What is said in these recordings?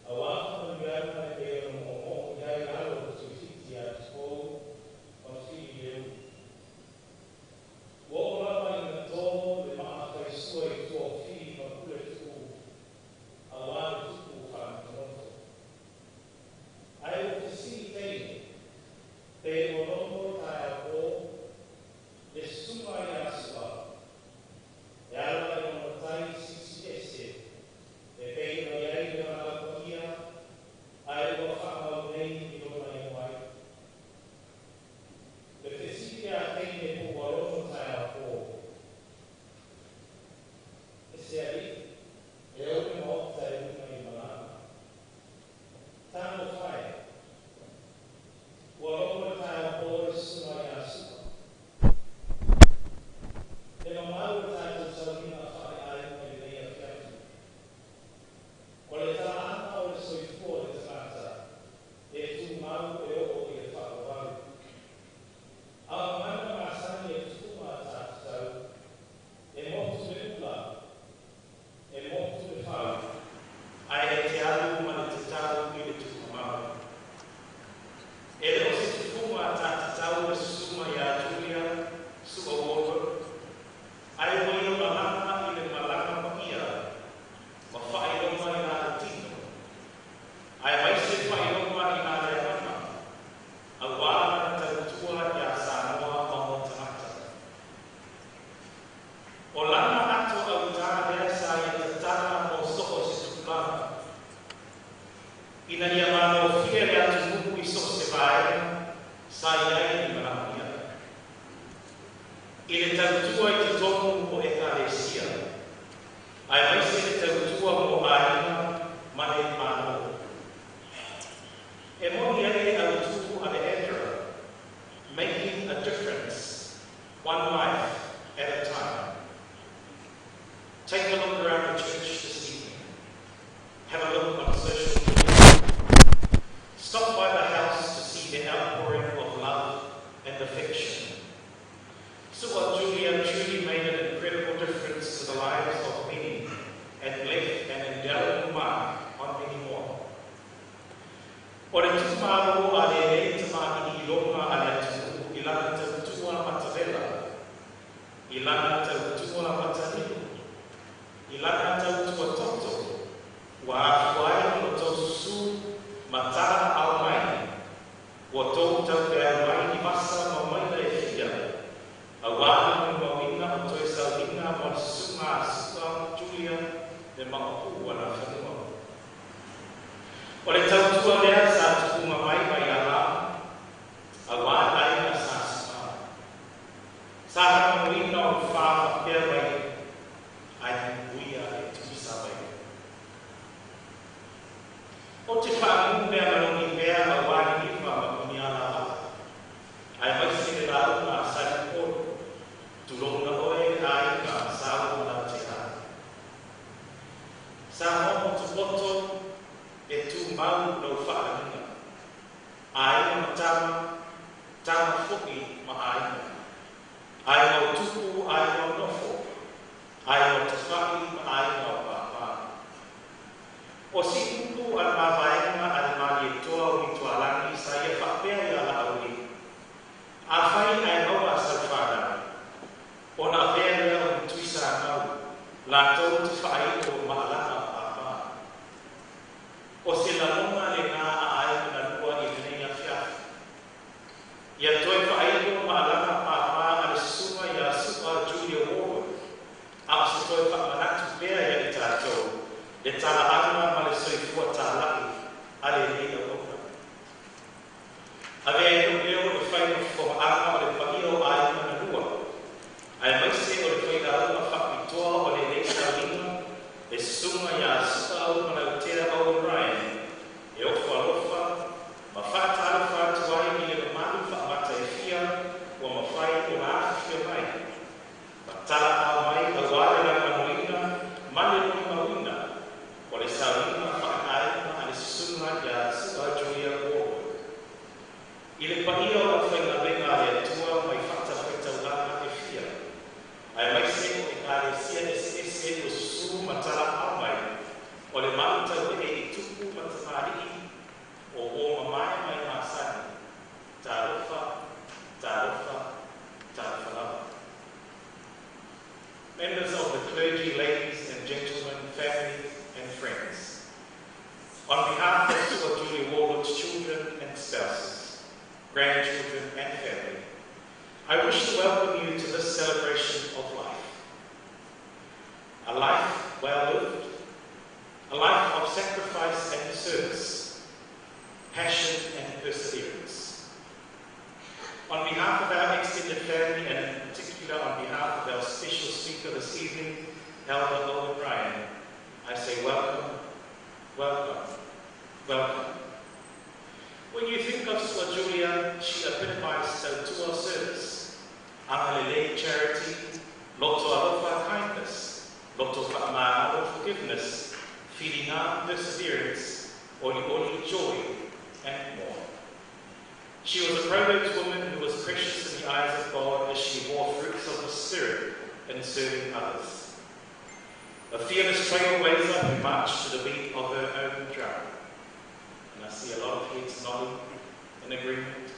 Awak menjual pada dia orang jadi lalu susi dia sekolah Ai mai se te utua mo aina mane mano. E mo iere au tu ane Andrew, making a difference, one life at a time. Take a look around the church this evening. Have a look on social media. Stop by the house to see the outpouring of love and affection. So Julia truly made an incredible difference to the lives of many and left an indelible mark on many more. O le tumaro a le e tamaki I longa a le atu I lana tautua matavela, I lana tautua matanilu, I lana tautua toto, wa afuai o tau susu matara au mai, wa tau tau te au mai I masa ma mai le fia, a wāna mo mawina o toi sa winga mo sunga suka Julia le makapu wana whanua. O le tautua lea sa tukuma mai mai ala, a wāna ina sa suka. Sa hana mawina o whāma pia mai, ai uia e tuisa mai. O te whāmu mea malongi mea a wāni I whāma ala ala. Ai mai se la una sa kiporo. Tulong na oe ai ka sa una te ha. Sa homo tu poto e tu mau no whaanina. Ai na tama fuki ma ai. Ai no tupu ai no nofo. Ai no te whaki ma ai no papa. O si upu al mawaenga al mali e toa o tualangi sa ia whapea I ala auri. A whai ai noa sa whana. O na vea o tuisa mau, la tau te whai o maalana papa. O se la longa le ngā a ai na lua I venenga whiafi. Ia toi whai o maalana papa a le sunga ia suka Julia Wallwork. A se toi whamanatu pēr ia I tātou, le tala ana ma le soifua tālaki, a le rei o longa. A vea I leo le whai o whakaanga o le whai o ai na lua. Ai mai se o le whaina auma whakitoa o le leisa ringa, e sunga ia suka au mana utea au Ryan, e ofa alofa, ma whaatara whaatuai I le manu whaamata e fia, o ma whai o la awhia mai. Ma tala au mai a ware la manuina, mane no mawina, o le saurina whaakaina a le sunga ia suka Julia Wallwork. I le paia o la whaina renga le atua mai whaatawhita lana e fia. Ai mai se o kare sia se o su matala amai o le manta e tupu matamari o mai mai masani tarufa members of the clergy, ladies and gentlemen, family and friends, on behalf of Sua Julia Wallwork's children and spouses, grandchildren and family, I wish to welcome you to this celebration of life. A life well lived, a life of sacrifice and service, passion and perseverance. On behalf of our extended family, and in particular on behalf of our special speaker this evening, Elder Owen Ryan, I say welcome, welcome, welcome. When you think of Sua Julia, she epitomized our tour service, Amalele charity, loto alofa kindness, loto whaamāaro forgiveness, whiringa perseverance, oli joy, and more. She was a proud woman who was precious in the eyes of God as she bore fruits of the Spirit in serving others. A fearless trailblazer who marched to the beat of her own drum. And I see a lot of heads nodding in agreement.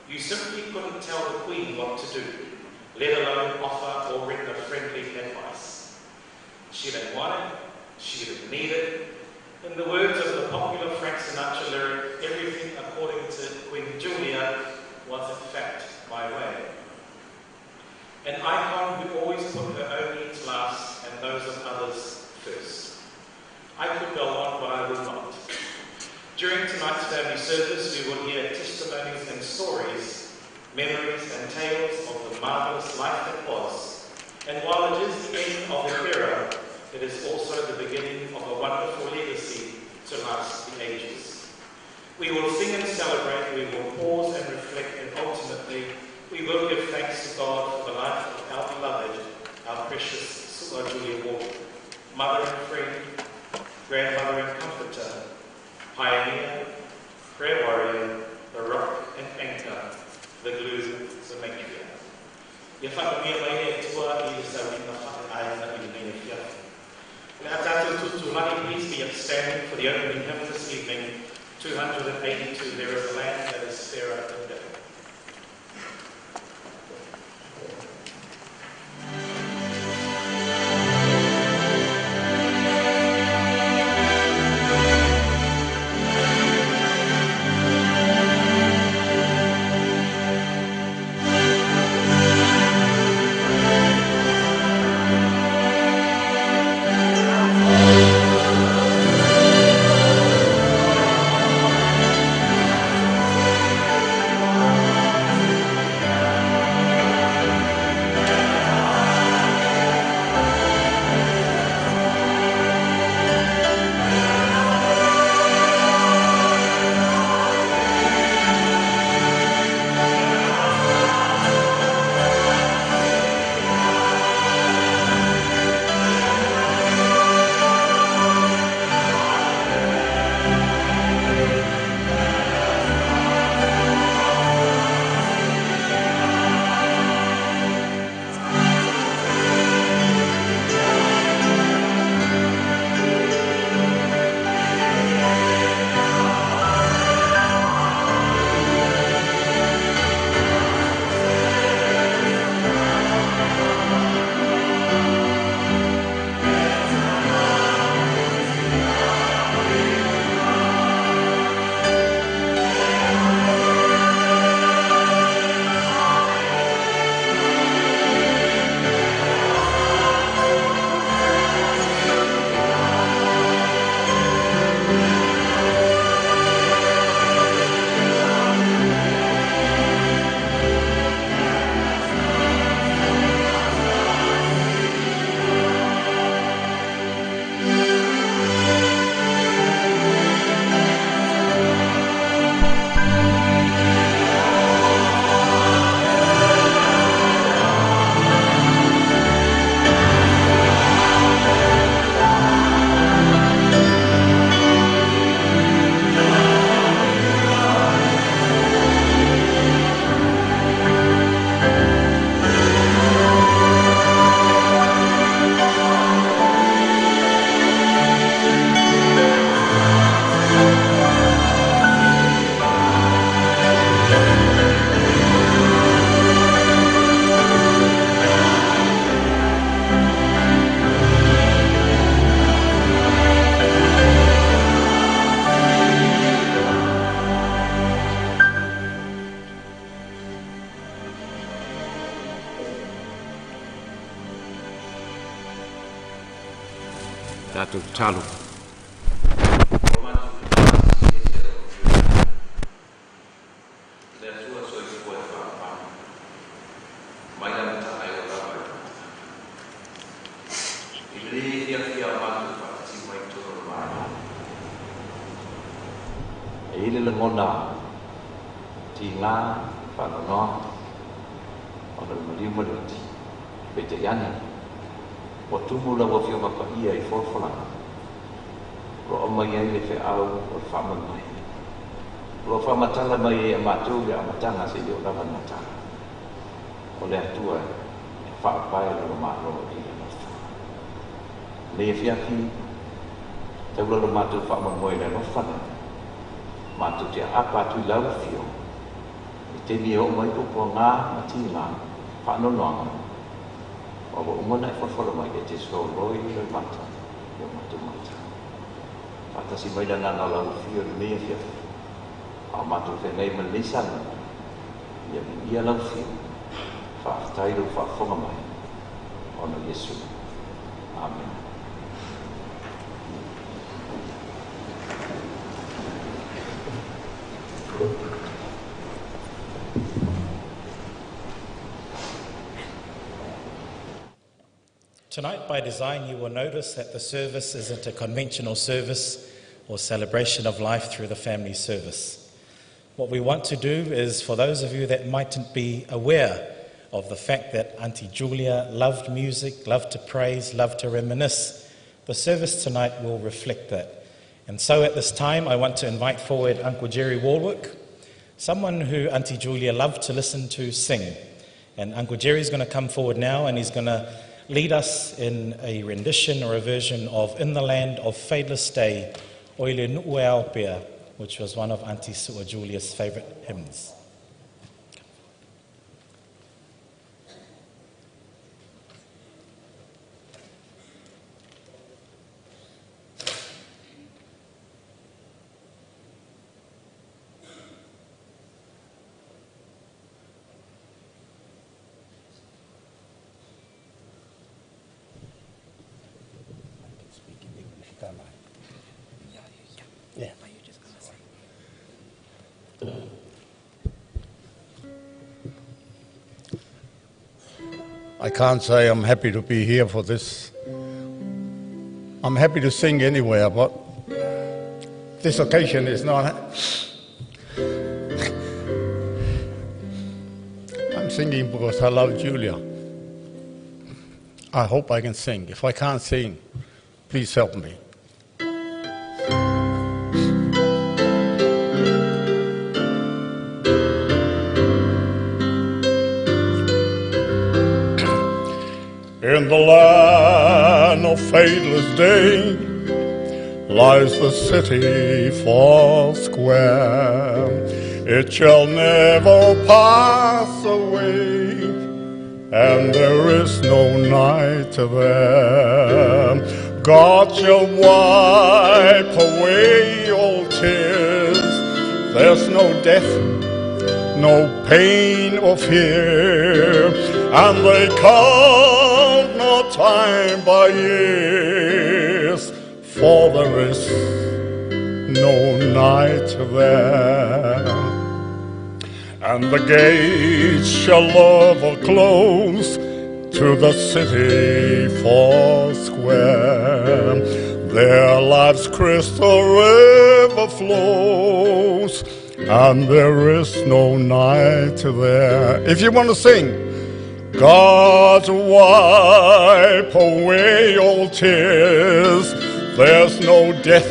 You simply couldn't tell the Queen what to do, let alone offer or render friendly advice. She didn't want it, she didn't need it. In the words of the popular Frank Sinatra lyric, everything according to Queen Julia was in fact my way. An icon who always put her own needs last and those of others first. I could go on, but I will not. During tonight's family service, we will hear testimonies and stories, memories and tales of the marvelous life that was. And while it is the end of the era, it is also the beginning of a wonderful legacy to last the ages. We will sing and celebrate, we will pause and reflect, and ultimately we will give thanks to God for the life of our beloved, our precious Sua Julia Wallwork, mother and friend, grandmother and comforter, pioneer, prayer warrior, the rock and anchor, the glue, the matriarch. Ia whakamia mai e tua I le saurina whakaaya I le mea whiawhi. Le a tātou tutulani, please be upstanding for the opening hymn this evening, 282, There is a Land That is Fairer Than Day. Tātou talo. E ile le ngona ti ngā whanonoa o na mariu mariti pe te iani o tumu la wafio mapa ia I forfolanga ro o mai ai le wheau o le whamanai ro whamatala mai e mātou le amatanga se leo lava natanga o le atua e whaapai le mālo I le nofa le e whiaki taula le mātou whamamoe le nofana mātou te apa atu I lau fio I te ni o mai upo ngā mati ngā whanonoanga o wa umana e whawhara mai e te so roi le mata o mata mata Patasi mai la ngā lau fio le mea fia a mātou whenei manisana ia lau fio whaaftairo whaafonga mai ona Yesu Amen. Tonight, by design, you will notice that the service isn't a conventional service or celebration of life through the family service. What we want to do is, for those of you that mightn't be aware of the fact that Auntie Julia loved music, loved to praise, loved to reminisce, the service tonight will reflect that. And so at this time, I want to invite forward Uncle Jerry Wallwork, someone who Auntie Julia loved to listen to sing. And Uncle Jerry's going to come forward now, and he's going to lead us in a rendition or a version of In the Land of Fadeless Day, Lalovaea, Apia, which was one of Auntie Julia's favourite hymns. I can't say I'm happy to be here for this. I'm happy to sing anywhere, but this occasion is not. I'm singing because I love Julia. I hope I can sing. If I can't sing, please help me. In the land of fadeless day lies the city four square. It shall never pass away, and there is no night there. God shall wipe away all tears. There's no death, no pain or fear, and they count no time by years, for there is no night there. And the gates shall never close to the city four square. There life's crystal river flows, and there is no night there. If you want to sing, God wipe away all tears. There's no death,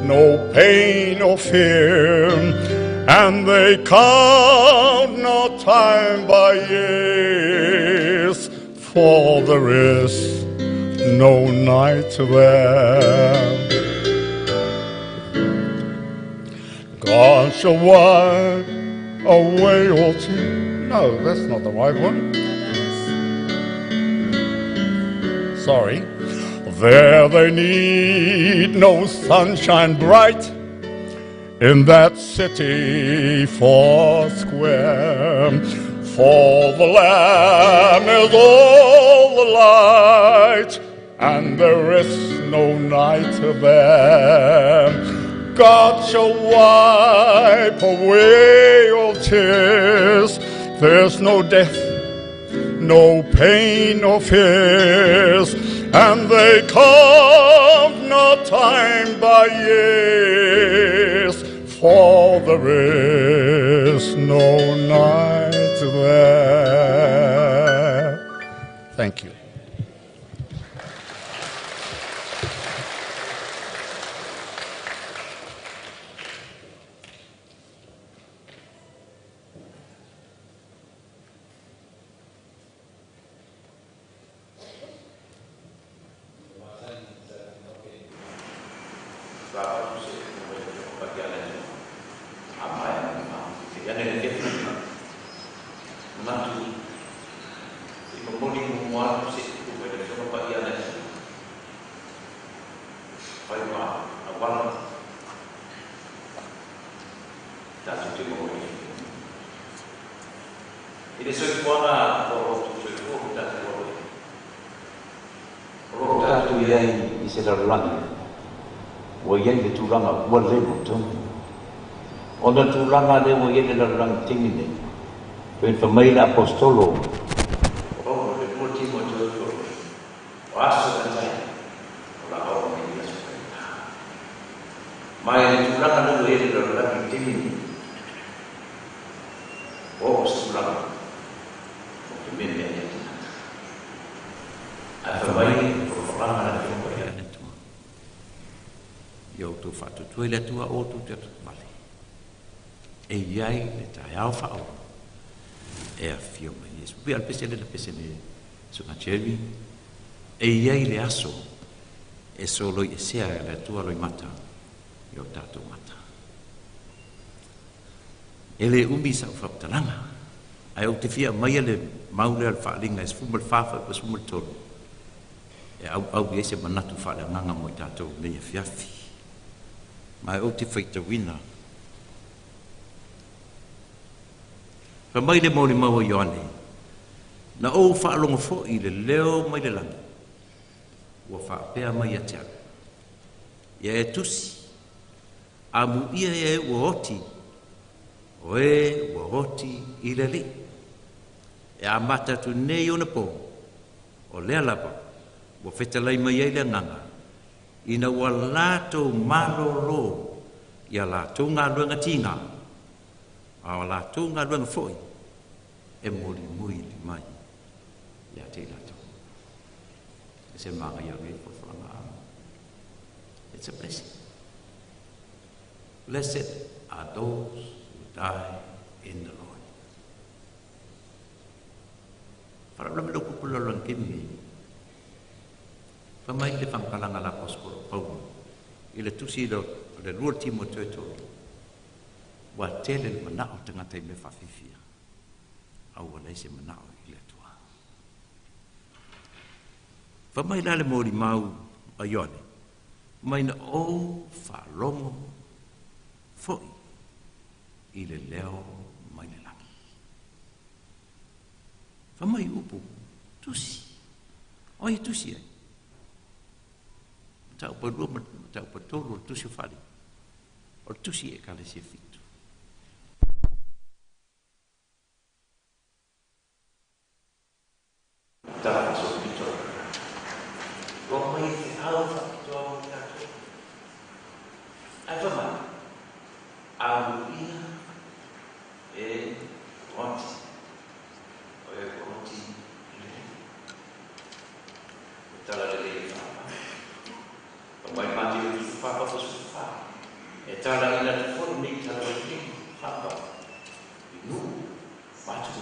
no pain or fear, and they count no time by years, for there is no night there. God shall wipe away all tears. No, that's not the right one. Sorry. There they need no sunshine bright in that city four square, for the Lamb is all the light, and there is no night there. God shall wipe away all tears. There's no death, no pain or fears, and they count no time by years, for there is no night there. Thank you. Ona tulanga le mo yele la rang tingine. Pen family apostolo. Oh, le multi mojo. Mai tulang ada dua di dalam tim. Oh, tulang. Mungkin dia ni. Apa mai performa ada yang boleh ada tu. Yo tu fatu tu ile tu o tu ter vale. E iai le tai alfa o. E a fio mai es. Vi al pese su cancelli. E iai le aso. E solo e sia le tu lo mata. Yo tatu mata. Ele umbi sa fa talanga. Ai o te fia mai le maule al falinga es fumal fafa pas fumal tolu. E au ese manatu whale nganga mo i tātou nei a whiawhi. Mai o te whaita wina. Ka mai le mauri maua i ane. Na o whaalonga fo i le leo mai le langi. Ua whaapea mai a te au. Ia e tusi. A mu ia e ua oti. O e ua oti i le li. E a mata tu nei o na po. O lea lapa. Wa fetalai mai ai le nganga. Ina wa lātou malolo. Ia lātou ngā luenga tīnga. A lātou ngā luenga foi. E mori mui li mai. Ia te lātou. E se manga ia rei whawhanga ama. It's a blessing. Blessed are those who die in the Lord. Para blame lo kupula lang kimi. Pamai le whangkalanga la poskoro pau. I le tusi le lua timo tueto. Wa tele le manao tangata i me whawhiwhia. Au wa leise manao i le tua. Pamai la le mori mau a ione. Mai na o whalongo foi i le leo mai le langi. Pamai upu tusi. Oi tusi ai. Tau pa rua, tau pa tolu, o tusi o whali. O tusi e kale se fitu. Tau so fitu. Ko mai te au whakitu au kato. Ai whamai. Au ia e oti. O e oti le. O tala le le whama. Mai mati o tu whapa o su wha. E tala ina te whoro ni tala o ki whapa. I nu, matu.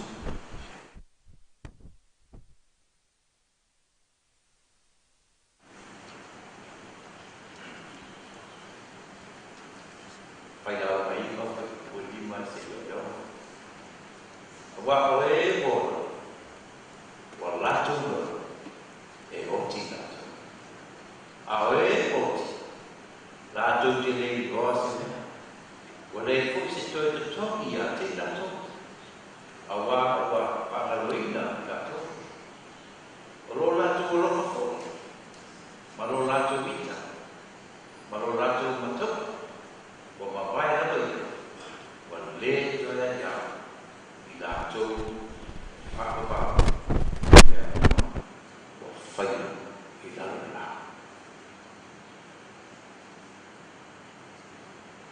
Pai au mai i whapa o li mai se o yo. Wa o e wora. Wa latu wora. E o ti latu. A e lātou te rei roa se mea. Wa rei fo se toi te toki a te lātou. A wā whakaroina lātou. O lo lātou o lona fo. Ma lo lātou mita. Ma lo lātou matau. Wa ma vai na bai. Wa le toi a iau. I lātou whakapapa. Wa whaia i lana la.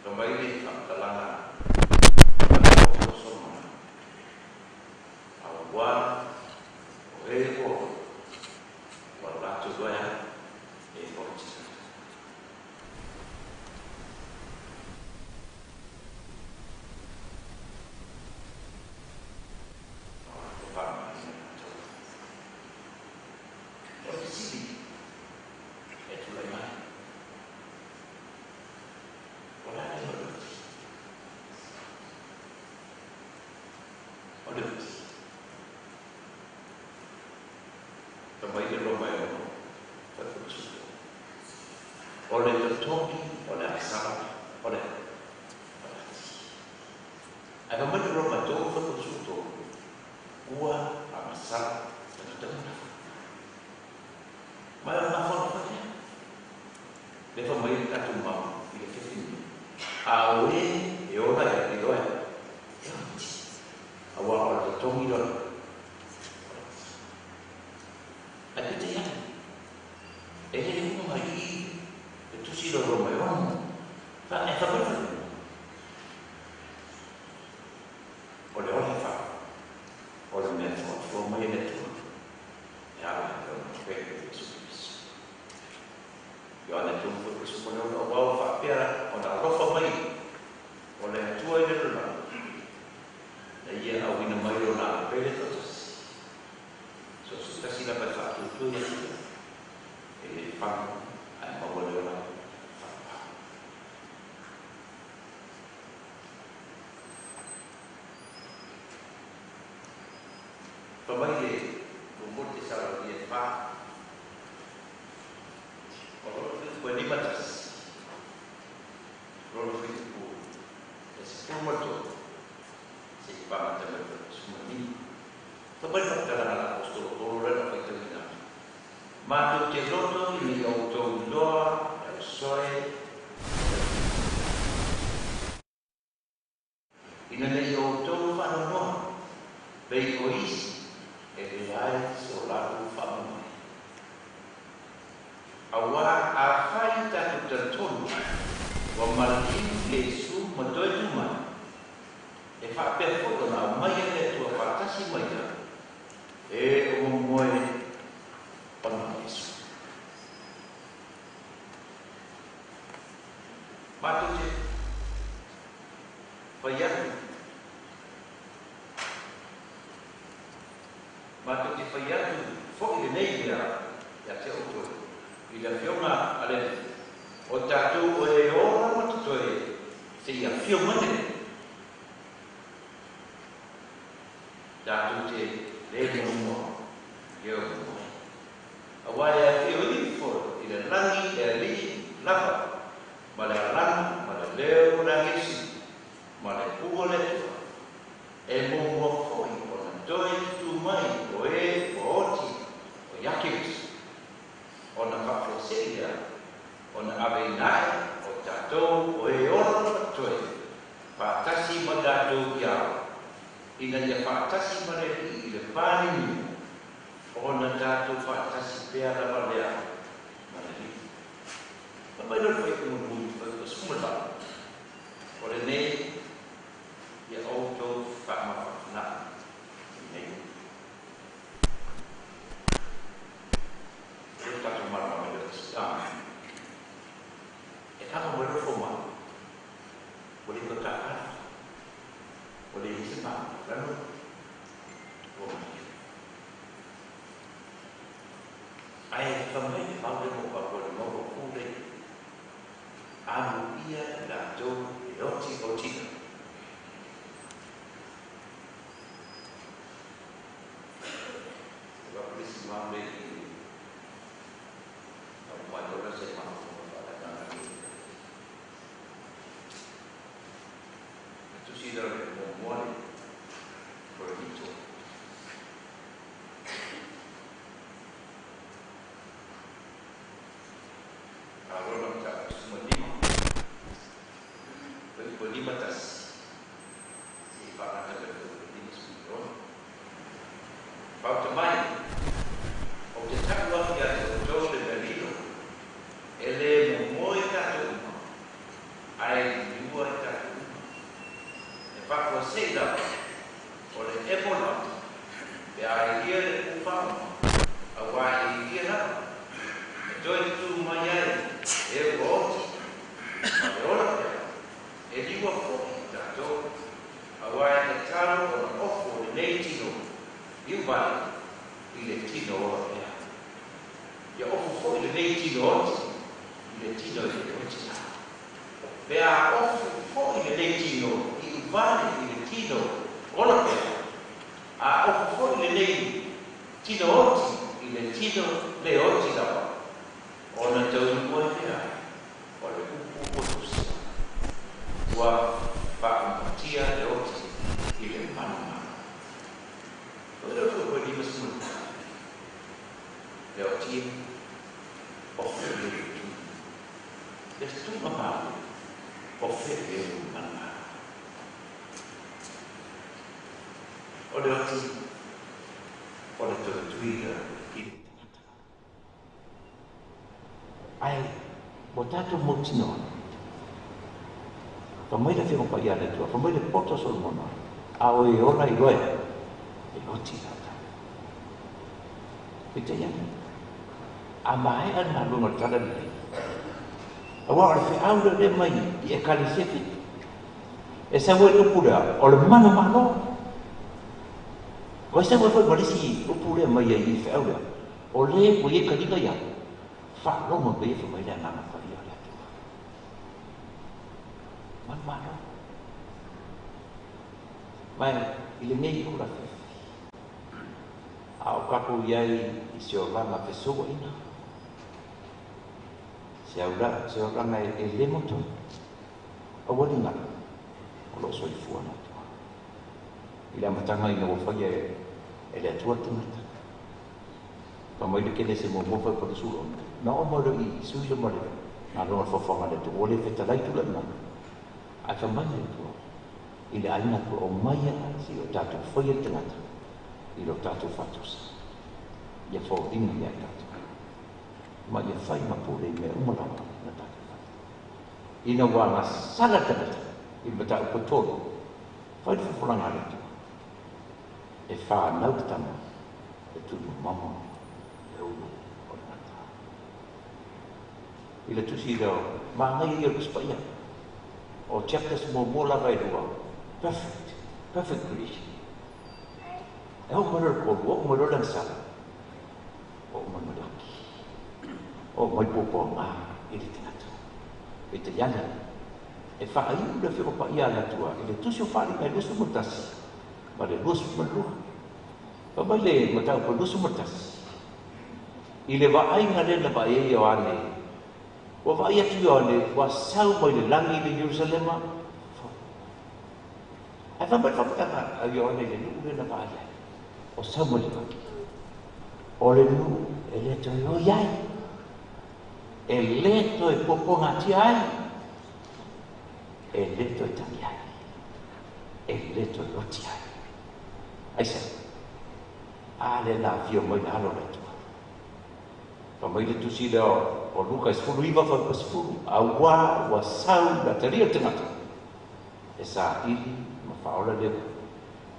Kamai ni whakalanga o soma. Awa o e ho. Wa lātou goia e hoti. Ole te toki, ole asama, ole. Aga mani roma tō whakasuto, ua a masala, te tutanga. Mai o nga whana whakea. Le whamai katu mau, i le whiwhini. A oe, e ora e oe. E oti. A wā o te tongi rona. A te te iana. E he hunga i tusi roro mai ono. Ka whamana. O le ole wha. O le mea wha mai le tua. E awa e kau na kweke e Jesu. Yo ane tumfu e supo leo na wau wha pera o na rofa mai. O le atua i le rula. Na ia au ina mai o na pere totas. So su kasi na pai wha tu ia ia. E le whangu ai maua leo na. Pamai umur di salah dia pak, kalau itu beri batas, kalau itu pun, sepuluh tu, siapa macam itu semua ini, tapi dalam apostol kalau ada apa itu kita, matu jeloto ini auto doa, soy, ini ni auto fanono, begois. Elai solaru famui. Awa afai tatu tertonu, wa malin lesu matoi tuma. E fa perfo na maya le tua fatasi maya. E o moe pana Yesu. Matu je. Payatu. Matu ki whaiatu, whoki le nei mea, ia te auto, i la whionga ale, o tātou o e ora matatoe, te ia whiomane. Tātou te le monua, ia o monua. A wai a whioi fo, i le rangi e li lapa, ma le alang, ma le leo rangisi, ma le kua le tua, e monua foi, o na toi tu mai, o e, o oti, o yakis, o na whakroseia, o na awenai, o tātou, o e ora patoe, whātasi ma tātou kiao, ina ia whātasi ma rehi i le pāni niu, o na tātou whātasi pēa la walea, ma rehi. Ma mai nō whai kumurui, whai sumula, o le nei, ia auto whamawhana, nei. Tato marama me le tsa. E tato mo le foma. O le kotaka. O le hisima. Lano. O le. Ai famai e pau le moka o le moko kule. Anu ia la tau e oti o tina. E wakulisi mamle i Wallwork saya mahu pada ini. Itu sih dalam memulai begitu. Kalau nak cakap semua lima tas, si pak ada lima sepuluh. Bau temai, objek luar biasa jauh dari ele moi tatu ai dua tatu e fa così da o le ebola e ai dia le ufa a wai dia na e toi tu mai e o e ora e dico fuori tatu a wai te talo o na ofo le neitino io vai il tino ora e ofo fuori le neitino le tino e le ocina. Pea ofu fo i le tino, i uvane i le tino, ola pea. A ofu fo i le tino oti, i le tino le oti lava. Ona tau i moe pea, o le upu potusi. Ua whaampatia le oti, i le manuma. O le upu koe lima sumuna. Le oti, ofu le tino. Esto no vale, ofrece un mandato. O le oti, o le tuituira, i le tangata. Ai, botato motino, Pamai le whio pai ana tua, pamai le poto solomona. A o e ona I loe, e oti rata. Pita iana. A mai ana lunga tala ni. A wa le whiau le mai I e kali sepi. E sa wai upura, o le mana mano. Ko sa wai marisi upura mai I whiau le. O le ko e kalika ia. Fa longa be fa mai le nana fa ia le tua. Man mano. Mai I le nei ura fe. A o kapu iai I se o langa fe soa ina. Se o langa e le moto. A wali ngana. O lo so I fuana tua. I le amatanga ina wafai e le atua tangata. Pa mai le kene se mo mofa pa le sulo. Na o maro I suyo mare. Na longa fafanga le tu. O le fetalai tu le mana. A ka mai le tua. I le aina tu o maia si o tatu whaia tangata. I lo tatu fatusa. Ia whao ringa ia tatu. Ma ia whai mapure I mea umalawa na tatu fatu. Ina wanga sala tangata. I mata upatoro. Whai whawhoranga le tua. E whanau tama. E tunu mama. E ulu o le ngata. I le tusi reo. Ma ngai ia kuspaia. O chapters mo la vai rua. Perfect creation. E o maro ko o maro lan sala. O maro laki. O mai popo nga I le tangata. E te yana. E wha ai ura whio pa ia la tua. E le tusi o whari mai lusu matasi. Ma le lusu malua. Pa mai le matau pa lusu matasi. I le wa ai nga le na ba e o ane. Wa wa ia tu o ane. Wa sau mai le langi le Jerusalema. Ai fa mai whakatanga a i o ane le nuu le na ba ia. O sau mai le wangi. O le nuu e le to o iai. E le to e popo ngati ai. E le to e tangi ai. E le to e oti ai. Ai sa. A le na fio mai na halo le tua. Pa mai le tusi leo o luka isfuru iwa fa isfuru. A wa sau na taria tangata. E sa ili ma faola le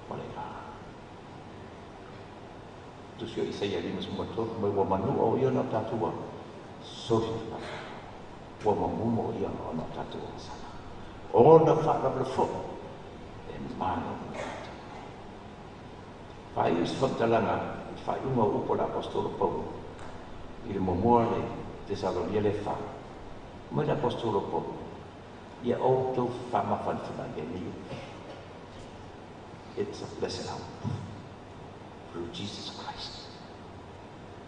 o le ka. Tusi o Isaia lima sumator mai wa manu o ia na tatua. Sori tu wa mamumo o ia na tatua sana. O na whaka blefo. E mano. Whai uswhantalanga. Whai uma upo la apostolo Paulo. I le momoa le Tesalonia le wha. Mai le apostolo Paulo. Ia o tau whamawhanwhana ia niu. It's a blessed hope. Through Jesus Christ.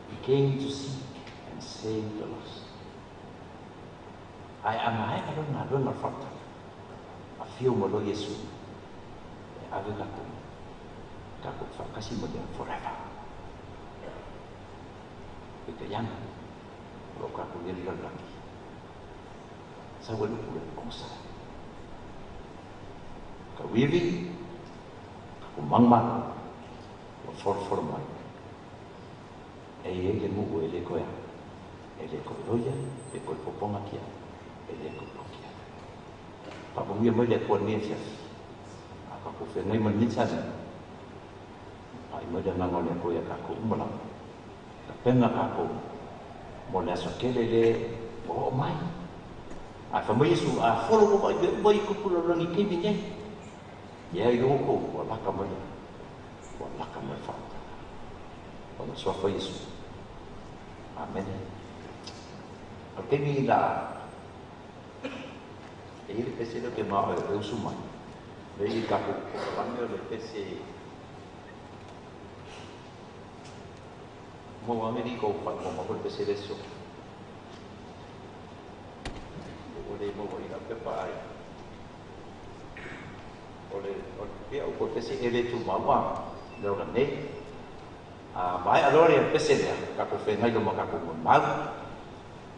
He came to seek and save the lost. Ai amai alona alona whata. A whio malo Yesu. E ave kako. Kako whakasi mo dia forever. E te yana. Lo kako yeri lalaki. Sa welu pule kongsa. Ka wiwi. Kako mangman. O for mai. E le mugu e le koea. E le koe roia. E koe poponga kia. E le koe lokia. Papa mia mai le koa niefia. A kako whengai man nitsani. Ai mai le nango le koea kako umalang. Ka penga kako. Mo le aso kele le. O mai. A whamai Yesu a wholo ko mai. Mai kupula rangi kimi nei. Ia I loko. Wa laka mai. Wa laka mai whauta. Wa na swafa Yesu. Amen. O kimi la. E ili pese lo ke maa e usumai. Le ili kapu. Wangeo le pese. Mo Ameriko whai mo mako le pese leso. O le mo ina pepa ai. O le pia uko pese ele tu mawa. Leo la nei. Mai alore pese lea. Kako whengai lo makako mo mau.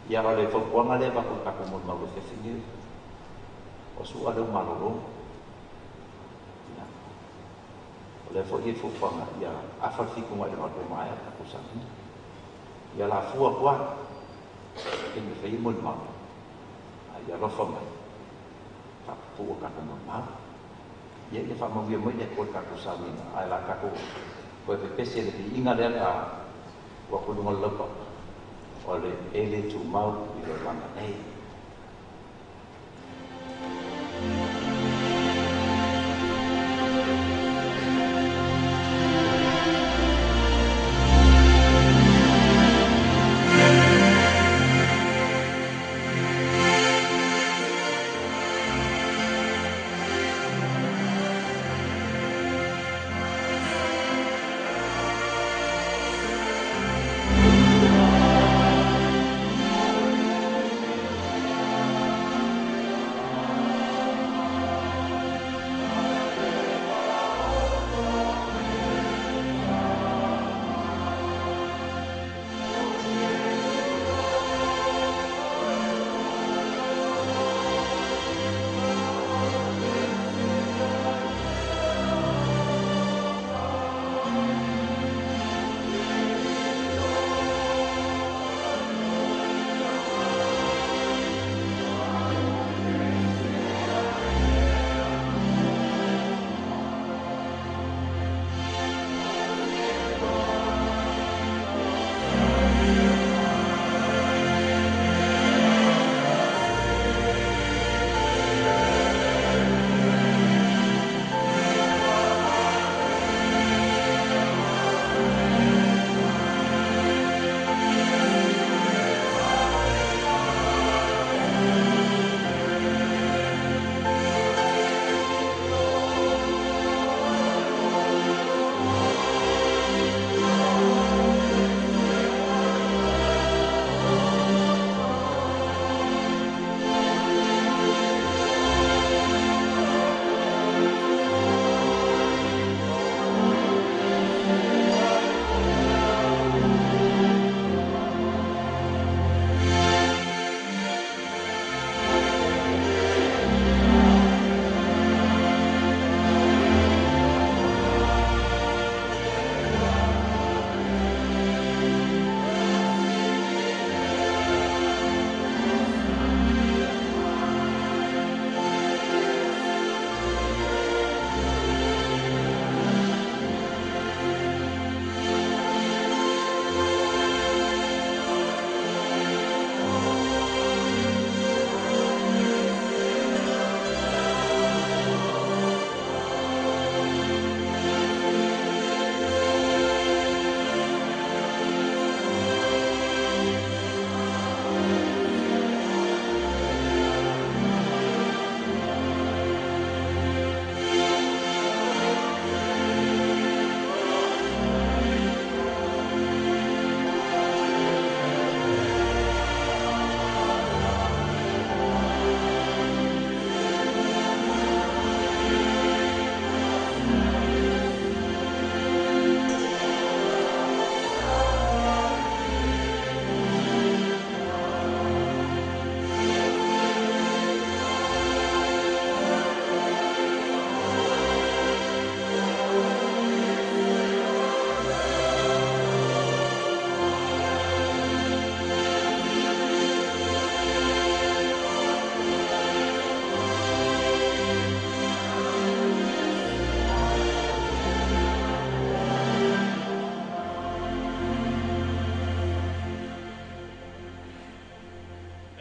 Ia o le whaupuanga le wako kako mo mau le whewhingiu. O su alu malolo. O le fo i fufanga ia awhawhiku mai le mako mai a kako sangi. Ia la fua kua. E mi whai mo le mau. Ia rofa mai. whakapo kako mamau. Ia le whamawia mai le koe kako sawina, ai la kako koe pepese le pi inga lea ka wakulunga lapa o le ele tu mau i le langa nei.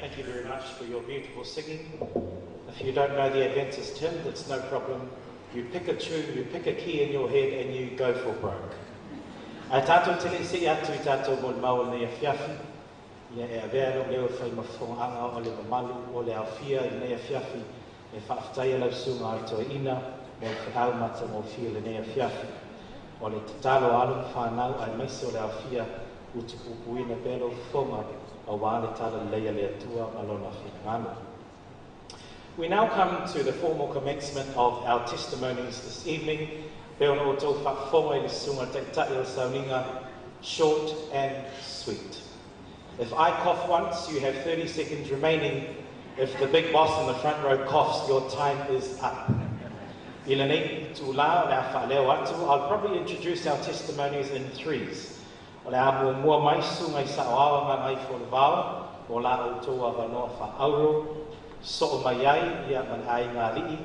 Thank you very much for your beautiful singing. If you don't know the Adventist hymn, that's no problem. You pick a tune, you pick a key in your head, and you go for broke. Ai tātou tele se atu I tātou mo mau nei a whiawhi. Ia e a vea no leo whai mawhonga o le mamalu o le awhia I nei a whiawhi. E whaaftai lau sunga ai toa ina, mo le whiau mata mo whia le nei a whiawhi. O le tatalo alu whanau ai maise o le awhia, utupu uina pelo whonga, a wāle tala leia le atua malona whinangana. We now come to the formal commencement of our testimonies this evening. Peona o tau whakawhonga I le sunga teitai o sauninga, short and sweet. If I cough once, you have 30 seconds remaining. If the big boss in the front row coughs, your time is up. I le nei tū la o le a whaaleo atu, I'll probably introduce our testimonies in threes. O le a mua mai sunga I sa o awa ngai for the vau, o la o tō a wanoa wha auro, So mai ai ia man ai ngā li'i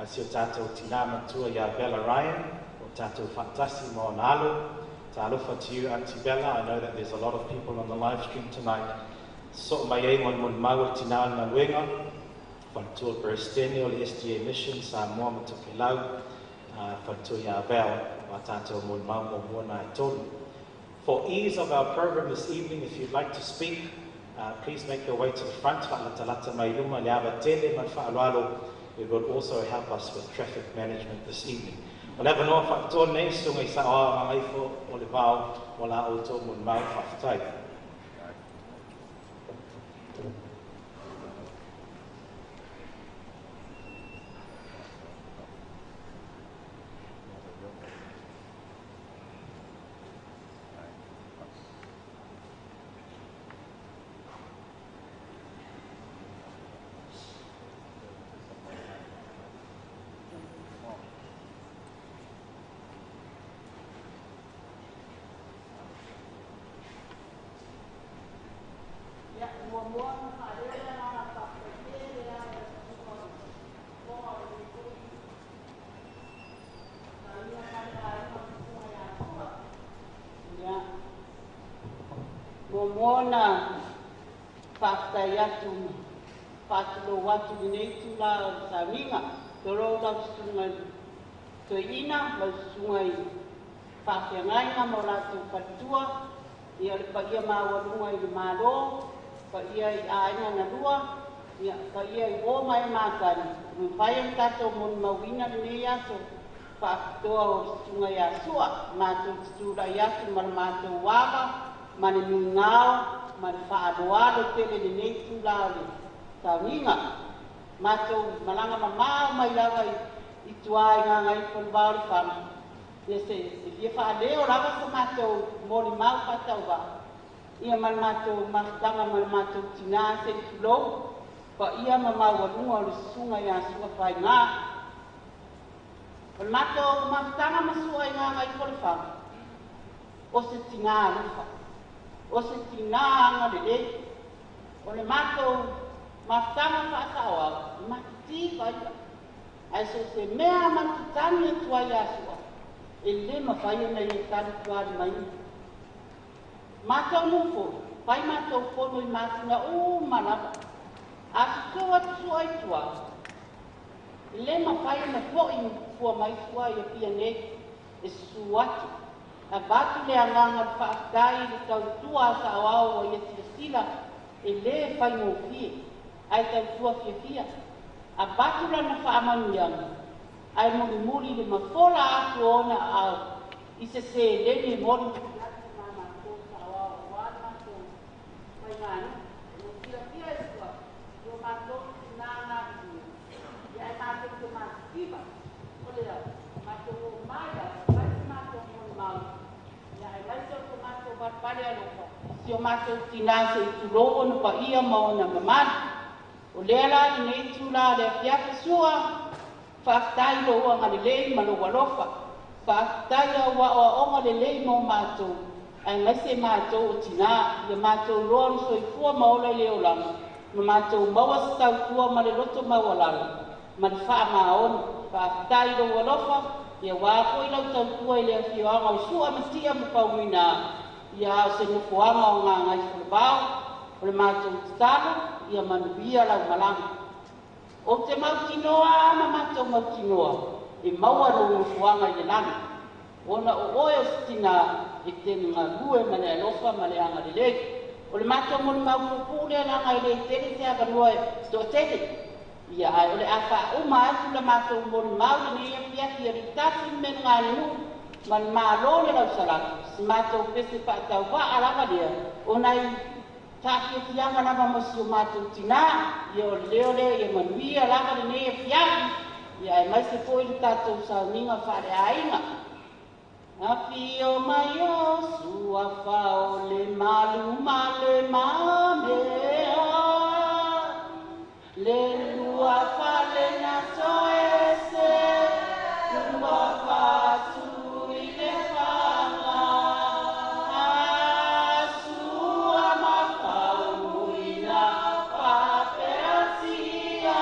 a si o tātou tina matua ia Bella Ryan o tātou whaatasi mo nalo. Talofa to you, Auntie Bella. I know that there's a lot of people on the live stream tonight. So mai ai mon maua tina na luenga. Whantua Bresteni o le SDA Mission sa mua matoke lau. Whantua ia Bella wa tātou mon maua mua na e tonu. For ease of our program this evening, if you'd like to speak, please make your way to the front. It will also help us with traffic management this evening. Well, have no whakatō nei, sunga I sa oa mangaifo o le vau, o la o tō mun mau whakatau. Mona whaktai atu whatulo watu dineitu la o Saminga, toro lau sungai to ina, lau sungai whakiangainga mo ratu whatua, ia le pa ia mawarunga I le maro, pa ia I ainga na lua, pa ia I o mai mātari, mwhaiang tato mon mawina le aso, whakatoa o sungai asua, mātou tura I atu mar mātou waga, mani ngao mani whaaroaro tele ni nei tūla le Taurina. Mātou malanga mamao mai lawa I tuai ngā ngai whanwaori whana. Ia se, ia whaareo rawa sa mātou mori mau whatau wa. Ia man mātou mahtanga man mātou tina se tulou. Pa ia mamau warunga o le sunga ia sunga whai ngā. Man mātou mahtanga masua I ngā ngai whana. O se tina rufa. O se tina anga le o le mātou maftanga whakaoa, mati whaia. Ai se mea matutani atua I asua, e le mawhaia nei e tari tuari mai. Mātou nufo, pai mātou whono I mātina o manaba. Asi kau atusua I tua. E le mawhaia na poi fua mai fua I Apia nei, e suatu. A batu le anganga whaakai le tau tua sa awao o ia sila e le whai mo fie, ai tau tua fia fia. A batu la na whaamanianga, ai mori muri le mawhora atu ona au, I se leni e mori ki atu mama ko sa awao o wana ko whai ngāna. O fia fia e tua, o mātou ki nāna I ia e mātou ki mātou kiva, o lea, mātou o maia, si o mātou tina se I tulogo no pa ia maona mamana. O lea la I nei tūla lea fiaka sua, whaakitai lo ua ngā lelei ma lo warofa. Whaakitai a ua o onga lelei mo mātou. Ai ngai se mātou o tina, ia mātou roa ruso I fua maola I leo langa. Ma mātou maua se tau fua ma le loto maua langa. Ma le wha maona, whaakitai lo warofa, ia wāko I lau tau fua I lea fioanga o sua matia mo pauina. Ia se nukuanga o ngā ngai whulabao, o le mātou titalo, ia manuia lau malanga. O te mautinoa ama mātou mautinoa, e maua lo nukuanga I le langa. Ona o oe o sitina e tenu ngā lue ma le alofa ma le anga le legi. O le mātou mo le maupupu le langa I le tele te avanua e sto tele. Ia ai o le awha uma atu le mātou mo le mau le nea piaki a ritasi me ngā le nu. Man malo le lau salatu, si mātou pese whaatau wa alawa lea, o nai tākia fianga lava mo si o mātou tina, ia o leo leo ia manuia lava le nea fiaki, ia e mai se poi le tātou sauninga whare ainga. Api o mai o sua whao le malu ma le mamea, le lua whale na soese, lua whatu. Asua ma pau muina, papea sia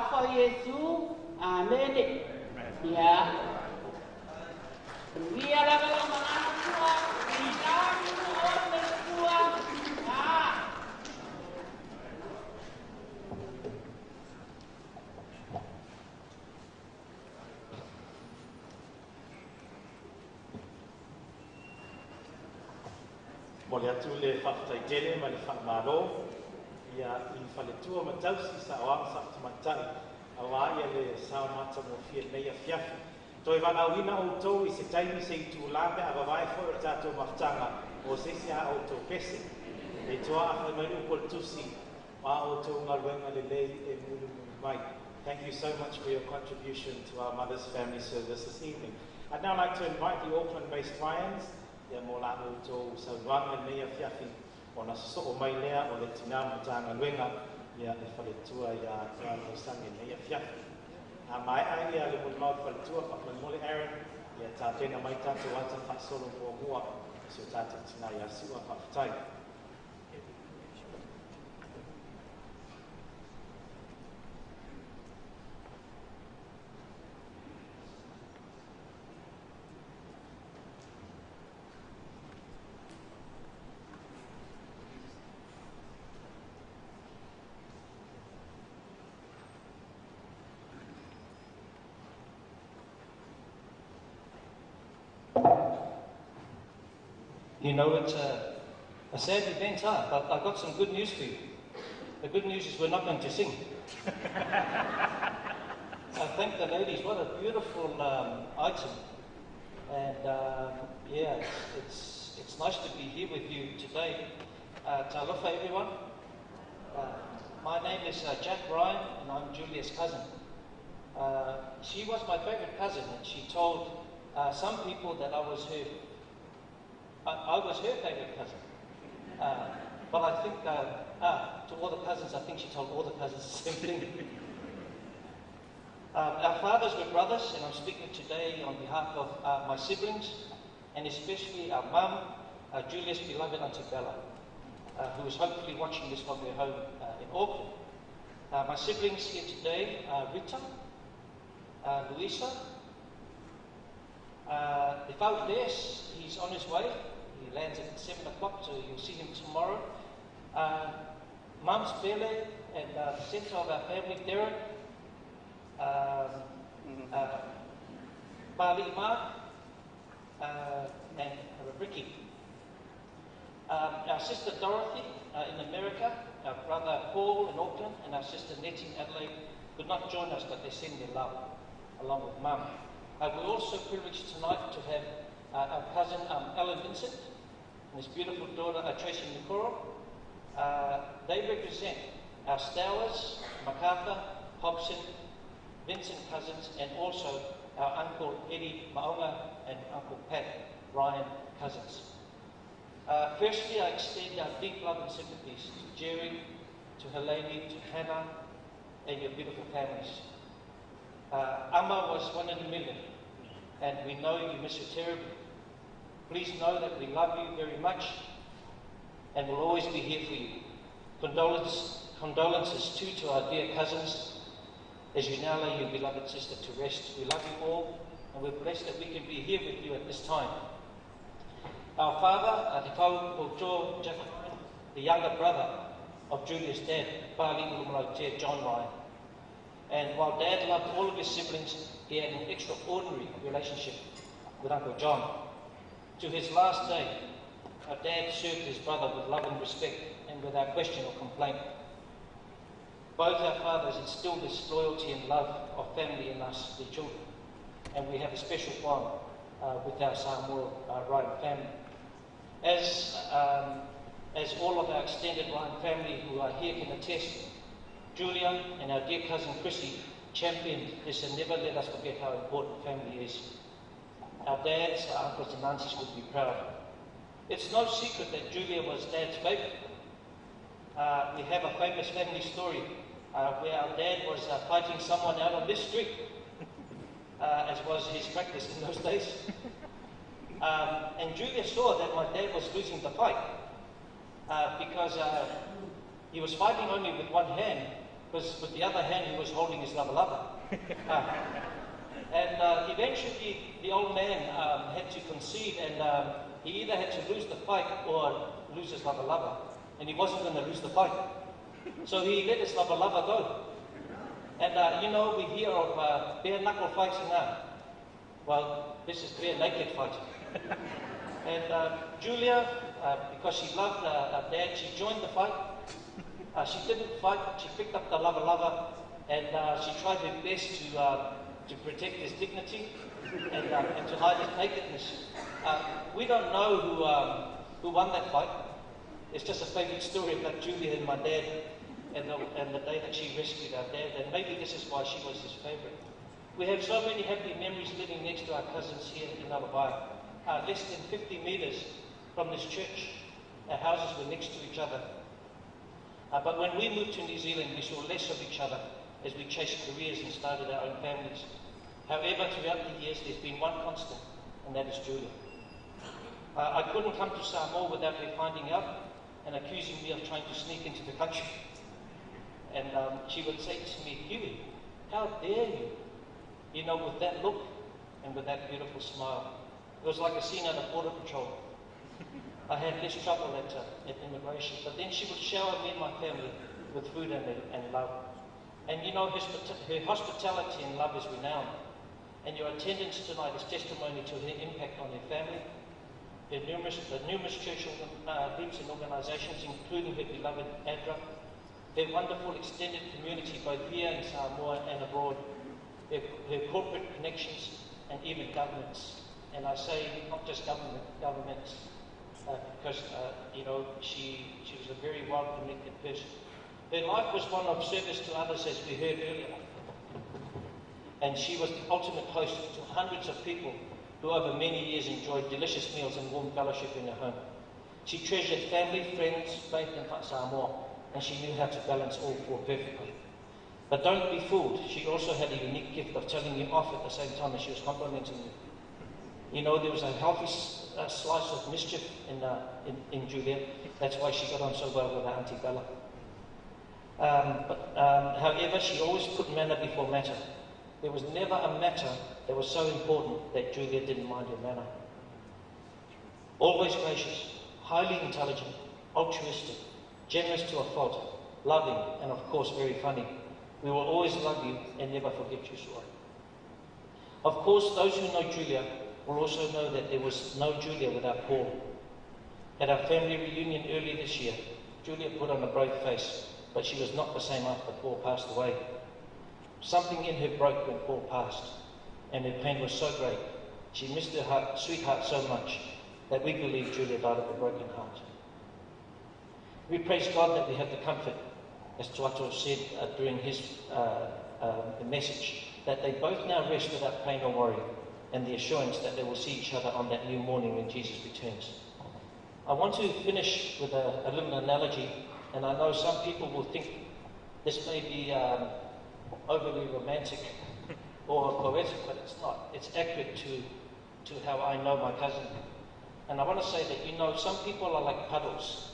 lafa Yesu. Amen. Ya. Ia lava la mana tua. Ia o le tua. Ah. Mole atu le whakataitele ma le whakamaro, ia I whaletua matausi sa oang sa tumatai, awa ia le sao mata mo fia leia fiafi. Toi wanawina o tau I se taimi se I tūlame a wawai fo o tātou maftanga o se se a o tau pese. E toa a whai mai upol tusi, wa o tau ngaruenga le lei e mulu mai. Thank you so much for your contribution to our Mother's Family Service this evening. I'd now like to invite the Auckland-based Lions, ia mo la o tō sauanga mea fiafi o na so o mai lea o le tina mutanga luenga ia e whaletua ia o sange mea fiafi. A mai ai ia le mulmau whaletua whakmanmole Aaron ia tā tēnā mai tātou ata whasolo mua mua so tātou tina ia sua whawhatai. You know, it's a sad event, huh? But I've got some good news for you. The good news is we're not going to sing. I thank the ladies. What a beautiful item. And yeah, it's nice to be here with you today. Talofa, everyone. My name is Jack Ryan, and I'm Julia's cousin. She was my favorite cousin, and she told some people that I was her favorite cousin. But I think, to all the cousins, I think she told all the cousins the same thing. Our fathers were brothers, and I'm speaking today on behalf of my siblings, and especially our mum, Julia's beloved Auntie Bella, who is hopefully watching this from their home in Auckland. My siblings here today are Rita, Louisa, if out there, he's on his way. He lands at 7 o'clock, so you'll see him tomorrow. Mum's Bele and the centre of our family, Derek, Bali Mark, and Ricky. Our sister Dorothy in America, our brother Paul in Auckland, and our sister Nettie in Adelaide could not join us, but they send their love along with Mum. We're also privileged tonight to have our cousin Alan Vincent and his beautiful daughter Tracy Nikoro. They represent our Stowers, MacArthur, Hobson, Vincent cousins, and also our Uncle Eddie Maonga and Uncle Pat Ryan cousins. Firstly, I extend our deep love and sympathies to Jerry, to Helene, to Hannah, and your beautiful families. Amma was 1 in a million, and we know you miss her terribly. Please know that we love you very much, and will always be here for you. Condolences too to our dear cousins, as you now lay your beloved sister to rest. We love you all, and we're blessed that we can be here with you at this time. Our father, Te Pautoa Jack Ryan, the younger brother of Julia's dad, Pali Ulumalotea John Ryan. And while Dad loved all of his siblings, he had an extraordinary relationship with Uncle John. To his last day, our Dad served his brother with love and respect and without question or complaint. Both our fathers instilled this loyalty and love of family in us, their children, and we have a special bond with our Samoa Ryan family. As all of our extended Ryan family who are here can attest, Julia and our dear cousin Chrissy championed this and never let us forget how important family is. Our dads, our uncles and aunties would be proud. It's no secret that Julia was Dad's favourite. We have a famous family story where our dad was fighting someone out on this street, as was his practice in those days. And Julia saw that my dad was losing the fight because he was fighting only with one hand, was with the other hand he was holding his Lalovaea. And eventually the old man had to concede, and he either had to lose the fight or lose his Lalovaea, and he wasn't going to lose the fight. So he let his Lalovaea go. And you know, we hear of bare knuckle fighting now. Well, this is bare naked fighting. And Julia, because she loved her dad, she joined the fight. She didn't fight, she picked up the Lalovaea, and she tried her best to protect his dignity and to hide his nakedness. We don't know who won that fight. It's just a favourite story about Julia and my dad and the day that she rescued our dad, and maybe this is why she was his favourite. We have so many happy memories living next to our cousins here in Lalovaea. Less than 50 metres from this church, our houses were next to each other. But when we moved to New Zealand, we saw less of each other as we chased careers and started our own families. However, throughout the years, there's been one constant, and that is Julia. I couldn't come to Samoa without her finding out and accusing me of trying to sneak into the country. And she would say to me, "Huey, how dare you?" You know, with that look and with that beautiful smile. It was like a scene out of Border Patrol. I had less trouble at immigration, but then she would shower me and my family with food and love. And you know, her hospitality and love is renowned. And your attendance tonight is testimony to her impact on her family, the numerous church groups and organisations, including her beloved ADRA, her wonderful extended community both here in Samoa and abroad, her corporate connections, and even governments. And I say not just governments, because you know, she was a very well-connected person. Her life was one of service to others, as we heard earlier. And she was the ultimate host to hundreds of people who over many years enjoyed delicious meals and warm fellowship in her home. She treasured family, friends, faith and Samoa, and she knew how to balance all four perfectly. But don't be fooled, she also had a unique gift of telling you off at the same time as she was complimenting you. You know, there was a healthy slice of mischief in Julia. That's why she got on so well with her Auntie Bella. However, she always put manner before matter. There was never a matter that was so important that Julia didn't mind her manner. Always gracious, highly intelligent, altruistic, generous to a fault, loving, and of course very funny. We will always love you and never forget you, Sua. Of course, those who know Julia will also know that there was no Julia without Paul. At our family reunion early this year, Julia put on a brave face, but she was not the same after Paul passed away. Something in her broke when Paul passed, and her pain was so great. She missed her sweetheart so much that we believe Julia died of a broken heart. We praise God that we have the comfort, as Tuato said during his message, that they both now rest without pain or worry, and the assurance that they will see each other on that new morning when Jesus returns. I want to finish with a little analogy, and I know some people will think this may be overly romantic or poetic, but it's not. It's accurate to how I know my cousin. And I want to say that, you know, some people are like puddles.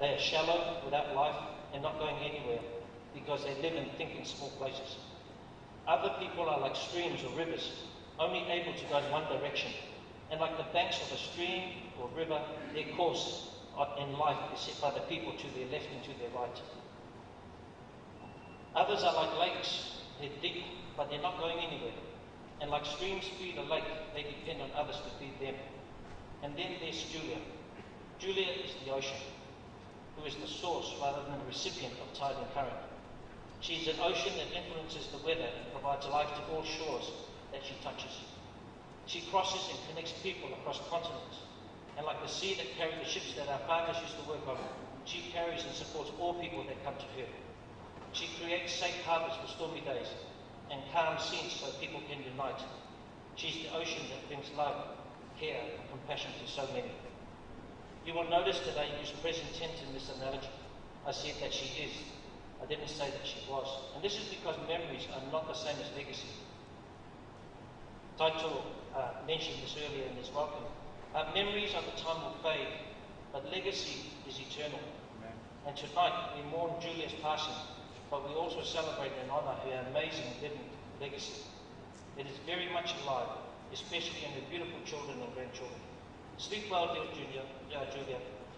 They are shallow, without life, and not going anywhere because they live and think in small places. Other people are like streams or rivers, only able to go in one direction. And like the banks of a stream or river, their course in life is set by the people to their left and to their right. Others are like lakes. They're deep, but they're not going anywhere. And like streams feed a lake, they depend on others to feed them. And then there's Julia. Julia is the ocean, who is the source rather than the recipient of tide and current. She's an ocean that influences the weather and provides life to all shores that she touches. She crosses and connects people across continents. And like the sea that carried the ships that our fathers used to work on, she carries and supports all people that come to her. She creates safe harbours for stormy days and calm scenes so people can unite. She's the ocean that brings love, care, and compassion to so many. You will notice that I use present tense in this analogy. I said that she is. I didn't say that she was. And this is because memories are not the same as legacy. Taito mentioned this earlier in his welcome. Memories over time will fade, but legacy is eternal. And tonight we mourn Julia's passing, but we also celebrate and honour her amazing living legacy. It is very much alive, especially in her beautiful children and grandchildren. Sleep well, dear Julia.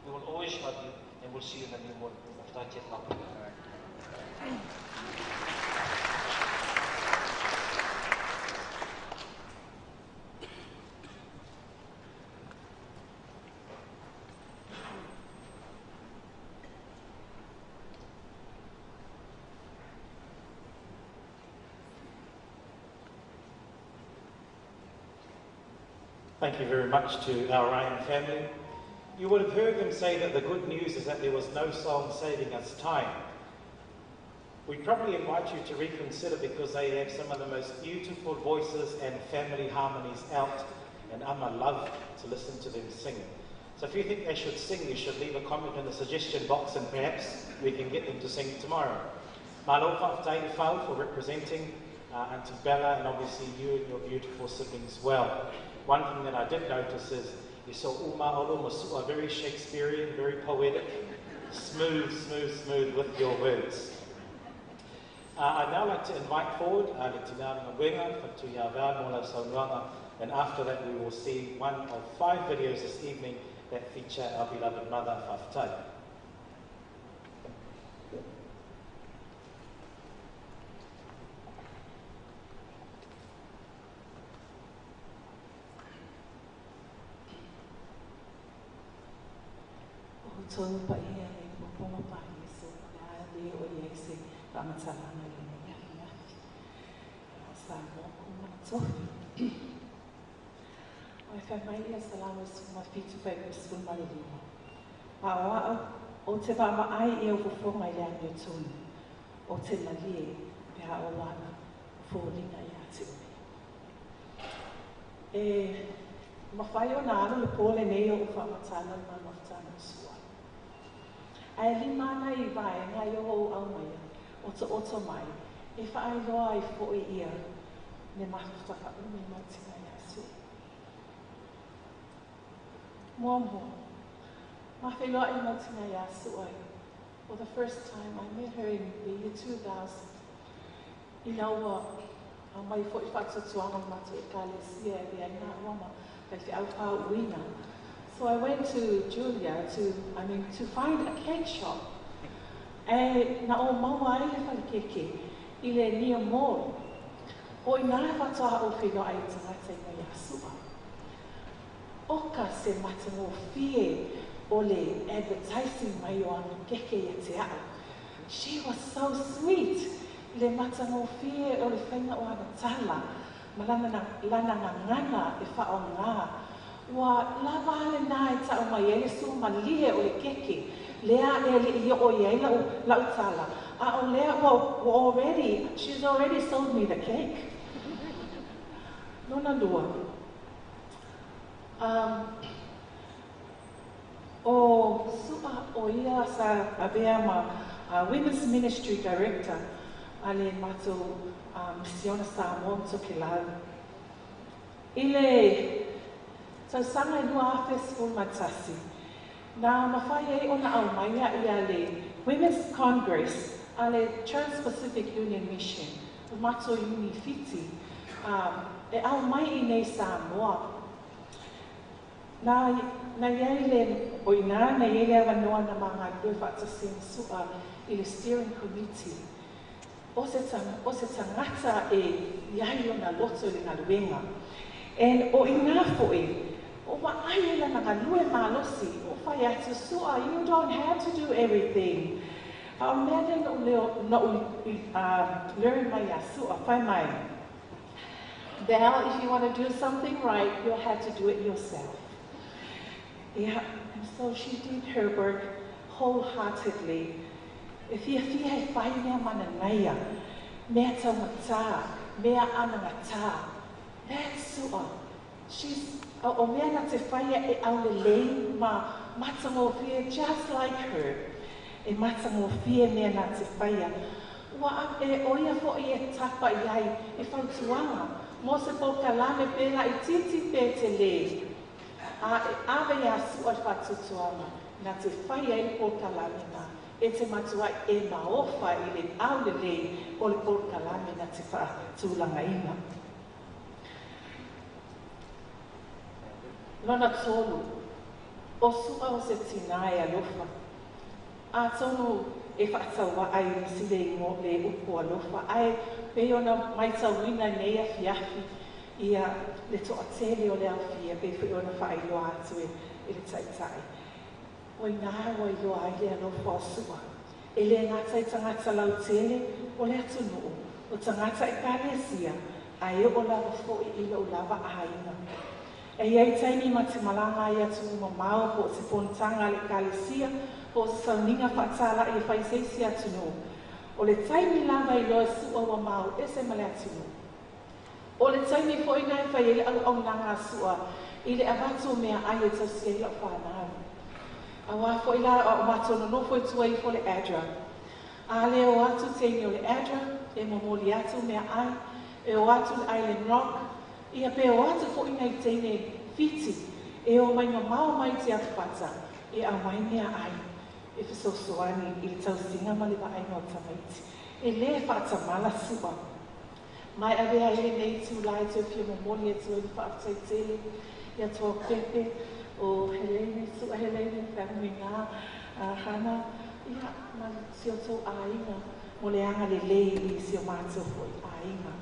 We will always love you, and we'll see you in the new morning. Thank you very much to our Ryan family. You would have heard them say that the good news is that there was no song saving us time. We probably invite you to reconsider because they have some of the most beautiful voices and family harmonies out, and Amma love to listen to them sing. So if you think they should sing, you should leave a comment in the suggestion box and perhaps we can get them to sing tomorrow. Malofa Whau for representing Auntie Bella, and obviously you and your beautiful siblings well. One thing that I did notice is you saw Uma Olo Masua, very Shakespearean, very poetic, smooth with your words. I'd now like to invite forward Litina Ngwenga for Tuyava Mola Saunuanga, and after that we will see one of 5 videos this evening that feature our beloved mother, Whaftai. Tolu pa ia e moponga pa Yesu, na le o Yesu, pa matalana le ngai. Sa mo kuma tofi. O e whamai ia salamu suma fitu pai kusul malilima. Awa o te wama ai e o fufonga i ane o tonu. O te malie pe a o wana fōringa i ate ui. Mawhai o nā anu le pōle nei o whamatana ma maftana sua. Ai limana I vai ngai o au mai oto mai e whaai loa I fōi ia ne mahutaka umi matina Yesu. Momo, mawhi loa I matina Yesu ai. For the first time I met her in the year 2000. I know what? Au mai fōi whakatuanga matu e kālesia e rea ngā wama kai te au pāu uina. So I went to Julia to find a cake shop. E na o maua ai le whalikeke I le nia mōi. O I nā whatoa o whino ai tangata I mai asua. Oka se matango fie o le advertising mai o anu keke I te au. She was so sweet. Le matango fie o le whainga o anu tala. Ma lana ngana e whao ngā. Wa lava le nai ta o mai Yesu ma lie o le keke. Lea e le I o ye la utala. A o lea well, she's already sold me the cake. Nona lua. O sua o ia sa Apia ma Women's Ministry Director ale mato misiona sa monto ke lau. Ile so sanga I lua festival matasi. Na mawhai e ona au maia I ale Women's Congress, ale Trans-Pacific Union Mission, mato uni fiti, e au mai I nei Samoa. Na iele o ina, na iele awanoa na mga due whatasin sua I le steering committee. O se tangata e iai o na loto I le ngaluenga. And o ina foe, o maayela na kalue malosi, o whai atu sua, you don't have to do everything. Au mea no leo learn mai a sua, whai mai. Now, if you want to do something right, you'll have to do it yourself. Yeah, and so she did her work wholeheartedly. If you feel whainga manangaia, mea taumata, mea anangata, that's sua. She's o mea na te whaia e au lelei ma matango fia just like her. E matango fia mea na te whaia. Wa e oia fo e tapa iai e whautuanga. Mo se po kalame pēla I titi pē te le. Awe ia sua whatutuanga. Na te whaia e po kalame na e te matua e maofa I le au le lei o le kalame na te wha tūlanga inga. Lona tolu, o sua o se tina e alofa. A tonu e whaataua ai sile ingo le upo alofa. Ai pe ona mai tauina nei a fiafi ia le toa tele o le awhia pe whi ona whaailoa atu e le taitai. Oi nā wai loa ai le alofa o sua. E le ngata I tangata lau tele o le atu nuu. O tangata I kālesia ai o lava fo I ilo lava aina. E iai taini matimalanga I atu mamau po se pontanga le kālesia po se sauninga whaatala I whaiseisi atu nuu. O le taimi lava I loa sua wa mau e se male atu nuu. O le taimi fo I nai whai ele au nanga sua I le avatu mea ai e tau sia I lau whanau. Awa fo I la o matono no fo I tua I fo le adra. A le o atu teini o le adra e mamoli atu mea ai e o atu le Island Rock ia pe o atu fo I nai teine fiti e o mai mamau mai te atu pata e a mai mea ai e fisosoani I le tau singa ma le wa ai no tamaiti. E le whaatamala sua. Mai avea ele nei tu lai te fia mamoli e tu I whaatai tele ia toa pepe o Helene, sua Helene, whanui ngā hana ia ma sio tō ainga mo le anga le lei I sio mātou fo I ainga.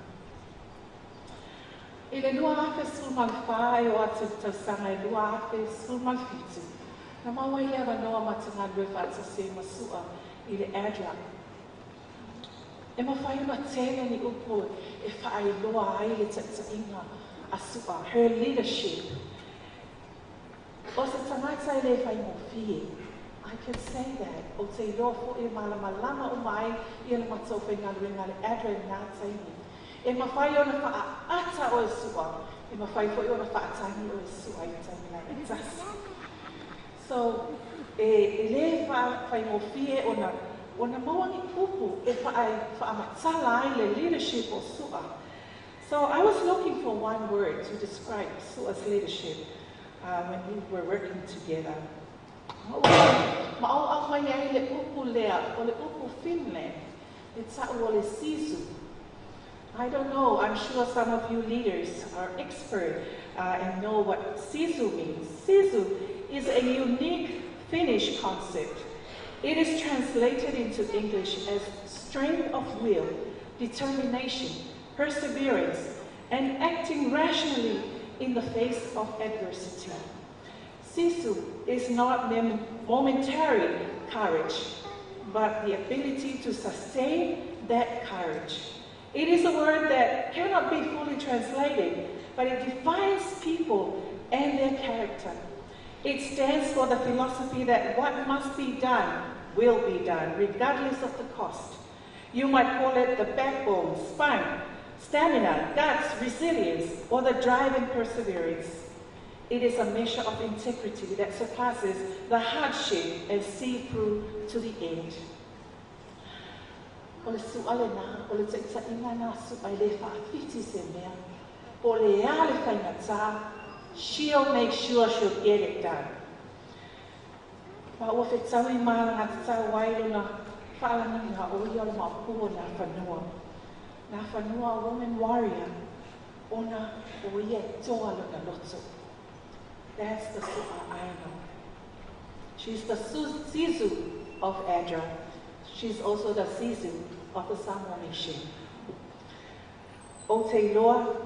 E le lua afe sulmal whae o atu tausanga e lua afe sulmal fitu. Na maua I awa noa matanga lue whaata se masua I le adra. E mawhai ma tēne ni upo e whae loa ai le tainga a sua, her leadership. O se tangata I le whai mo fie. I can say that. O te loa fo e malamalama o mai I le matau whai ngā luenga le adra I ngā taini. E mawhai o na wha ata o e sua. E mawhai fo I o na wha atangi o e sua I taini la e tasi. So, e le whai mo fie o na mawangi pupu e wha amatala ai le leadership o sua. So I was looking for one word to describe sua's leadership when we were working together. Ma'au mai ai le upu lea o le upu Finland. Le ta'u o le sisu. I don't know, I'm sure some of you leaders are expert and know what sisu means. Sisu is a unique Finnish concept. It is translated into English as strength of will, determination, perseverance, and acting rationally in the face of adversity. Sisu is not momentary courage, but the ability to sustain that courage. It is a word that cannot be fully translated, but it defines people and their character. It stands for the philosophy that what must be done will be done, regardless of the cost. You might call it the backbone, spine, stamina, guts, resilience, or the drive and perseverance. It is a measure of integrity that surpasses the hardship and see through to the end. O le su'ale nā, o le taʻitaʻiga nā su'ai le whaafiti se mea, o le ea le whaingatā, she'll make sure she'll get it done. Ma ua whetau I mā ngā tatau wailo na whaalanga ngā oia o le maapua nā whanua. Nā whanua woman warrior, ona oia toa luna loto. That's the su'a I know. She's the Sisu of Adra. She's also the Sisu of the Samoa Nation. O te loa,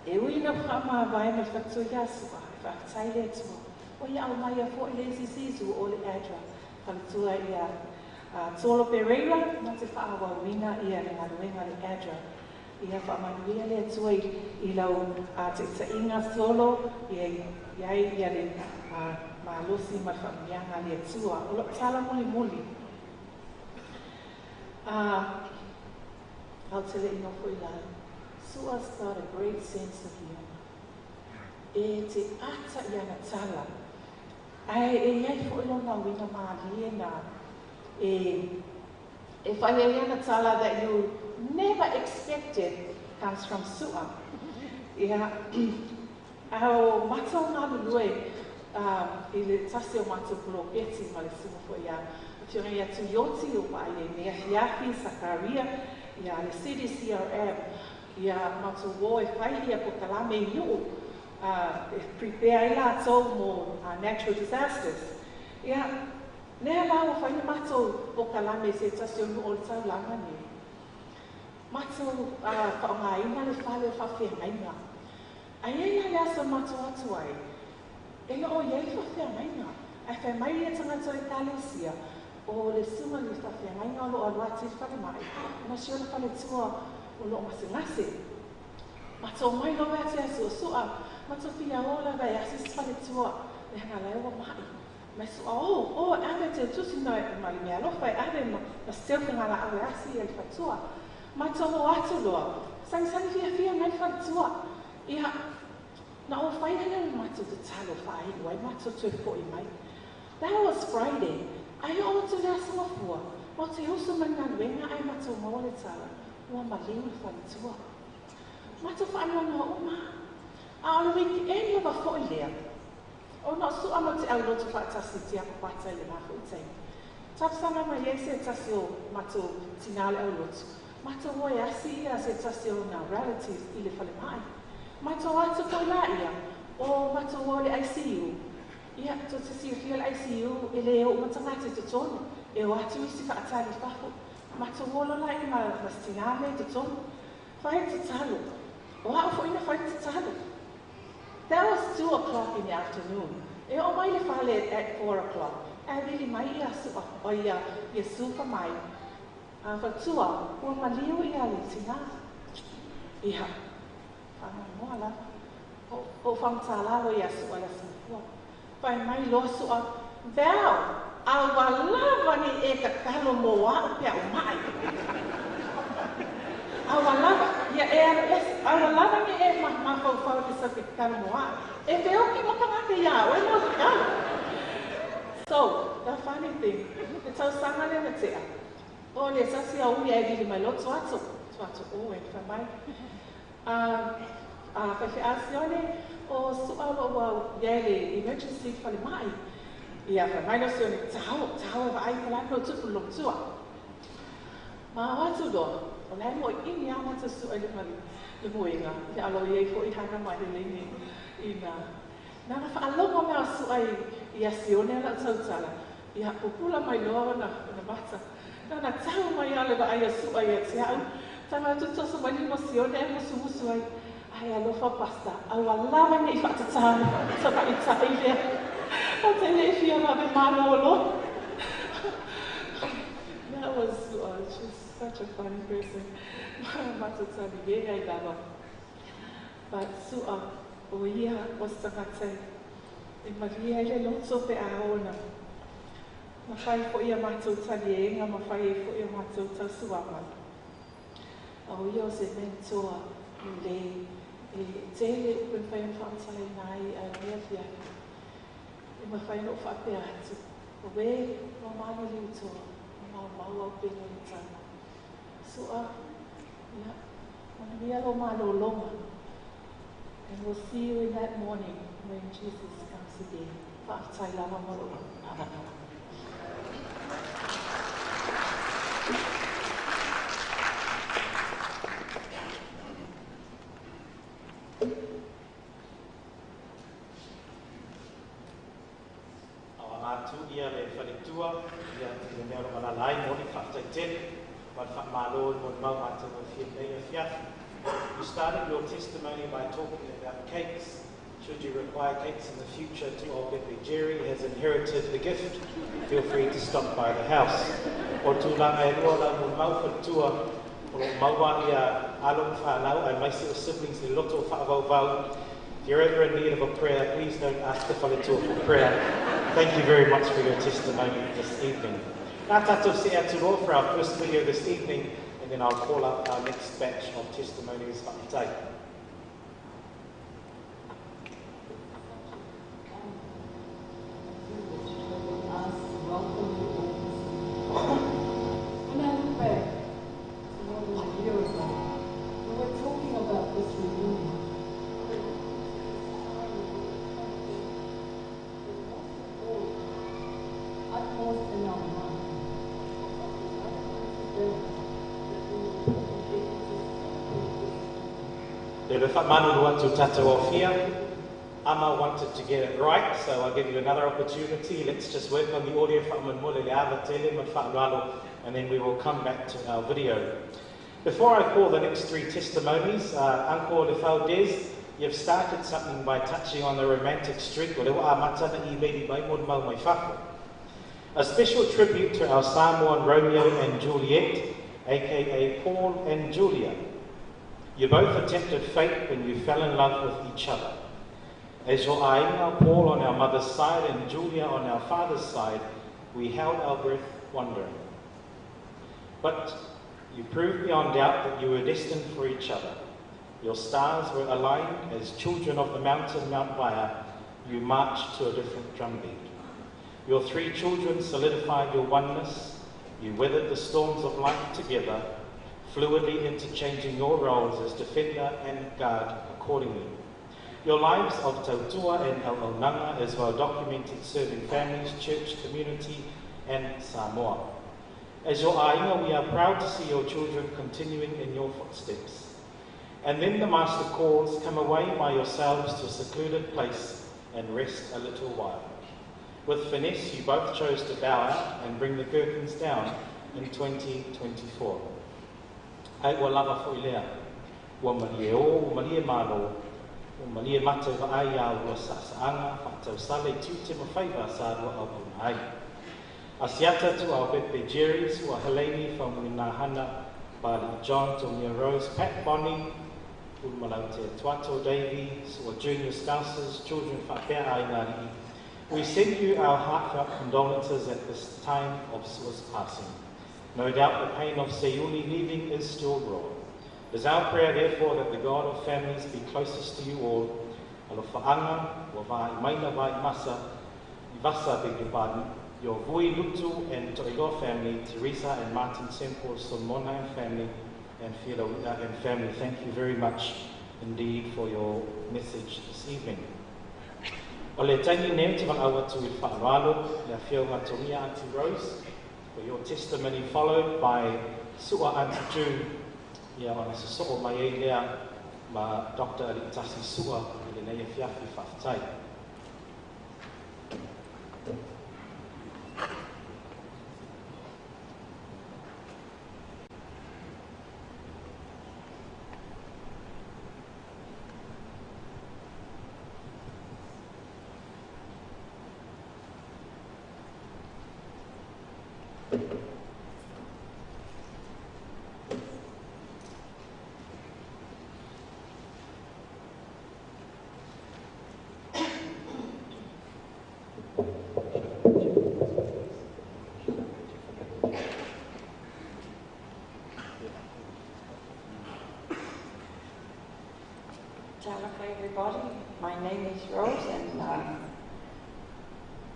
e uina whama vai me whakatui asua, whakatai le tua. O ia au mai a fo I le Sisu o le Adra. Whakatua ia Tolo Pereira, ma te whaawa wina ia le ngaruenga le Adra. Ia whaamanuia le tua I lau te tainga solo, iai ia le maalosi ma whaamianga le tua. O lo tala muli muli. I'll tell you ino fo I lai. Sua's got a great sense of humor. E te ata ia na tala. Ai e iai fo ilo na wina maali e na. E whai ia na tala that you never expected comes from Sua. Ia, au matau ngā lulue I le tasi o mātou pulo beti ma le sumo fo ia. Tionga ia tu yoti o pa ia mea hiafi, Sakaria, ia le city CRM, ia matu wo e whai ia po kalame i nuu, prepare ila tau mo natural disasters. Ia, nea la o whai matu po kalame se tasio nu o le tau langa ni. Matu whaonga ina le whale o whawhia ngainga. Ai ina le asa matu atu ai. E o iei whawhia ngainga. Ai whai mai ia tangata i Kalesia. O le suma li whawhia ngainga o lo aluati whale mai. Na sio le whale tua o lo masingase. Matu mai lo ati asu o sua. Matu whia ola vai asis whale tua. Le hanga lewa mai. Mai sua ave te tusi no e mali mea lofa e ave ma steo ngala awe asi e whatua. Matu o atu loa. Sang fia ngai whatua. Ia, na o whai hana matu te talo whai wai matu tue po i mai. That was Friday. Ai o tu lea samafua. Mo te usu manga wenga ai matu maua le tala. Ua maliu le whalitua. Matu whanua noa uma. A o le wiki eni o wa fo i lea. O na su ama te au lotu whaatasi te apa pata i le mafu i tein. Tapsanga ma iese tasi o matu tinale au lotu. Matu o e asi ia se tasi o na relatives i le whale mai. Matu o atu ko la ia. O matu o le ICU. Ia, to te si fia le ICU e le o matangati te tonu. E o atu isi whaatali whafu. Matu o lo la i ma tinale te tonu. Whai te talo. O hao fo ina whai te talo. That was 2 o'clock in the afternoon. E o mai le whale at 4 o'clock. E really mai ia sua o ia sufa mai. Whatua, ua maliu ia le tina. Ia, whanga moa la. O whamtalalo ia sua ia sua. Whai mai lo sua. Val, awa lava ni e ka kalo moa o pia o mai. Awa lava, ia awa lava ni e mawhau ki sa ki kalo moa. E veo ki makangake ia, o e mo ki kalo. So, the funny thing, the tau sanga le matea. O le sasi a ui e vili mai lotu atu. Tuatu o e whamai. Whawhi asione o sualo wa yele emergency whale mai. Ia whamai no sione tau e wa ai kalano tupu long tua. Ma watu do, o lai mo ini a mata su e le mali. Le moenga, le alo i e fo i hana mai le leini ina. Nana whaalonga mea su ai i asione ala tautala. Ia pupula mai loa na mata. Nana tau mai ale wa ai asu ai ati au. Tama tutosa mai ni mosione e musu ai. Ai alofa pasta. Au alama ni i whaatatana. Sapa i tai lea. O te le fia ma me mana o lo. That was, she's such a funny person. Mata tani ye ai lava. But sua o ia o sangatai. E maria ele loto pe aona. Ma whai fo ia mātou tani e inga, ma whai fo ia mātou tau suama. Au ia o se mentoa i le, e tele upen whai am whaatale nai a mea fia. E ma whai no whaapea atu. O we, ma mana liutoa, ma mau au pena i tana. Sua, ia, ma mea lo malo longa. And we'll see you in that morning when Jesus comes again. Whaatai lama moro. Amen. Ia le whalitua, ia te mea ronga lai moni whaftai tene, ma whamalo moni mau mata mo fia nei a fiafi. You started your testimony by talking about cakes. Should you require cakes in the future, to old Pepe Jerry has inherited the gift. Feel free to stop by the house. O tūlanga e rua la mo mau whalitua, o maua ia along whanau, ai maisi o siblings ni loto whaavau. If you're ever in need of a prayer, please don't ask the whalitua for prayer. Thank you very much for your testimony this evening. Ngā tātou se atu for our first video this evening, and then I'll call up our next batch of testimonies whakitai. Utmost in our mind. Le whamanu atu tātou awhia. Amma wanted to get it right, so I'll give you another opportunity. Let's just work on the audio and then we will come back to our video. Before I call the next three testimonies, Uncle Lefau Des, you've started something by touching on the romantic streak. A special tribute to our Samoan Romeo and Juliet, aka Paul and Julia. You both attempted fate when you fell in love with each other. As your ainga, Paul on our mother's side and Julia on our father's side, we held our breath wondering. But you proved beyond doubt that you were destined for each other. Your stars were aligned as children of the mountain, Mount Vaea. You marched to a different drumbeat. Your three children solidified your oneness. You weathered the storms of life together, fluidly interchanging your roles as defender and guard accordingly. Your lives of Tautua and Auaunanga as well documented serving families, church, community, and Samoa. As your ainga, we are proud to see your children continuing in your footsteps. And then the Master calls, come away by yourselves to a secluded place and rest a little while. With finesse, you both chose to bow out and bring the curtains down in 2024. Ai ua lava fo ilea, ua malie o, ua malie malo, ua malie mate wa ai a ua saasaanga, whaatau sale tiu te mawhaiva sa rua au ai. Asiata to our Pepe Jerry's, ua Helene from Winahana, Bali John, Tonia Rose, Pat Bonnie, Ulmalautea Tuato Davey, ua junior spouses, children whapea ai ngari. We send you our heartfelt condolences at this time of Sua's passing. No doubt the pain of Sayuli leaving is still raw. It is our prayer, therefore, that the God of families be closest to you all. Alofa'anga, wa va'i maina va'i masa, Ivasa beg your pardon, your Vui Lutu and Toiloa family, Teresa and Martin Sempo, Solmona family, and Filoa and family. Thank you very much indeed for your message this evening. O le taini neu te wakaua tu I whaaralo, le whiaunga Tomia Auntie Rose, for your testimony followed by Sua Auntie June, ia ona se so'o mai ei lea ma Dr. Alitasi Sua, I le nei whiawhi whawhatai. Everybody, my name is Rose and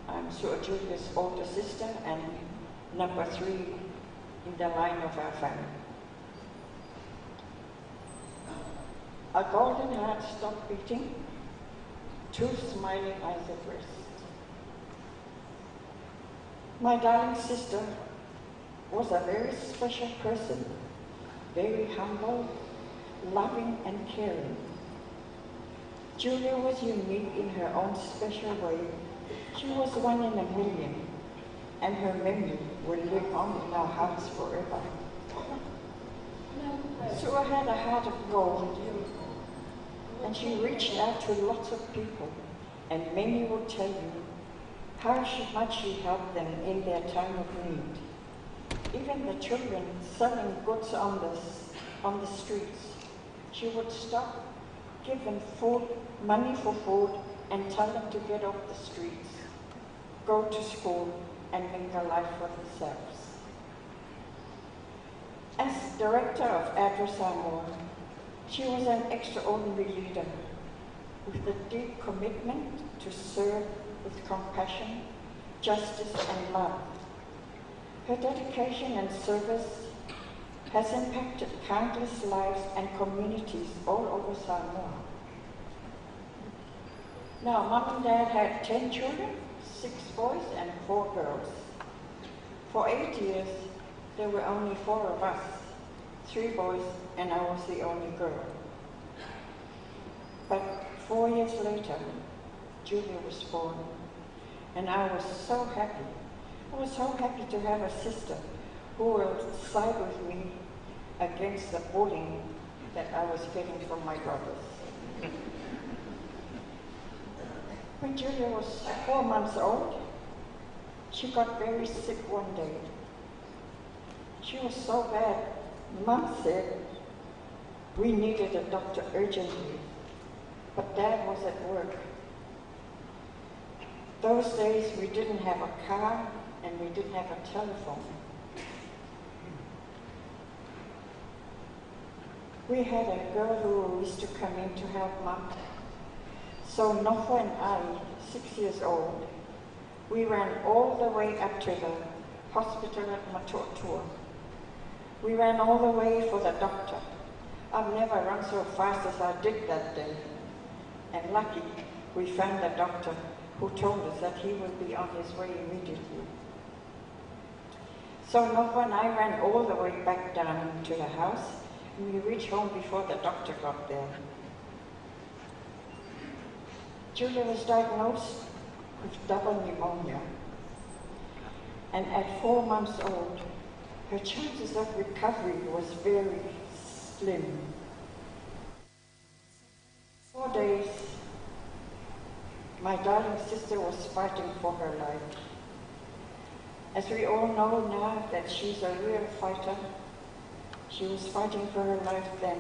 I'm Sir Julia's older sister and number 3 in the line of our family. A golden heart stopped beating, 2 smiling eyes at rest. My darling sister was a very special person, very humble, loving and caring. Julia was unique in her own special way. She was one in a million, and her memory will live on in our hearts forever. Sua had a heart of gold, and she reached out to lots of people, and many will tell you how much she helped them in their time of need. Even the children selling goods on the streets, she would stop, give them food, money for food, and tell them to get off the streets, go to school, and make a life for themselves. As director of Adventist Samoa, she was an extraordinary leader with a deep commitment to serve with compassion, justice, and love. Her dedication and service has impacted countless lives and communities all over Samoa. Now, Mom and Dad had 10 children, 6 boys and 4 girls. For 8 years, there were only 4 of us, 3 boys, and I was the only girl. But 4 years later, Julia was born, and I was so happy. I was so happy to have a sister who will side with me against the bullying that I was getting from my brothers. When Julia was 4 months old, she got very sick one day. She was so bad, Mum said we needed a doctor urgently, but Dad was at work. Those days we didn't have a car and we didn't have a telephone. We had a girl who used to come in to help Mum. So Nofo and I, 6 years old, we ran all the way up to the hospital at Matotua. We ran all the way for the doctor. I've never run so fast as I did that day. And lucky, we found the doctor who told us that he would be on his way immediately. So Nofo and I ran all the way back down to the house, and we reached home before the doctor got there. Julia was diagnosed with double pneumonia, and at 4 months old, her chances of recovery was very slim. 4 days, my darling sister was fighting for her life. As we all know now that she's a real fighter, she was fighting for her life then.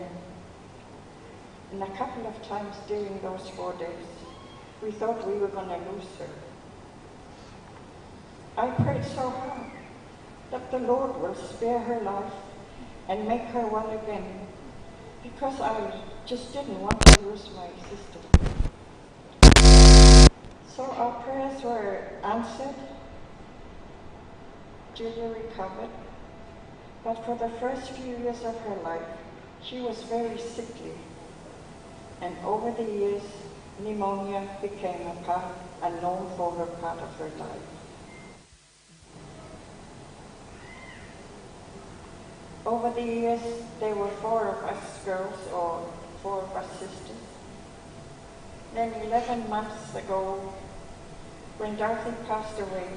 And a couple of times during those 4 days, we thought we were going to lose her. I prayed so hard that the Lord will spare her life and make her well again, because I just didn't want to lose my sister. So our prayers were answered. Julia recovered, but for the first few years of her life, she was very sickly. And over the years, pneumonia became a known for her part of her life. Over the years, there were 4 of us girls, or 4 of us sisters. Then 11 months ago, when Dorothy passed away,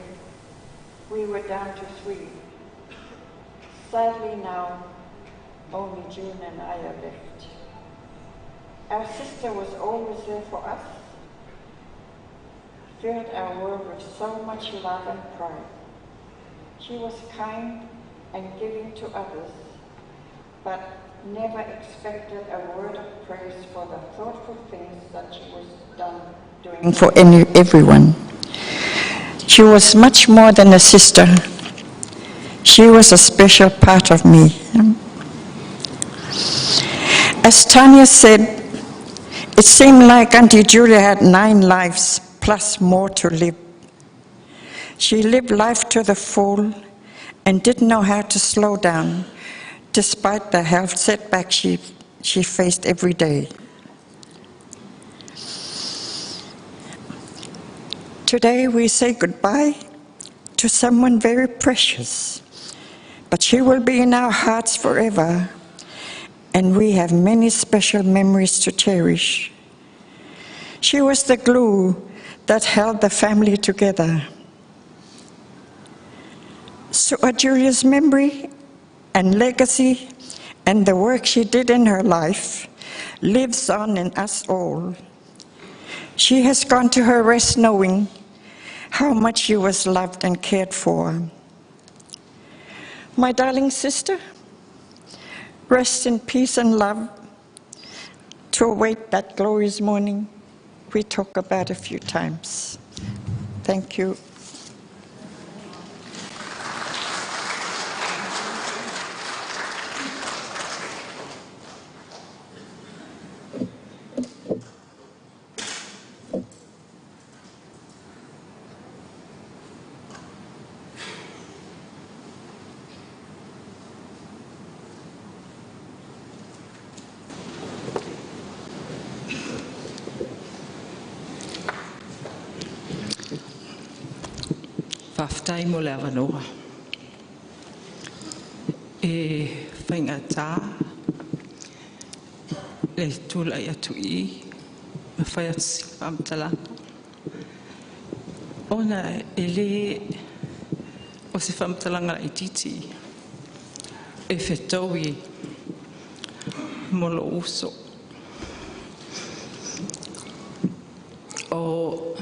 we were down to 3. Sadly now, only June and I are left. Our sister was always there for us, filled our world with so much love and pride. She was kind and giving to others, but never expected a word of praise for the thoughtful things that she was doing for everyone. She was much more than a sister. She was a special part of me. As Tanya said, it seemed like Auntie Julia had 9 lives plus more to live. She lived life to the full and didn't know how to slow down, despite the health setbacks she faced every day. Today we say goodbye to someone very precious, but she will be in our hearts forever, and we have many special memories to cherish. She was the glue that held the family together. So Julia's memory and legacy and the work she did in her life lives on in us all. She has gone to her rest knowing how much she was loved and cared for. My darling sister, rest in peace and love to await that glorious morning we talk about a few times. Thank you. Whaftai mo le awanoa. Whaingata le tula i atu I Mawhaiatsi whaamtalanga. Ona ele o se whaamtalanga I titi e whetaui molo uso. O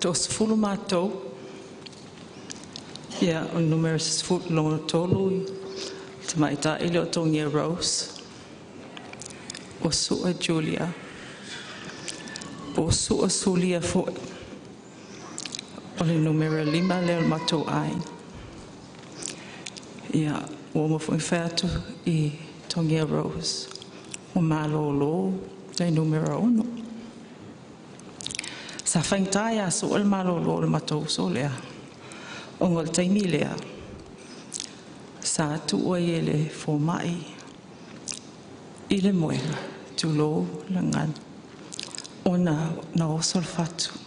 tos fulu mātou, ia o numero sifulu longa tolu, te maita ili o tongia Rose, o sua Julia, o sua Sulia fo, o le numero 5 leo mātou ai. Ia, o mawhai whātu I tongia Rose, o mālolo, te numero 1. Sa whaintaia so o le malolo le matou so lea. O ngol taimi lea. Sa atu o I le fōmai. I le moenga. Tulo le ngan. O na oso le whatu.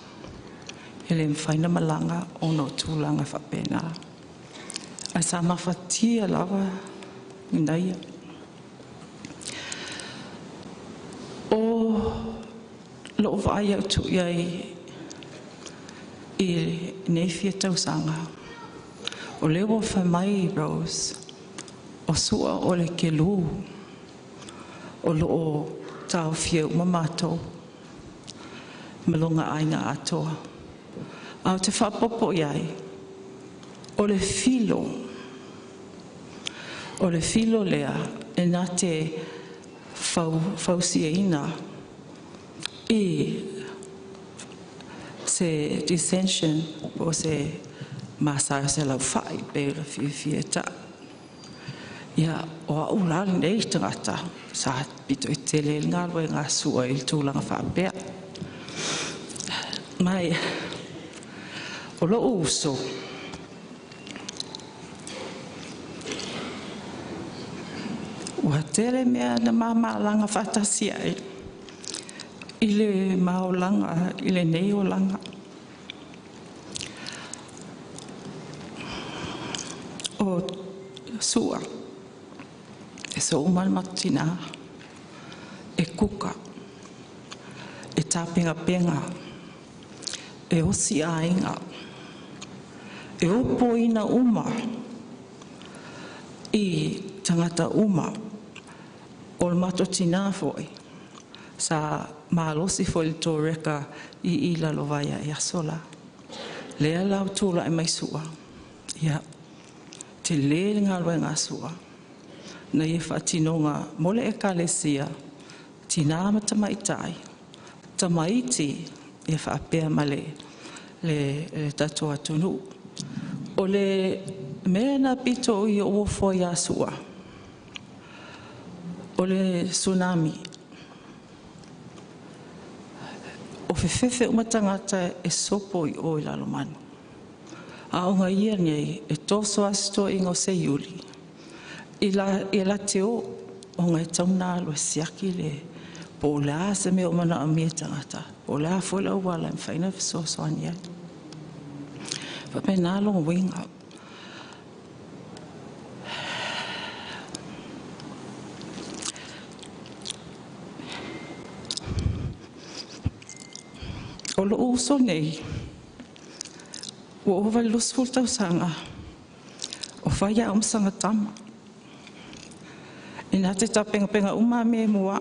E le mwhaina malanga o na tūlanga whapena. A sa mawhatia lawa inaia. O lo vai au tu iai I nefia tausanga. O lewa whamai Rose. O sua o le kelu. O loo tau fiau mamato. Malonga aina atoa. Au te whapopo iai. O le filo. O le filo lea. E nā te fausia ina. I se dissension o se masaya se lau whai pēra whiwhia ta. Ia o au lari nei tangata sa pito I tele ngā roi ngā sua I tūlanga whapea. Mai, o lo uso. Ua tere mea na mama langa whatasi ai. I le maolanga, I le neolanga. O sua, e so umalmatina, e kuka, e tāpenga penga, e osi ainga, e opo ina uma, I tangata uma, o le matotina foi, sa malosi foi to reka I Lalovaea ia sola. Lea lau tula e mai sua. Ia te le ngā roi ngā sua. Na ia whatinonga mole e kalesia, tina matamaitai, tamaiti ia whaapea male le tatoa tunu. O le mena pito I o fo ia sua. O le tsunami. O whewhewhe umatangata e sopo I o I lalomanu. A o ngā ia nei e toso asto ingo se iuli. I la te o ngai tauna alo e siaki le po la se me o mana a mia tangata. Po la fola o wala in whaina fisoso ania. Whape nā longa winga. O lo uso nei, o vai lusful tausanga, o whaia umsanga tama. I nā te tapenga penga uma me mua,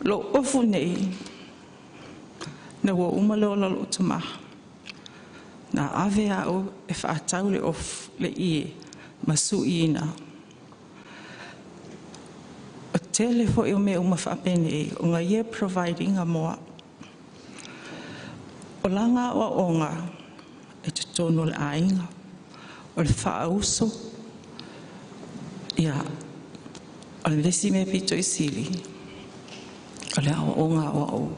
lo ofu nei, na ua uma leo lalo utamaha. Nā ave au e whaatau le of le ie, masu ina. O tele fo I o me uma whaapene e, o ngā ia providing a moa. O langa o onga e te tono le ainga, o le whaauso, ia, o le lesi me pito I sili, o le o onga o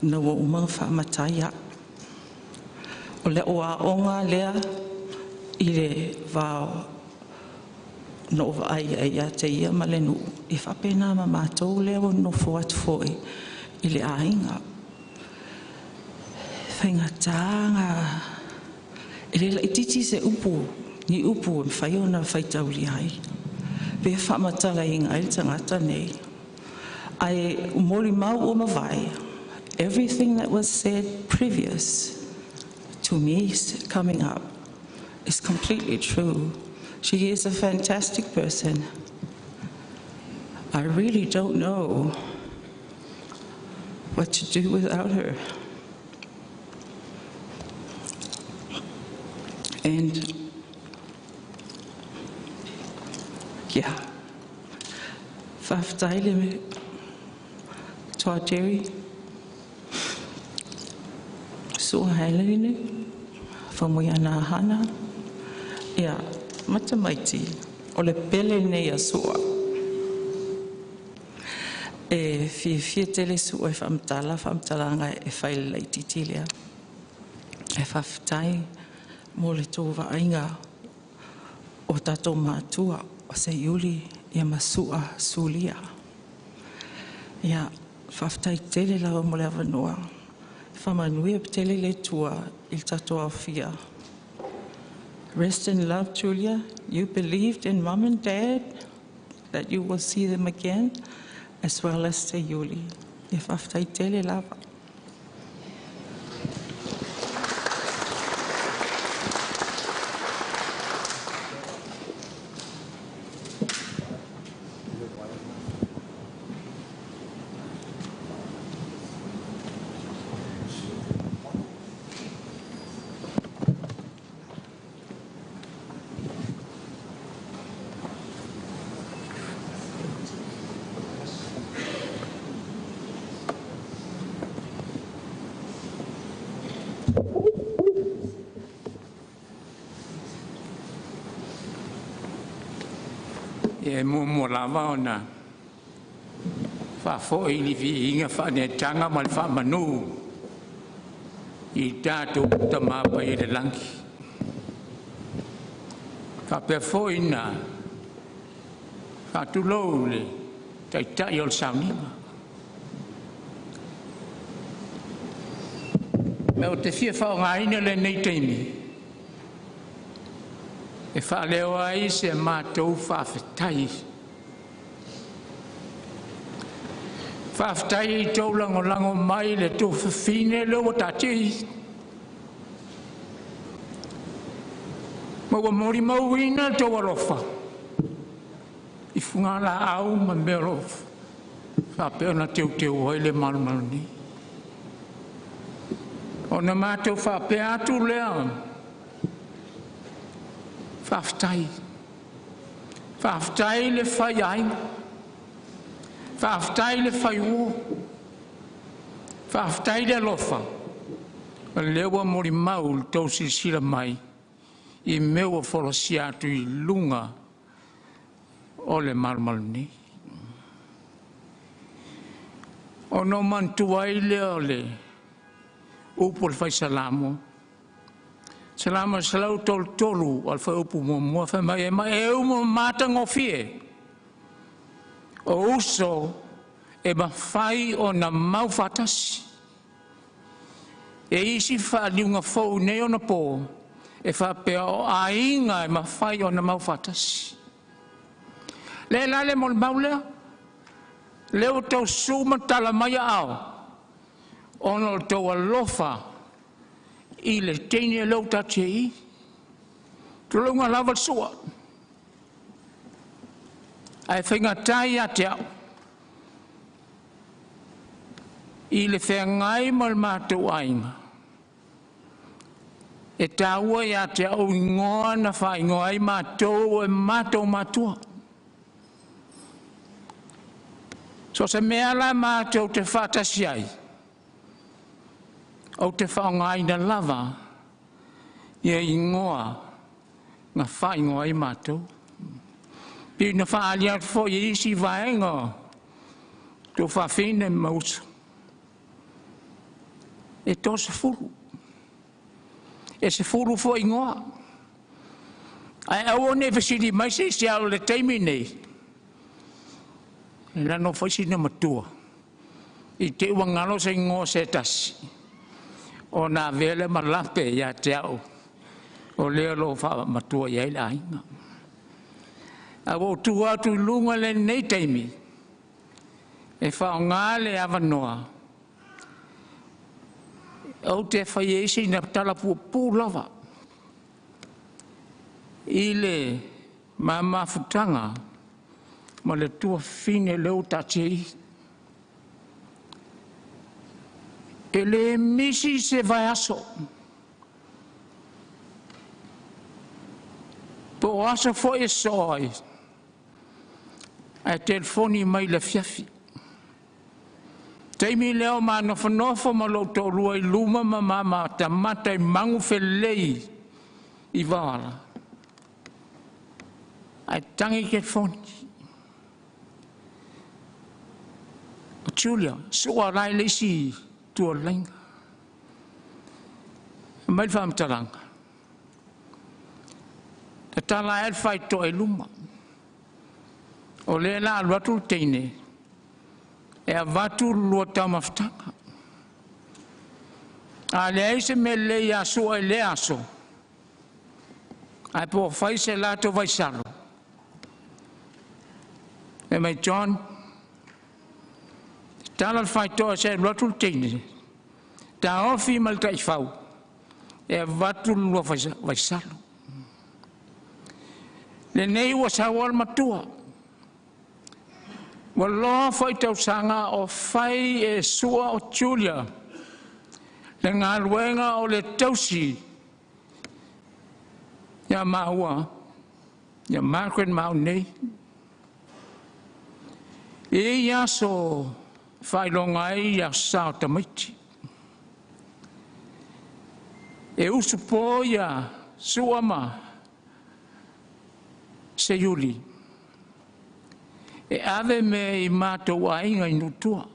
na o umang whaamataia, o le o a onga lea I le vao no vai ia te ia malenu, I whapena ma mātou lea o no foatu foi I le ainga. Whaingatanga. E le ititi se upu, ni upu e whaiona whaitauri ai. Pe whamatala I ngā tangata nei. Ai umori mau o mawai, everything that was said previous to me coming up is completely true. She is a fantastic person. I really don't know what to do without her. And yeah, whaftaile me toa Jerry, sua hailene, whamui ana hana, ia matamaiti, o le pele nei a sua. E fia tele sua e whamtalanga e whaile i titilia. E whaftai mo le tō wainga o tato mātua o se iuli ia masua sulia. Ia whaftai tele lawa mo le awanoa. Whamanui e tele le tua il tato awhia. Rest in love, Julia. You believed in Mom and Dad that you will see them again, as well as se iuli. Ia whaftai tele lawa. E mo lava ona fa fo I li vi inga fa ne tanga mal fa manu I tato tama pa I le lanki fa pe fo ina fa tu lo le tai tai ol saunima me o te fia fa nga ina le nei teimi e fa leo ai se mātou whawhetai. Whawhetai I tau lango mai le tō whine leo tātei. Maua mori mauina tō alofa. I whungala au ma mero whapeona teu hoi le malumaluni. O na mātou whape atu lea. Whaftai le whai ai, whaftai le whai o, whaftai le lofa. Lewa mori mau tau sila mai, I meua wholosi atu I lunga o le malumaluni. O no mantuai leo le, upo le whai salamo, Salama salau tolu al fa upu mo fa mai e mo mata ngofie. O uso e ma fai o na mau fatas. E isi fa liunga fo ne ona po e fa pe o ainga e ma fai o na mau fatas. Le lale mo maule le o tau suma tala mai ao. Ono tau alofa I le teine e lau tatei, tu lunga lava sua. Ai whainga tai a te au. I le whengai mal mātou ainga. E tāua I a te au ingoa na whaingoa I mātou e mātou mātua. So se mea la mātou te whatasi ai. O te whaongai na lava, ia ingoa, ngā whaingoa I mātou. Pi na whaalia fo I isi vaenga, tō whawhine mausa. E tō se furu. E se furu fo ingoa. Ai au ne whasiri mai se au le teimi nei. E lano whaisina matua. I te wangalo se ingoa se tasi. O nā vele malape ia te au. O leo lo wha matua iai la inga. A o tu atu lunga le nei teimi. E wha o ngā le awanoa. au te whai e se na tala pū lava. I le mafutanga ma le tua fine leo tatei. E le misi se vai aso. Po asa fo e soi. A telefoni mai le fiafi. Teimi leo ma nofo ma lo tolua I luma ma mama tamata I mangu felei I wala. A tangi ke foni. Julia, sua rai le si tua lenga. Mai fam talanga. Ta tala el fai to e luma. O le la watu teine. E a watu lua tamaftanga. A le eise me le aso e le aso. A po fai se lato vai salo. E mai John, tala fai to se watu teine. Ta ofi mal tai fau. E a watu lua vai salo. Le nei wa sawal matua. Wa lo fai tau sanga o fai e sua o Julia. Le ngā luenga o le tausi. Ya maua. Ya Margaret mau nei. E ya so fai longai ya sao tamaiti. E usu po ya suama. Se yuli. E ave me I mātou ainga I nutua.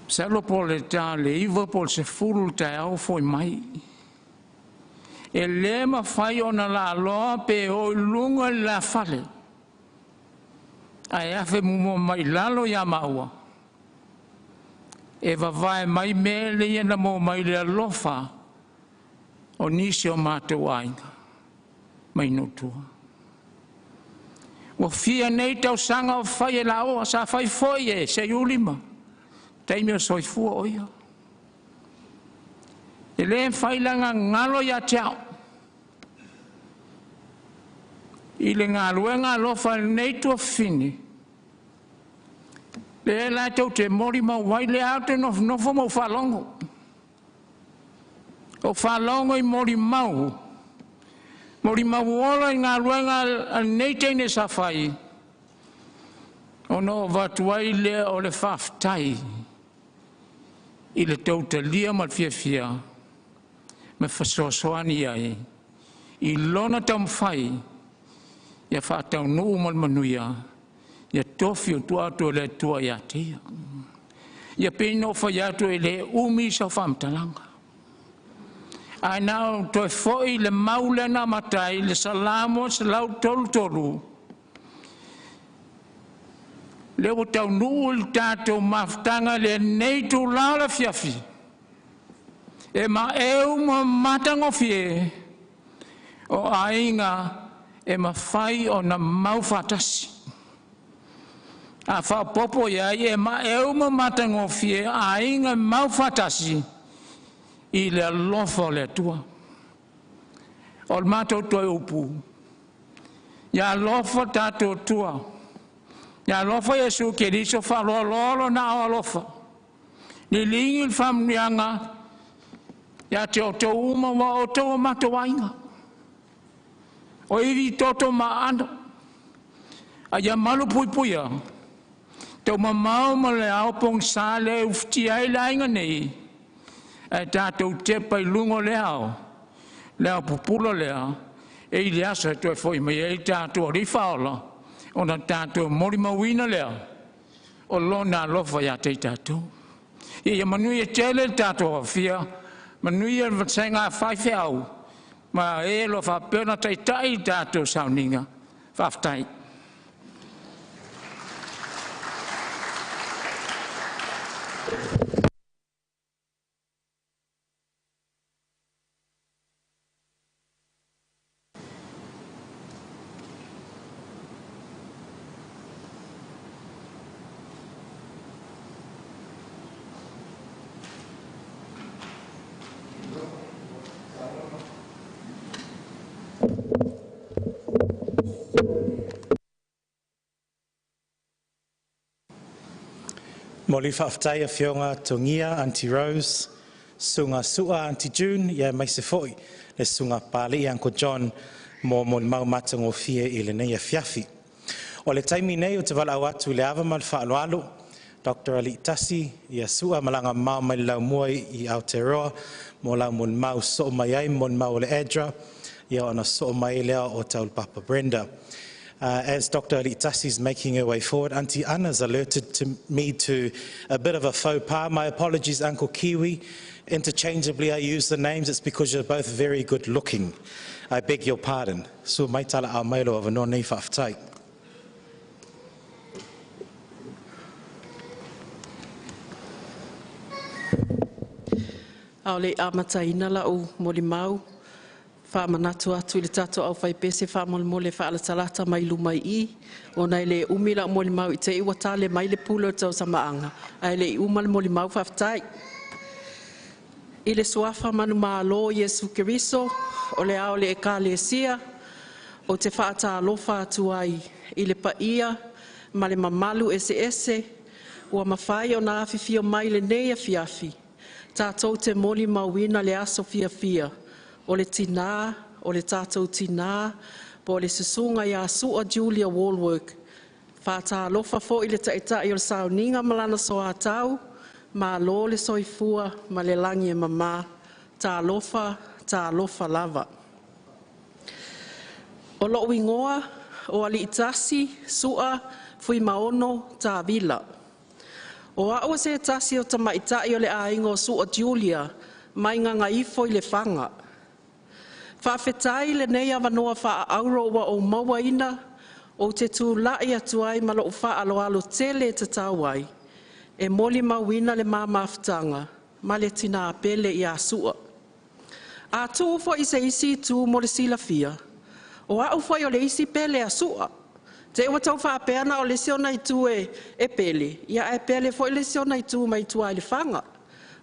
Salo po le tā le iwa po se furu tai au foi mai. E le ma fai ona la loa pe o lunga la fale. Ai afe mumo mai lalo ya maua. E vavae mai me le iena mo mai le alofa. O nisi o mātou ainga. Mai nutua. Wa fia nei tau sanga o fai e lao, sa fai foi e se ulima. Taimi o soi fua oia. E le fai langa ngalo ya tiao. I le ngalo e ngalo fai nei tua fini. Le la tau te mori ma wai le au te nofo mo whalongo. O whalongo I mori mau. Mori mawola I ngā ruenga nei teine sa whai. O no watuai lea o le whaftai. I le tauta lia mal fia. Me whasosoani ai. I lona tam whai. Ia whatau nuu mal manuia. Ia tofi o tua ato le tua ia tia. Ia pino whai ato e le umi sa whamtalanga. Ai nau toi foi le maulena matai le salamo se lau tolu. Le o tau nuu il tātou maftanga le nei tu la fiafi. E ma eu ma matango fie. O ainga e ma fai o na maufatasi. A wha popo iai e ma eu ma matango fie ainga maufatasi. I le alofa le tua. O le mātou toi upu. Ia alofa tātou tua. Ia alofa Jesu ke riso whalololo na o alofa. Ni lingi il whamnianga. Ia te o te uma wa o te o mātou ainga. O iwi toto ma ana. A ia malu puipuia. Te o mamau ma le aopong sa le ufti ai la inga nei. E tātou te pai lungo leao. Leo pupula lea. E I le asa toi foi mai e tātou rifaola. O na tātou mori mawina lea. O lona lofa ia te tātou. Ia manui e tele tātou a fia. Manui e vatsenga whaife au. Ma e lo fa pena tai tai tātou sauninga. Whaftai. Moli whaaftai a whionga Tungia, Auntie Rose, sunga sua Auntie June, ia mai se foi, le sunga pali Uncle John, mo mau matango fie I le nei a fiafi. O le taimi nei o te wala au atu le ava mal whaalualu, Dr. Ali Tasi, ia sua malanga mau mai lau muai I Aotearoa, mo lau mun mau so mai ai, mon mau le Edra, ia ona so mai lea o taul Papa Brenda. As Dr. Ali Tasi is making her way forward, Auntie Anna's alerted me to a bit of a faux pas. My apologies, Uncle Kiwi. Interchangeably, I use the names. It's because you're both very good looking. I beg your pardon. So mai tala au mailo of a non-nei whaaftai. Aole amataina la o molimau. Whamanatu atu I le tato au whaipese whamolmole whaalatalata mai lumai I. O nei le umila molimau I te iwa tale mai le pulo tau samaanga. Ai le umal molimau whaftai. I le suafa manu maalo Yesu Kiriso. O le ao le eka le sia. O te whaata alofa atu ai. I le paia. Ma le mamalu ese. Ua mawhai o na awhiwhio mai le nea fiafi. Tātou te molimau wina le aso fiafia. O le tina, o le tātou tina, po le susunga ia sua Julia Wallwork. Whātā lofa fo I le taitai o le sauninga malana so a tau, ma lo le soifua ma le langi e mama, tā lofa lava. O lo wingoa, o ali itasi, sua, fui maono, tā vila. O au se tasi o tamaitai o le aingo sua Julia, mai nganga ifo I le whanga. Whawhetai le nei awanoa wha auro wa o mawaina, o te tū lai atu ai malo o wha alo tele te tauai, e moli mawina le māmaftanga, ma le tina apele I a sua. A tū fo I se isi tū mo le sila fia, o au fo I o le isi pele a sua. Te ua tau wha peana o le siona I tū e pele, ia e pele fo I le siona I tū mai tū ai le whanga,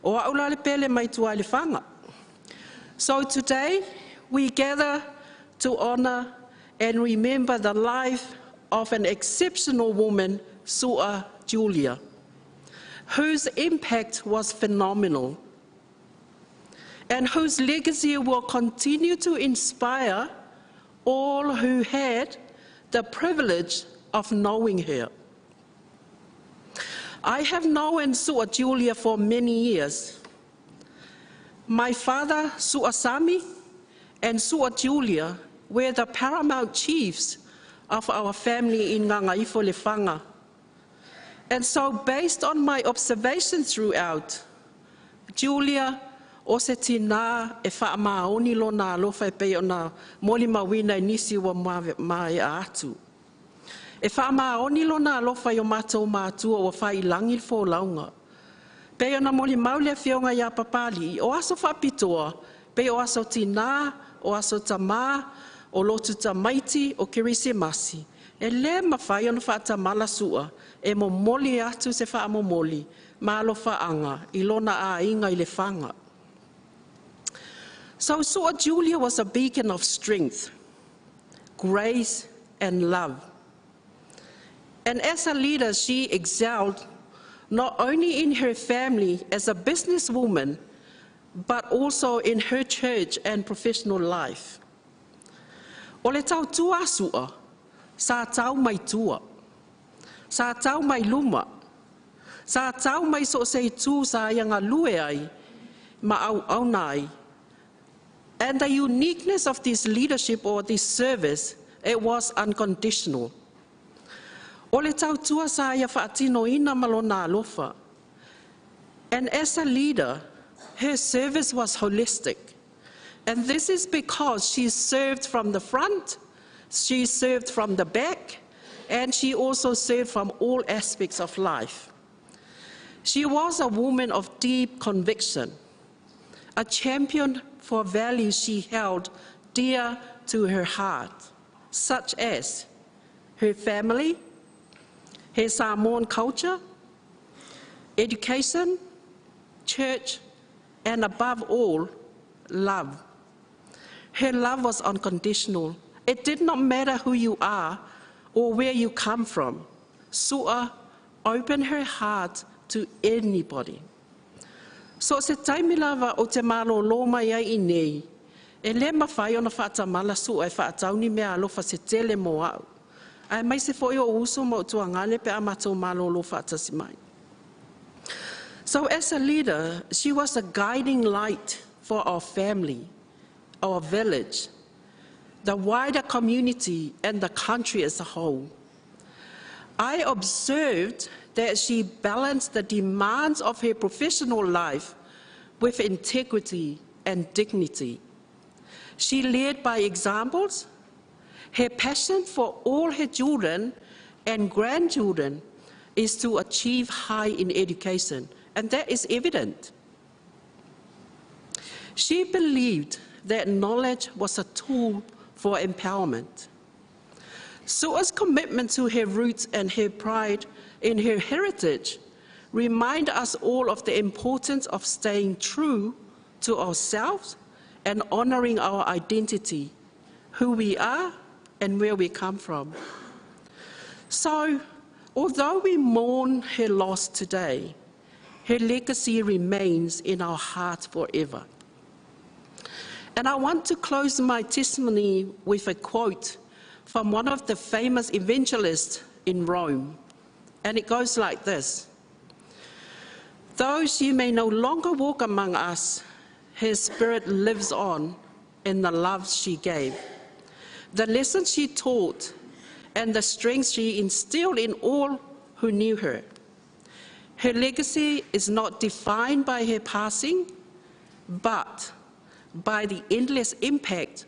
o au la le pele mai tū ai le whanga. So today, we gather to honor and remember the life of an exceptional woman, Sua Julia, whose impact was phenomenal and whose legacy will continue to inspire all who had the privilege of knowing her. I have known Sua Julia for many years. My father, Sua Sami, and Sua Julia were the paramount chiefs of our family in Nganga'ifo Lefanga. And so based on my observations throughout, Julia o se tina e whaamaoni lo nā alofa e pei o nā moli mawina I nisi wa mai atu. E whaamaoni lo nā alofa I o mātou mātua o whai langi fo launga. Pei o nā moli maule whionga ia papali, o aso whapitoa, pei o aso tina, o aso tamā, o lotu tamaiti, o kirisimasi. E le mawhai ona whaatamala sua, e mo moli atu se whaamomoli, ma alo whaanga, I lona a inga I le whanga. So Sua Julia was a beacon of strength, grace and love. And as a leader, she excelled not only in her family as a businesswoman, but also in her church and professional life. O le tau tua sua, sa tau mai tua, sa tau mai luma, sa tau mai so se tu sa yanga lue ai, ma au nai. And the uniqueness of this leadership or this service, it was unconditional. O le tau tua sa ia whaatino ina malona alofa. And as a leader, her service was holistic. And this is because she served from the front, she served from the back, and she also served from all aspects of life. She was a woman of deep conviction, a champion for values she held dear to her heart, such as her family, her Samoan culture, education, church, and above all, love. Her love was unconditional. It did not matter who you are or where you come from. Sua opened her heart to anybody. So se taimi lava o te malolo mai ai I nei, e le mawhai ona whaatamala su e whaatauni mea alofa se tele mo au. Ai mai se foi o uso mo tua ngale pe amato malolo whaatasi mai. So as a leader, she was a guiding light for our family, our village, the wider community and the country as a whole. I observed that she balanced the demands of her professional life with integrity and dignity. She led by examples. Her passion for all her children and grandchildren is to achieve high in education, and that is evident. She believed that knowledge was a tool for empowerment. Sua's commitment to her roots and her pride in her heritage remind us all of the importance of staying true to ourselves and honoring our identity, who we are and where we come from. So, although we mourn her loss today, her legacy remains in our hearts forever. And I want to close my testimony with a quote from one of the famous evangelists in Rome. And it goes like this: "Though she may no longer walk among us, her spirit lives on in the love she gave, the lessons she taught, and the strength she instilled in all who knew her. Her legacy is not defined by her passing, but by the endless impact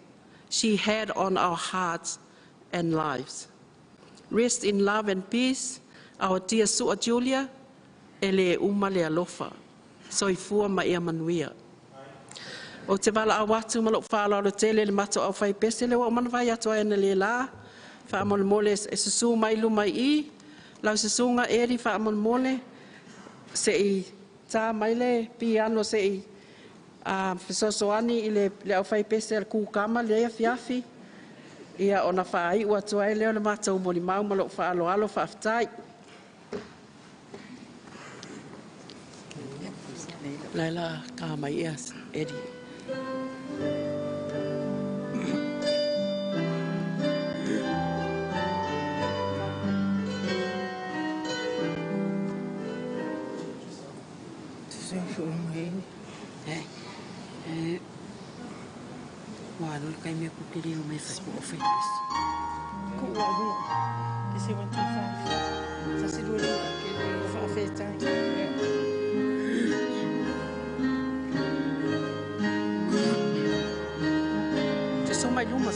she had on our hearts and lives. Rest in love and peace, our dear Sua Julia, ele uma le alofa, soifua ma ia manuia." O te wala awatu malok whaala o te le mato au whai pese le wa manawai atu ai na le la, whaamole mole e susu mai lumai I, lau susunga eri whaamole mole, se I tā mai le piano se I whisosoani I le au whai pese al kūkama le ia fiafi, ia ona whaai ua tu ai leo le matau moli mau malok whaalo alo whaafitai. Laila ka mai ia eri. Wano kai me kukiri o me Facebook office. Ko wa go. Ke se 125. Sa se do le ke fa festa. So mai luma.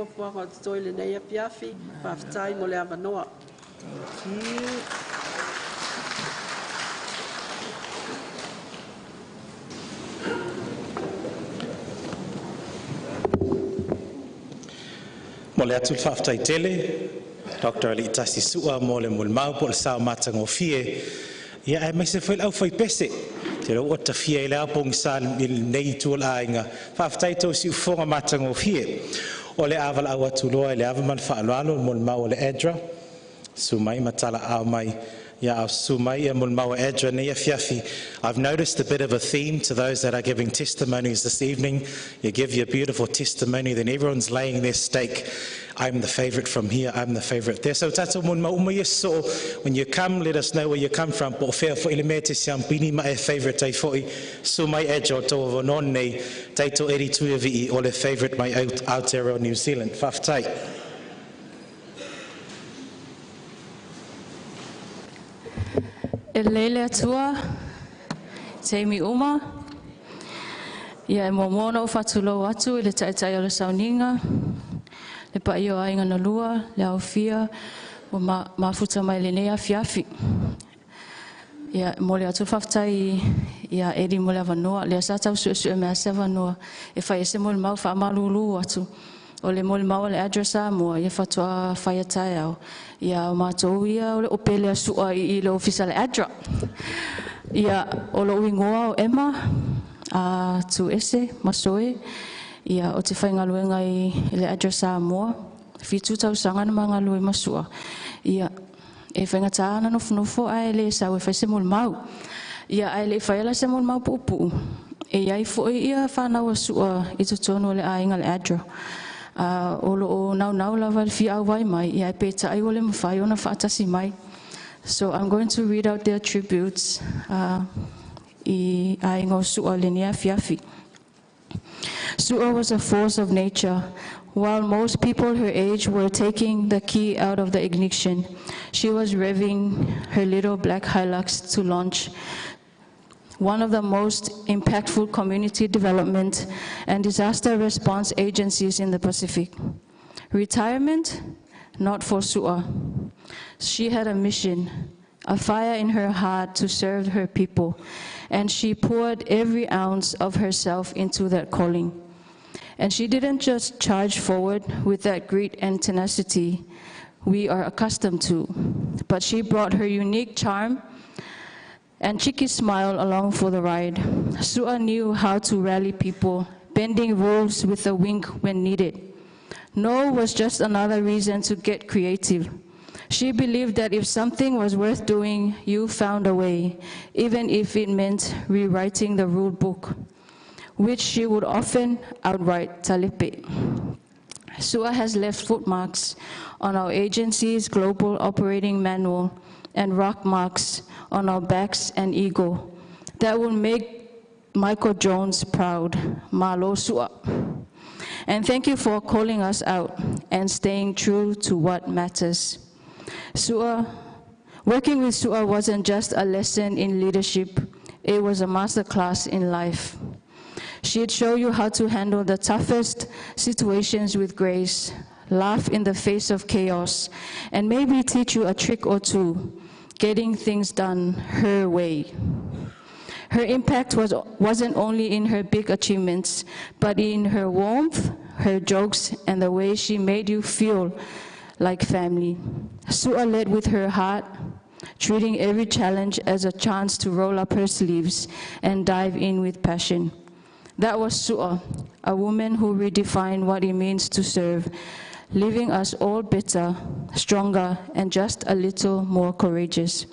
fua ko toi le nei piafi pa fitai mo le avanoa. Thank you. Mo le atu whaftai tele, Dr. Ali Tasi Sua mo le mulmau po le sao matango fie. Ia ai mai se whail au whai pese. Te rau ota fie i le apong sa nei tuol ainga. Whaftai tau si ufonga matango fie. O le aval au atu loa le avaman whaalualo mulmau o le edra. Sumai matala au mai. Yeah, Sumai mulmau edra nei fiafi. I've noticed a bit of a theme to those that are giving testimonies this evening. You give your beautiful testimony, then everyone's laying their stake. I'm the favourite from here, I'm the favourite there. So tato mulmau umai so when you come, let us know where you come from. Po fea fo ile te siampini ma e favourite ai foi. Sumai edra to vonon nei taito eri tuivi o le favourite mai Aotearoa New Zealand. Whaftai. E leile atua, teimi uma, ia e momono whatulo atu i le taitai o le sauninga, le pa io ainga na lua, le awhia, o mafuta mai le nea fiafi. Ia mo le atu whaftai, ia eri mo le avanua, le asatau su e mea se avanua, e whai ese mo le mau wha amalulu atu. O le mole mau le adresa mua, ia whatua whaiatai au. Ia o mātou ia o le opele a sua i le ofisa le adra. Ia o lo uingoa o Emma, a tu ese, masoe. Ia o te whaingaluenga i le adresa mua. Fitu tau sangana mangalue masua. Ia e whaingataa na nofo ai le sau e whaise mole mau. Ia ai le whaela se mole mau pupu. E iai fo ia whanau a sua i tutono le ainga le adra. O lo nau lava fi au vai mai ia peta ai ole mawhai ona whaatasi mai. So I'm going to read out their tributes I aingo Su'a Linia Fiafi. Su'a was a force of nature. While most people her age were taking the key out of the ignition, she was revving her little black Hilux to launch one of the most impactful community development and disaster response agencies in the Pacific. Retirement? Not for Su'a. She had a mission, a fire in her heart to serve her people, and she poured every ounce of herself into that calling. And she didn't just charge forward with that grit and tenacity we are accustomed to, but she brought her unique charm and cheeky smile along for the ride. Su'a knew how to rally people, bending rules with a wink when needed. No was just another reason to get creative. She believed that if something was worth doing, you found a way, even if it meant rewriting the rule book, which she would often outright talipe. Su'a has left footmarks on our agency's global operating manual and rock marks on our backs and ego that will make Michael Jones proud. Malo Su'a. And thank you for calling us out and staying true to what matters. Working with Su'a wasn't just a lesson in leadership, it was a masterclass in life. She'd show you how to handle the toughest situations with grace, laugh in the face of chaos, and maybe teach you a trick or two, getting things done her way. Her impact wasn't only in her big achievements, but in her warmth, her jokes, and the way she made you feel like family. Su'a led with her heart, treating every challenge as a chance to roll up her sleeves and dive in with passion. That was Su'a, a woman who redefined what it means to serve, leaving us all better, stronger, and just a little more courageous.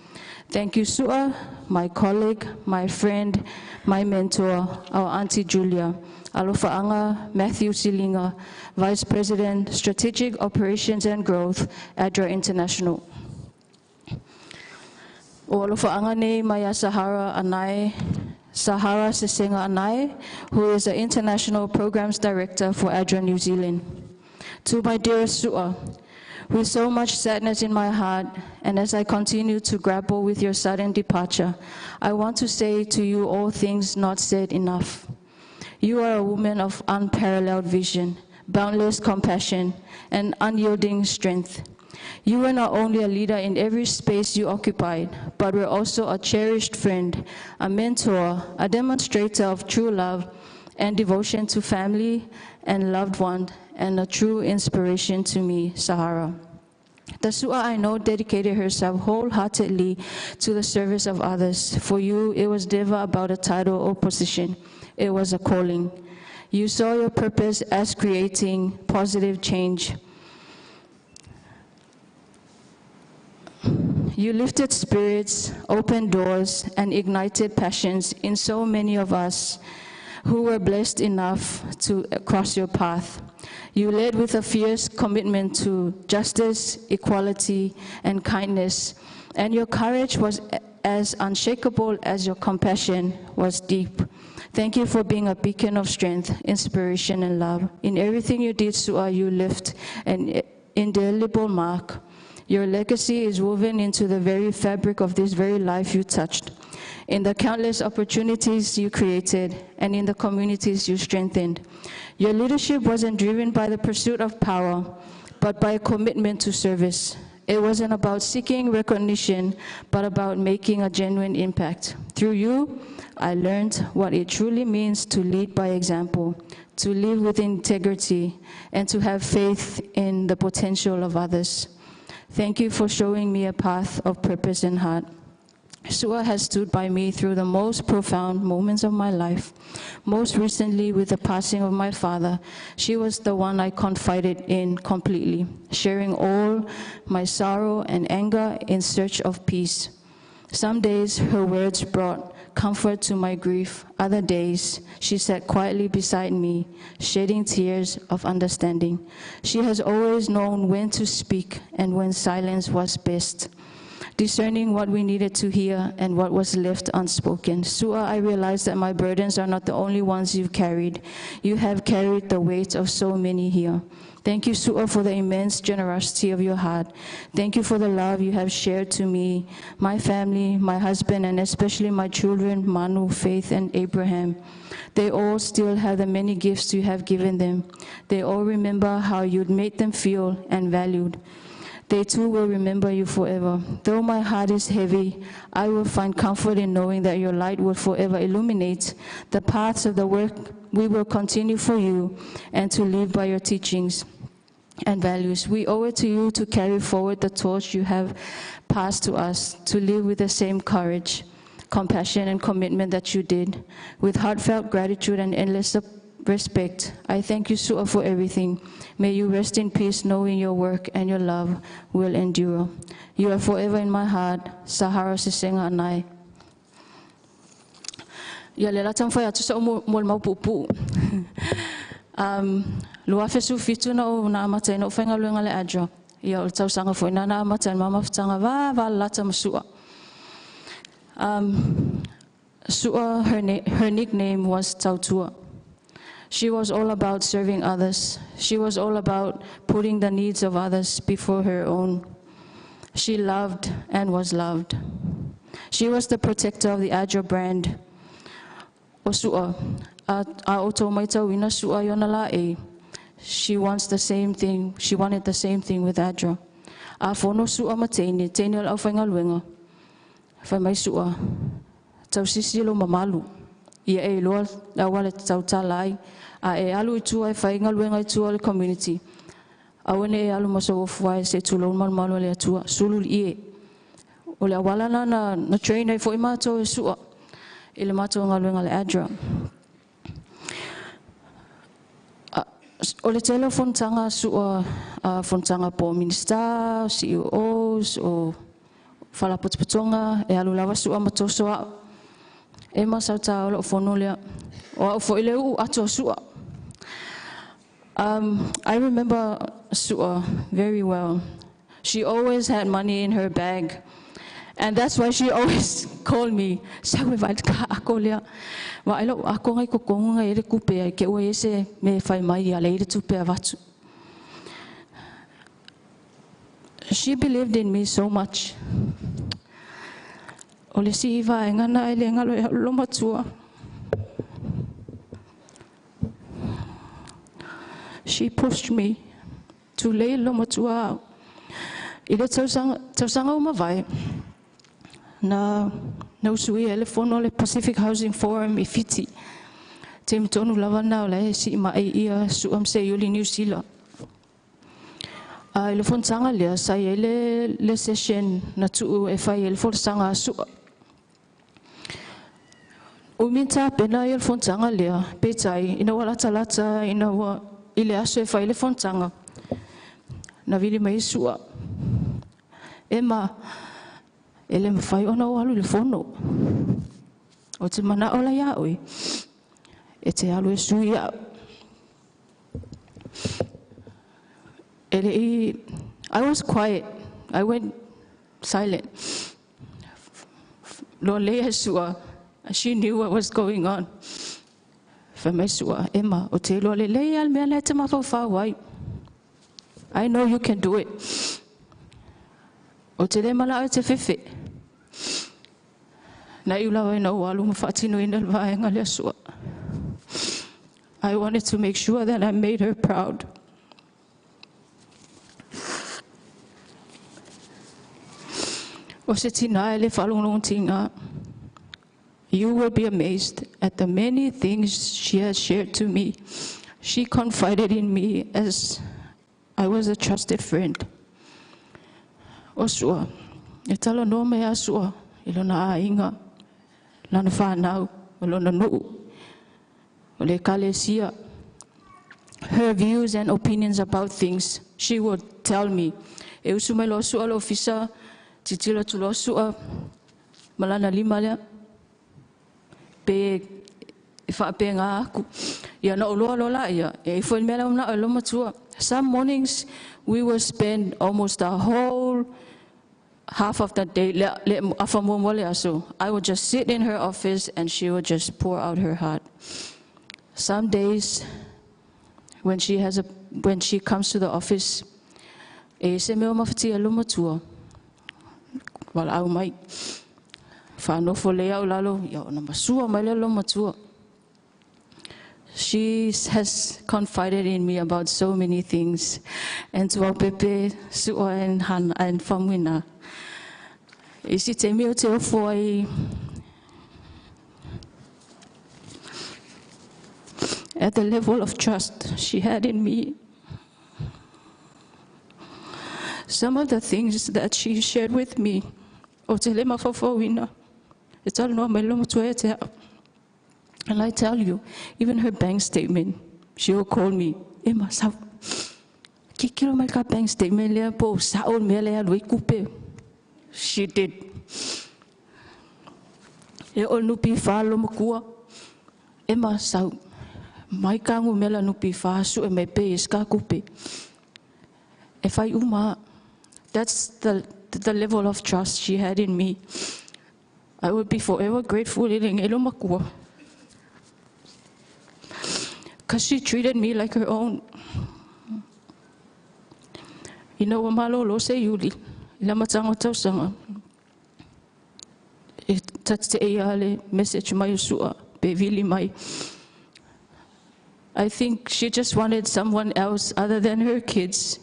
Thank you, Su'a, my colleague, my friend, my mentor, our Auntie Julia, Alofa'anga Matthew Silinga, Vice President, Strategic Operations and Growth, ADRA International. O Alofa'anga nei Maya Sahara Anai, Sahara Sesenga Anai, who is the International Programs Director for ADRA New Zealand. To my dearest Su'a, with so much sadness in my heart, and as I continue to grapple with your sudden departure, I want to say to you all things not said enough. You are a woman of unparalleled vision, boundless compassion, and unyielding strength. You were not only a leader in every space you occupied, but were also a cherished friend, a mentor, a demonstrator of true love and devotion to family and loved one, and a true inspiration to me, Sahara. The Su'a I know dedicated herself wholeheartedly to the service of others. For you, it was never about a title or position. It was a calling. You saw your purpose as creating positive change. You lifted spirits, opened doors, and ignited passions in so many of us who were blessed enough to cross your path. You led with a fierce commitment to justice, equality, and kindness, and your courage was as unshakable as your compassion was deep. Thank you for being a beacon of strength, inspiration, and love. In everything you did, Su'a, you left an indelible mark. Your legacy is woven into the very fabric of this very life you touched, in the countless opportunities you created, and in the communities you strengthened. Your leadership wasn't driven by the pursuit of power, but by a commitment to service. It wasn't about seeking recognition, but about making a genuine impact. Through you, I learned what it truly means to lead by example, to live with integrity, and to have faith in the potential of others. Thank you for showing me a path of purpose and heart. Su'a has stood by me through the most profound moments of my life. Most recently, with the passing of my father, she was the one I confided in completely, sharing all my sorrow and anger in search of peace. Some days, her words brought comfort to my grief. Other days, she sat quietly beside me, shedding tears of understanding. She has always known when to speak and when silence was best, discerning what we needed to hear and what was left unspoken. Su'a, I realize that my burdens are not the only ones you've carried. You have carried the weight of so many here. Thank you, Su'a, for the immense generosity of your heart. Thank you for the love you have shared to me, my family, my husband, and especially my children, Manu, Faith, and Abraham. They all still have the many gifts you have given them. They all remember how you'd made them feel and valued. They too will remember you forever. Though my heart is heavy, I will find comfort in knowing that your light will forever illuminate the paths of the work we will continue for you and to live by your teachings and values. We owe it to you to carry forward the torch you have passed to us, to live with the same courage, compassion, and commitment that you did. With heartfelt gratitude and endless respect, I thank you, Su'a, for everything. May you rest in peace, knowing your work and your love will endure. You are forever in my heart. Sahara Sisenga Anai. Ya le latam fa ya tusa mo mau pupu. Lua fesu fitu na o na mata no fenga luenga le adjo. Ya o tau sanga fo na mata mama ftanga va latam Su'a. Su'a, her nickname was Tautua. She was all about serving others. She was all about putting the needs of others before her own. She loved and was loved. She was the protector of the Adjo brand. O Su'a, a oto maita wina Su'a yonala e. She wants the same thing. She wanted the same thing with Adjo. A fono Su'a matene, tene al awhainga luenga. Whai mai Su'a, tau sisilo mamalu. Ia e loa la wale tau talai. A e alu itu ai whainga luenga itu ale community. Awane e alu masa wofuai se tulo malu le atua. Sulul ie. O le awala na train ai fo imato e Su'a. Ile mato ngā luenga le Adra. O le tele fontanga Su'a, fontanga po minister, CEOs, o whalapotopotonga, e alu lawa Su'a matosoa. E masau tau lo fono lea. O fo ile u ato Su'a. I remember Su'a very well. She always had money in her bag. And that's why she always called me. Sawe vai ka ako lea. Wa ilo ako ngai kokonga ngai ele kupe ai ke o ese me fai mai ale ile tupe avatu. She believed in me so much. O le si iwa e ngana ele ngalo lo matua. she pushed me to lay loma tua. I le tausanga o mawai, na usui ele fono le Pacific Housing Forum I Fiti. Te mitonu lava nao le si mai ia suam se yuli New Zealand. I le fontanga lea sai ele le session na tuu e fai ele fontanga sua. O minta pena ele fontanga lea petai ina walata ina wa ile aso e fai ele fontanga. Na vili mai sua. Ema ele mawhai ona o alu le fono. O te mana ola ia oi. E te alu e sui ia. I was quiet. I went silent. Lalovaea sua. She knew what was going on. Whamai sua. Ema, o te Lalovaea al mea le te mawhawhawai. I know you can do it. O te le mala o te whiwhi. Na iulawa ina o alu mawhatino ina vaenga le sua. I wanted to make sure that I made her proud. O se tina ele whalongon tinga. You will be amazed at the many things she has shared to me. She confided in me as I was a trusted friend. O sua, e talo no me a sua, ilona a inga, lana whanau, ilona nuu, o le kalesia. Her views and opinions about things, she would tell me. E usu mai lo sua lo fisa, titila tu lo sua, malana lima lea, pe e whape ngā aku. Ia na oloa lola ia, e fwoi mea na o loma tua. Some mornings we would spend almost the whole half of the day. I would just sit in her office and she would just pour out her heart. Some days when she comes to the office, e se meo mawhatia loma tua. Wala au mai. Whanofo lea o lalo, ia o na masua mai le loma tua. She has confided in me about so many things. And to pepe sua and han and famina. Isi te meo te ofo ai. At the level of trust she had in me. Some of the things that she shared with me. O te lema fofowina. E talo noa mai loma tua e te hao. And I tell you, even her bank statement, she will call me, Emma, sao? Ki kilo mai ka bank statement lea po, sao mea lea lui kupe. She did. E o nupi wha loma kua. Emma, sao? Mai ka ngu mela nupi wha su e me pe iska kupe. E whai uma. That's the level of trust she had in me. I would be forever grateful in e loma kua. Because she treated me like her own. Ina wa malolo se yuli. Ila matango tausanga. E tate e ale message mai usua. Pe vili mai. I think she just wanted someone else other than her kids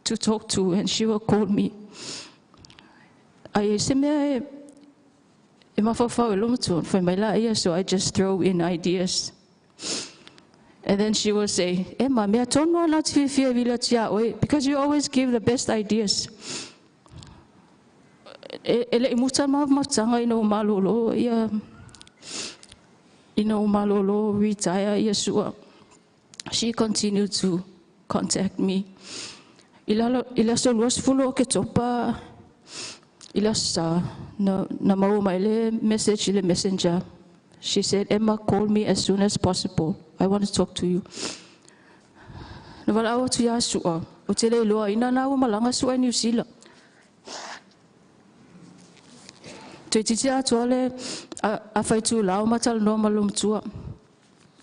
to talk to, and she will call me. Ai se mea e mawhawhau e loma tua. Whai mai la ia, so I just throw in ideas. And then she will say, Emma, mea tono ana te whiwhia vila tia oe, because you always give the best ideas. Ele I muta mautanga ina o malolo, ina o malolo retire ia sua. She continued to contact me. Ila so luas fulo ke topa, ila sa na mau mai le message le messenger. She said, Emma, call me as soon as possible. I want to talk to you. Na wala awa tu ya sua. O te le loa ina na awa malanga sua New Zealand. Te titi atua le a whai tu lao matal no malum tua.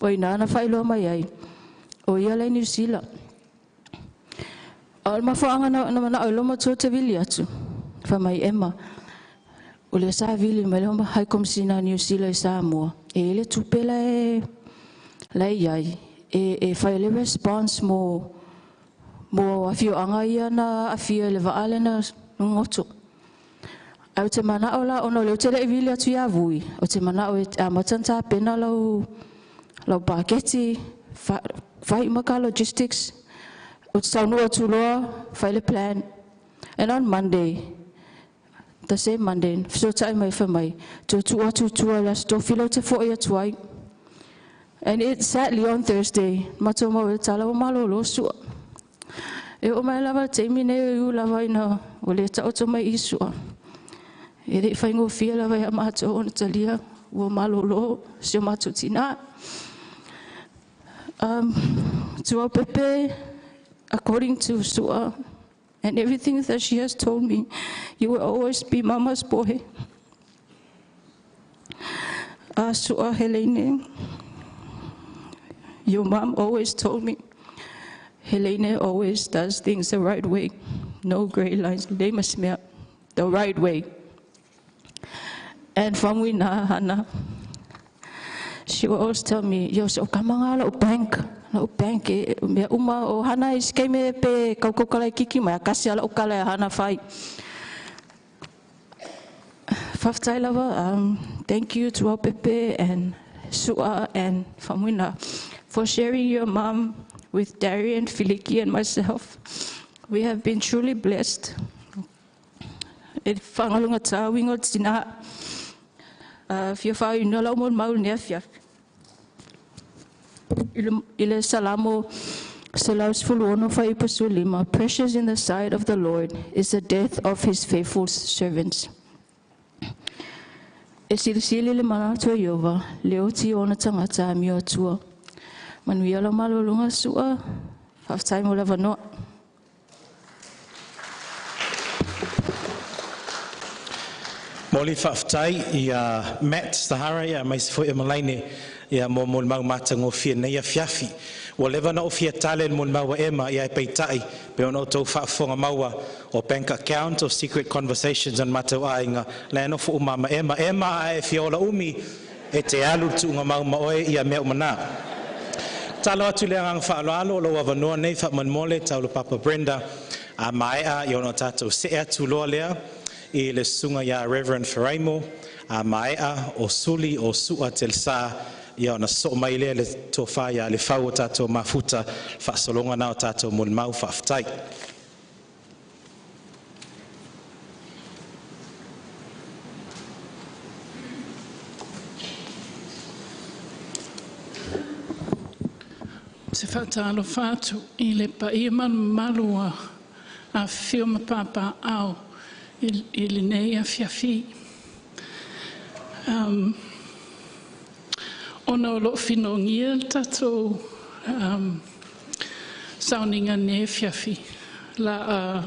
O ina na whai loa mai ai. O ia le New Zealand. Al mawhaanga na mana o loma tua te vili atu. Whamai Emma. O le sa vili mai loma hai komsina New Zealand sa mua. E le tupela e lai ai. e whai le response mo awhio anga ia na awhio le vaale na ngoto. Au te mana o la ono leo te le vili atu ia vui. O te mana o a matanta pena lau paketi, whai maka logistics. O te taunua atu loa, whai le plan. And on Monday, the same Monday, so tai mai whamai, to tua la sto filo te fo ia tuai. And it sadly on Thursday, mato mo e tala o malo lo sua. E o mai lava te mine u lava ina, o le ta oto mai isua. E re whaingo fia lava ia mato o Natalia, o malo lo, sio mato tina. Tua pepe, according to Sua, and everything that she has told me, you will always be Mama's boy. Sua Helene, your mom always told me, Helene always does things the right way. No gray lines, the right way. And from Wina Hana, she will always tell me, yo, so kamanga lo bank. No bank me uma o hana is ke me pe kaukokalai kiki mai kasi ala ukala hana fai. Faftai lava, thank you to Pepe and Sua and Famuna for sharing your mom with Darian, Filiki and myself. We have been truly blessed. E whangalunga tā wingo tina fia whau ina lau mon maul nea fia. Ile salamo salaus fuluono fa ipasulima. Precious in the sight of the Lord is the death of his faithful servants. E silisili le mana tua Iova, leo ti ona tangata mi o tua. Manuia la malolunga sua, whaftai mo lava noa. Moli whaftai i Matt Stahara ia mai se fo e malaine ia mo mau matango fia nei a fiafi. Wa lewa na o fia tale mo mau ema ia e peitai pe ono tau whaafonga maua o bank account or secret conversations on matau ainga. Le ano fo umama ema a e fiola umi e te alu tu unga mau maoe ia mea umana. Talo atu le ngang whaaloalo lo wavanoa nei whamanmole tau lo Papa Brenda a mai a i ono tatou se atu loa lea i le sunga ia Reverend Feraimo a mai a o suli o sua telsa ia ona so mai le tofa ia le fau tatou mafuta whaasolonga na o tatou mun mau whaaftai. Se whaatalo whātu i le pa ia malua a whioma papa au i le nei a whiawhi. Ona o lo whinongia tatou sauninga ne whiawhi. La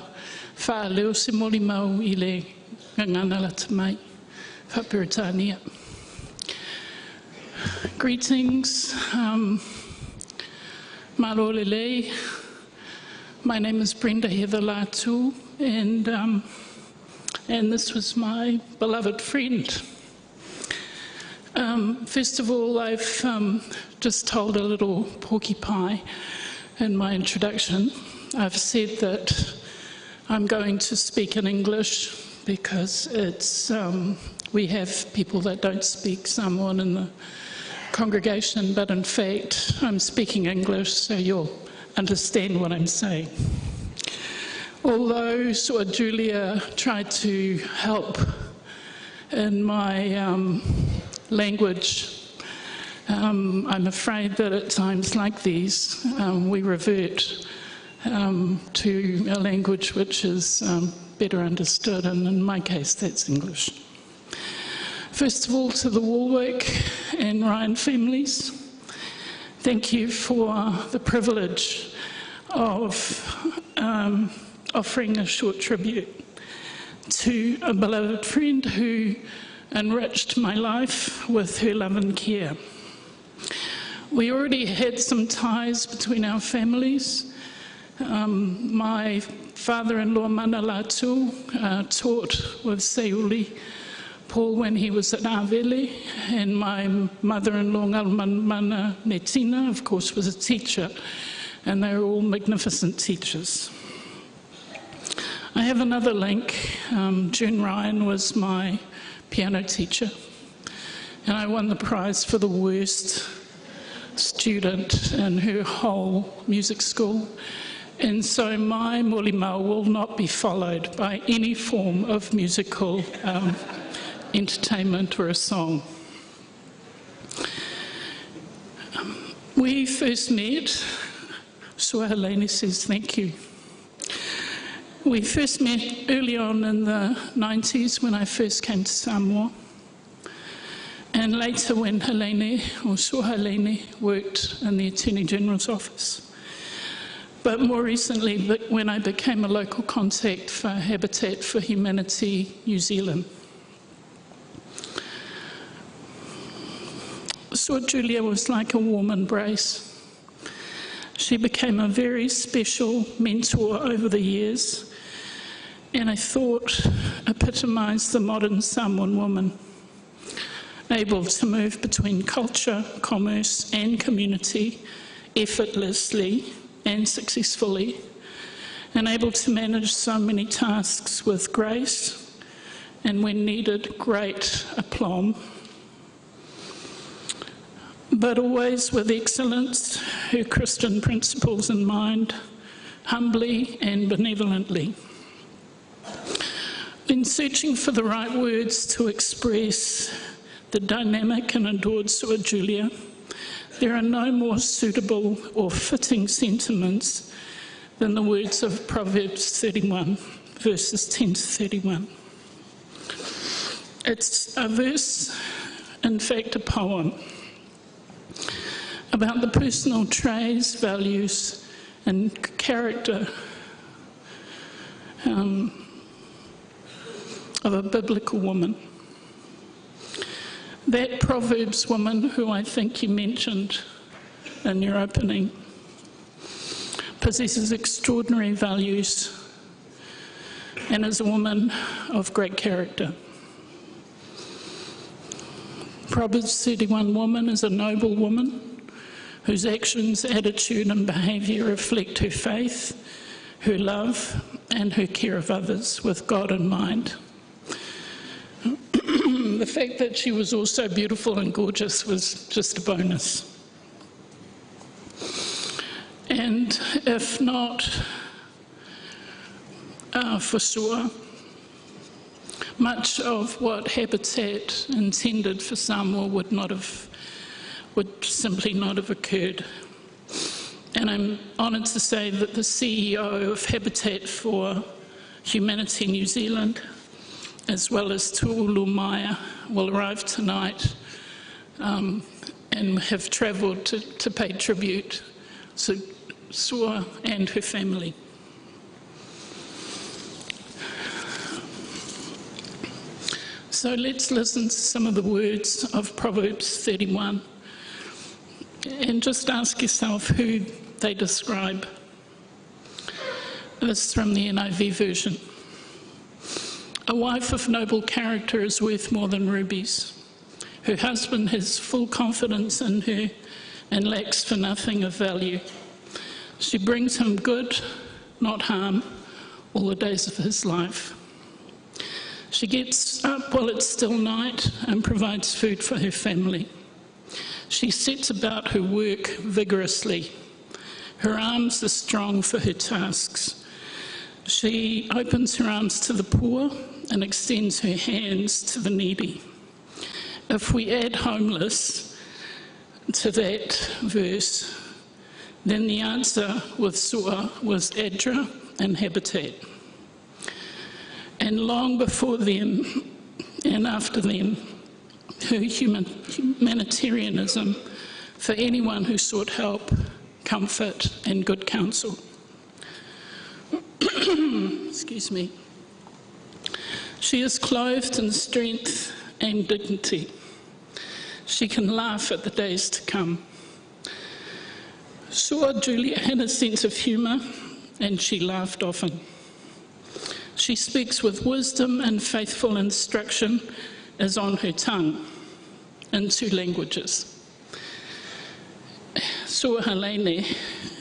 whaaleo se moli mau i le ngangana la tamai. Whaperitania. Greetings. Malo lelei. My name is Brenda Heather Latu, and this was my beloved friend. First of all, I've just told a little porcupine in my introduction. I've said that I'm going to speak in English because it's we have people that don't speak Samoan in the congregation, but in fact I'm speaking English, so you'll understand what I'm saying. Although Sua Julia tried to help in my language, I'm afraid that at times like these we revert to a language which is better understood, and in my case that's English. First of all, to the Wallwork and Ryan families, thank you for the privilege of offering a short tribute to a beloved friend who enriched my life with her love and care. We already had some ties between our families. My father-in-law Mana Latu taught with Seuli Paul when he was at Avele, and my mother-in-law, Mana Netina, of course, was a teacher, and they were all magnificent teachers. I have another link. June Ryan was my piano teacher, and I won the prize for the worst student in her whole music school. And so my molimau will not be followed by any form of musical entertainment or a song. We first met, Sua Helene says thank you. We first met early on in the 90s when I first came to Samoa. And later when Helene, or Sua Helene, worked in the Attorney General's office. But more recently, when I became a local contact for Habitat for Humanity New Zealand. Sua Julia was like a warm embrace. She became a very special mentor over the years, and I thought epitomised the modern Samoan woman, able to move between culture, commerce and community effortlessly and successfully, and able to manage so many tasks with grace and, when needed, great aplomb, but always with excellence, her Christian principles in mind, humbly and benevolently. In searching for the right words to express the dynamic and adored Sua Julia, there are no more suitable or fitting sentiments than the words of Proverbs 31, verses 10 to 31. It's a verse, in fact a poem, about the personal traits, values and character of a biblical woman. That Proverbs woman, who I think you mentioned in your opening, possesses extraordinary values and is a woman of great character. Proverbs 31 woman is a noble woman whose actions, attitude and behaviour reflect her faith, her love and her care of others with God in mind. The fact that she was also beautiful and gorgeous was just a bonus. And if not for Sua, much of what Habitat intended for Samoa would simply not have occurred. And I'm honoured to say that the CEO of Habitat for Humanity New Zealand, as well as Lalovaea, will arrive tonight and have travelled to pay tribute to Sua and her family. So let's listen to some of the words of Proverbs 31 and just ask yourself who they describe. This is from the NIV version. A wife of noble character is worth more than rubies. Her husband has full confidence in her and lacks for nothing of value. She brings him good, not harm, all the days of his life. She gets up while it's still night and provides food for her family. She sets about her work vigorously. Her arms are strong for her tasks. She opens her arms to the poor and extends her hands to the needy. If we add homeless to that verse, then the answer with Sua was Adra and Habitat. And long before them and after them, her humanitarianism for anyone who sought help, comfort and good counsel. Excuse me. She is clothed in strength and dignity. She can laugh at the days to come. Sua Julia had a sense of humour and she laughed often. She speaks with wisdom and faithful instruction is on her tongue in 2 languages. Sua Helene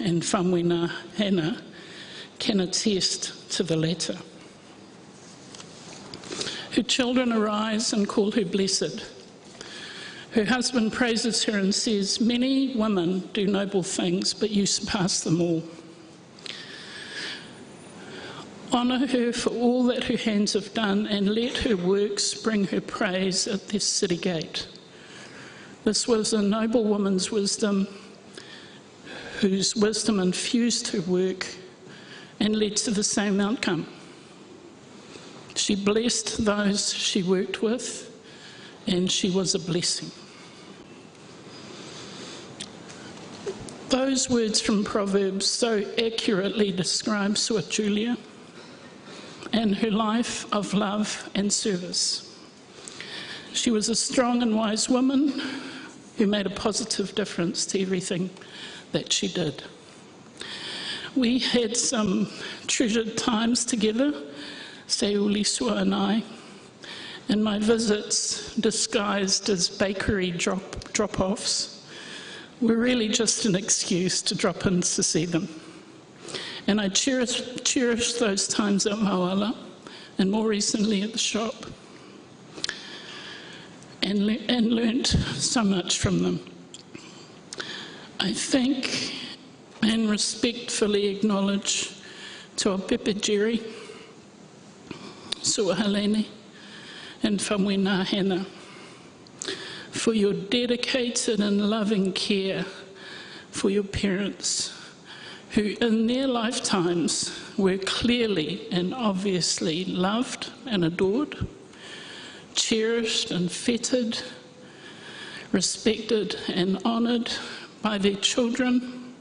and Whamwina Hannah can attest to the latter. Her children arise and call her blessed. Her husband praises her and says, "Many women do noble things, but you surpass them all." Honour her for all that her hands have done, and let her works bring her praise at this city gate. This was a noble woman's wisdom, whose wisdom infused her work and led to the same outcome. She blessed those she worked with, and she was a blessing. Those words from Proverbs so accurately describe Sua Julia and her life of love and service. She was a strong and wise woman who made a positive difference to everything that she did. We had some treasured times together, Seuli, Sua and I, and my visits, disguised as bakery drop-offs, were really just an excuse to drop in to see them. And I cherished those times at Mawala, and more recently at the shop, and learnt so much from them. I thank and respectfully acknowledge Toa Pepe Jerry, Sua Helene, and Whamwina Hannah for your dedicated and loving care for your parents, who in their lifetimes were clearly and obviously loved and adored, cherished and feted, respected and honoured by their children,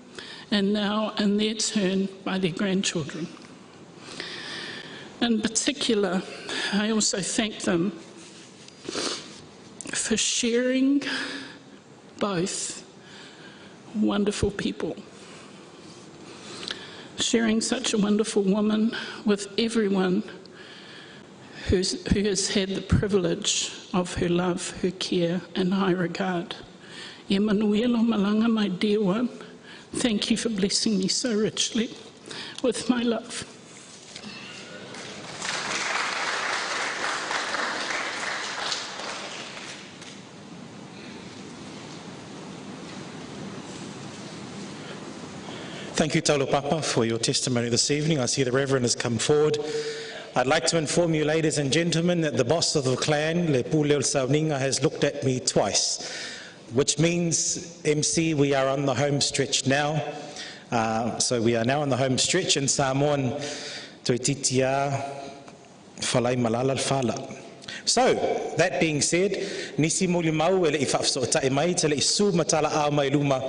and now in their turn by their grandchildren. In particular, I also thank them for sharing both wonderful people, sharing such a wonderful woman with everyone who has had the privilege of her love, her care and high regard. Emmanuel Malanga, my dear one, thank you for blessing me so richly with my love. Thank you, Tolo Papa, for your testimony this evening. I see the Reverend has come forward. I'd like to inform you, ladies and gentlemen, that the boss of the clan, Le Puleo Sauninga, has looked at me twice, which means, MC, we are on the home stretch now. So we are now on the home stretch, and Samoan Toititia Falai Malala Fala. So, that being said, Nisi Mulimau, ele ifafso taimai, tele isu matala au mai luma.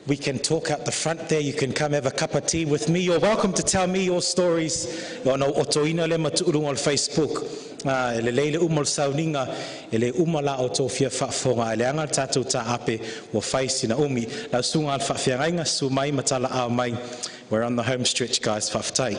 We can talk out the front there. You can come have a cup of tea with me. You're welcome to tell me your stories. On Otoina le maturung on Facebook. Ele leile umol sauninga, ele umala otofia fafonga, ele angal tatu ta ape, wa faisi na umi, la sunga al fafiangainga, sumai matala au mai. We're on the home stretch, guys, faftai.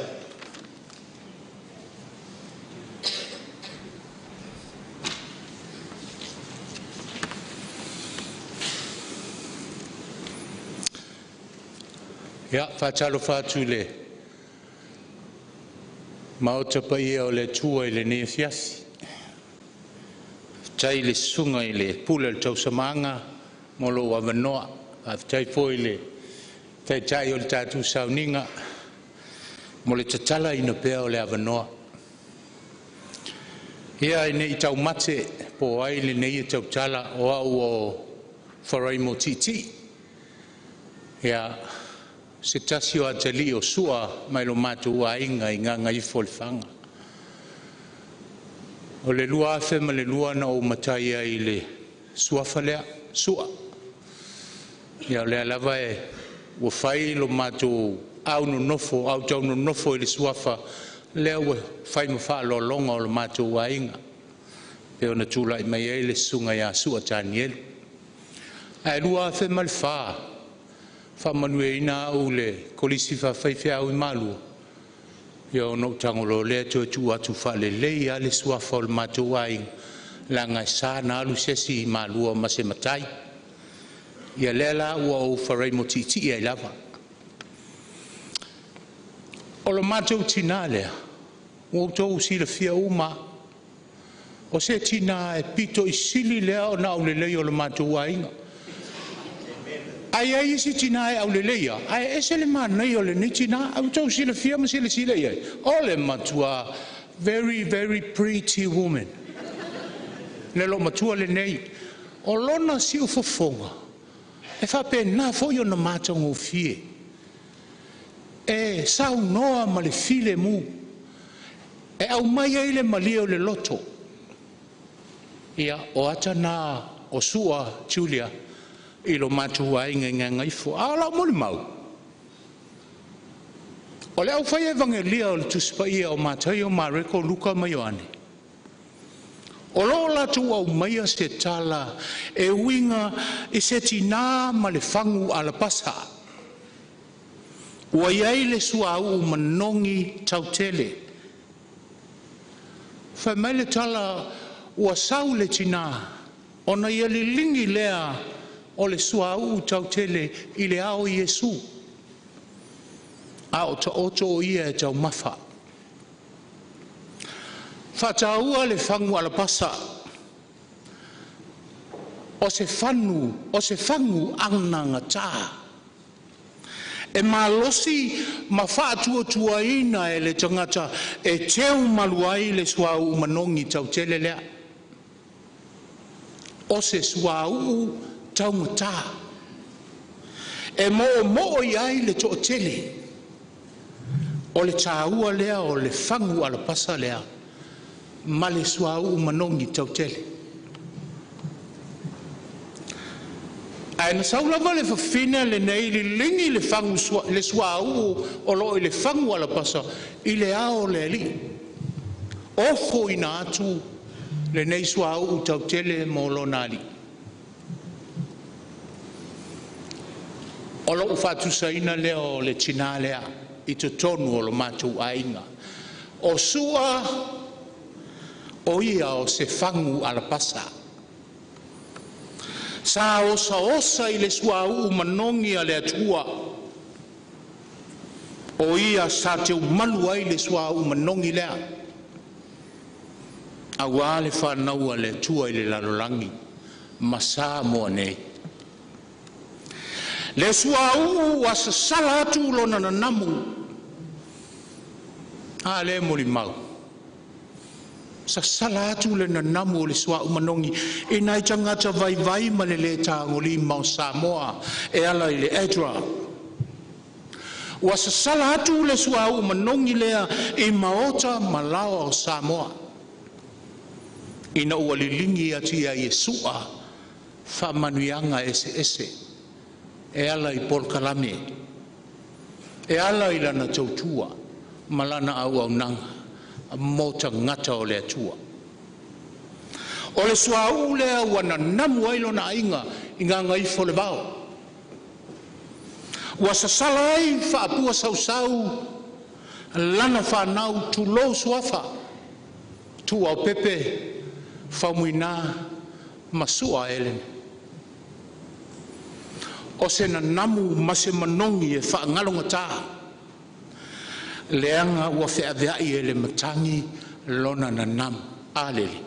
Ya, whātalo whātu le. Maota pa ia o le tua i le nefiasi. Tai le sunga i le pula le tausamanga, molo wa wanoa. Tai fo i le tai o le tātu sauninga, mo le tatala ina pēa o le awanoa. Ia i nei tau mate po ai le nei tau tala o au o wharai mo titi. Ia, se tasi o atali o sua mai lo matu ua inga i nganga i folfanga. O le lua afe ma le lua na o matai ai le sua falea, sua. Ia le alava e ua fai lo matu au no nofo, au tau no nofo i le suafa, lea ua fai mawha lo longa o lo matu ua inga. Peo na tula i mai e le sunga ia sua tanielu. Ai lua afe ma le faa. Whamanue ina au le kolisi whawhaiwhia au I malu. Ia o no tangolo lea tu atu wha le lei a le suafa o le matua inga. la ngai sa na alu sesi malua ma se matai ia lela ua o farai mo titi ai lava o lo matou tina lea o tou sila fia uma o se tina e pito i sili lea o na au lelei o lo matou ainga ai ai si tina e au leleia ai e se le manai o le ni tina au tou sila fia ma sila sila iai o le matua very very pretty woman le lo matua le nei o lona si ufofonga e fa pe na fo yo na matou ngo fie e sau noa ma le file mu e au mai ai le malio le loto ia o ata na o sua Julia i lo matua inga ngai fo ala mo le mau o le au fai evangelia o le tuspaia o matai o Mareko Luka ma Ioane o lo la tu au mai se tala e winga i se tina ma le fangu ala pasa ua iai le sua au manongi tautele fa mai le tala ua sau le tina ona ia le lingi lea o le sua au tautele i le ao Iesu a o ta oto o ia e tau mafa whataua le fangu ala pasa o se fangu ana ngata e malosi ma whaatua tuaina e le tangata e teu maluai le suau manongi tau tele lea o se suau tau ngata e mo iai le to tele o le taua lea o le fangu ala pasa lea ma le suau manongi tau tele ai na saulava le fafina le nei li lingi le fangu le suau o lo i le fangu ala pasa i le ao le li ofo ina atu le nei suau tau tele mo lo nali o lo ufatu saina le o le tina lea i te tonu o lo matou ainga o sua o ia o se fangu ala pasa sa osa i le suau manongi a le atua o ia sa te umalu ai le suau manongi lea aua le whanau a le atua i le lalolangi ma sa moa nei le suau wa sa sala atu lona na namu a le moli mau sa sala atu le na namu le suau manongi e nai tangata vai ma le tangoli mau Samoa e ala i le Edra wa sa sala atu le suau manongi lea e maota malawa o Samoa ina ua lilingi atia Yesua fa manuianga ese e ala i Polkalame e ala i lana tautua malana au nanga mota ngata o le atua o le suau lea wana namu ailo na inga inga ngai fole bao wa sasalai fa apua sau lana fa nau tu lo suafa tu au pepe fa muina masua elen o se na namu mase manongi e fa ngalonga ta leanga ua feaveai e le matangi lona na nam alele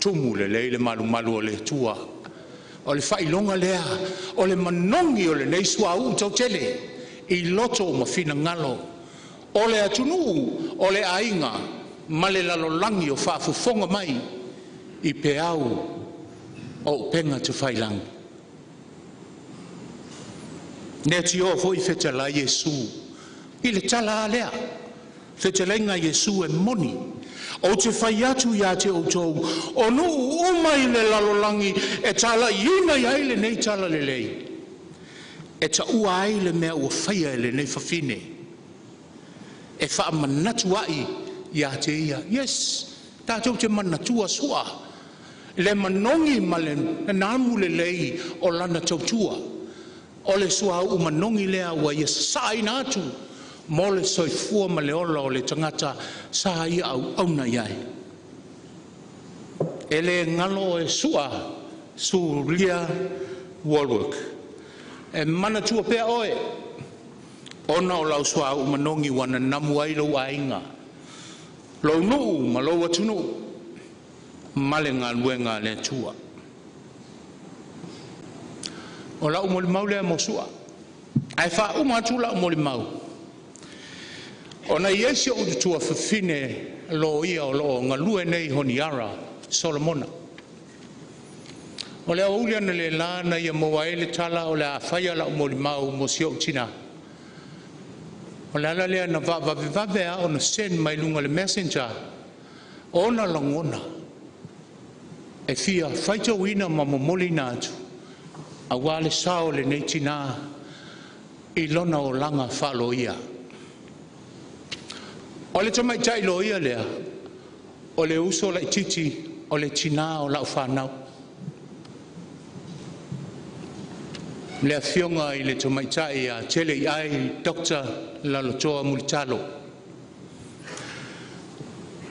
tumu le le malu o le tua o le failonga lea o le manongi o le nei suau tau tele i loto o mawhina ngalo o le atunu o le ainga ma le lalolangi o whaafufonga mai i peau o penga tu whailangi ne ti o fo i fetala Yesu i le tala alea fetelenga Yesu e moni o te whai atu ia te outou o nu umai le lalolangi e tala ina ia le nei tala le lei e ta ua ai le mea ua whaia le nei whawhine e wha manatu ai ia te ia yes tātou te manatua sua le manongi ma le namu le lei o lana tautua o le sua u manongi lea ua ia saina atu mo le soifua ma le ola o le tangata sa ia au auna iai ele ngalo e sua su lia Wallwork e mana tua pea oe ona o lau sua u manongi wana namu ai lo ainga lo nuu ma lo watunu male ngā luenga le tua o lau moli mau lea mo sua ai wha umatu lau moli mau ona iesi o tua whiwhine lo ia o lo ngā lue nei honiara Solomona o le aulia na le lana ia moa ele tala o le awhaia lau moli mau mo sio tina o le ala lea na vave a o na send mai lunga le messenger o na langona e fia whaita wina ma momoli nātu a wale sao le nei tina I lona o langa whalo ia o le tamai tai lo ia lea o le uso la titi o le tina o lau whanau le fionga I le tamai tai a tele I ai Dr. Lalovaea mulitalo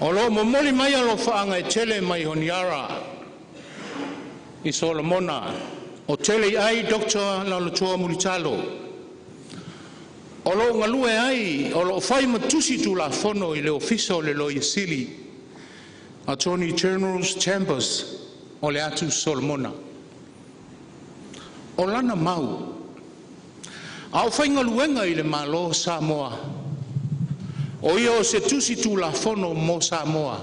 o lo momoli mai alo whaanga e tele mai honiara I Solomona o tele ai Dr. Lalovaea mulitalo o lo ngalue ai o lo fai matusi tu la fono I le ofisa o le lo yesili Attorney General's Chambers o le atu Solomona o lana mau au fai ngaluenga I le malo Samoa o ia o se tusi tu la fono mo Samoa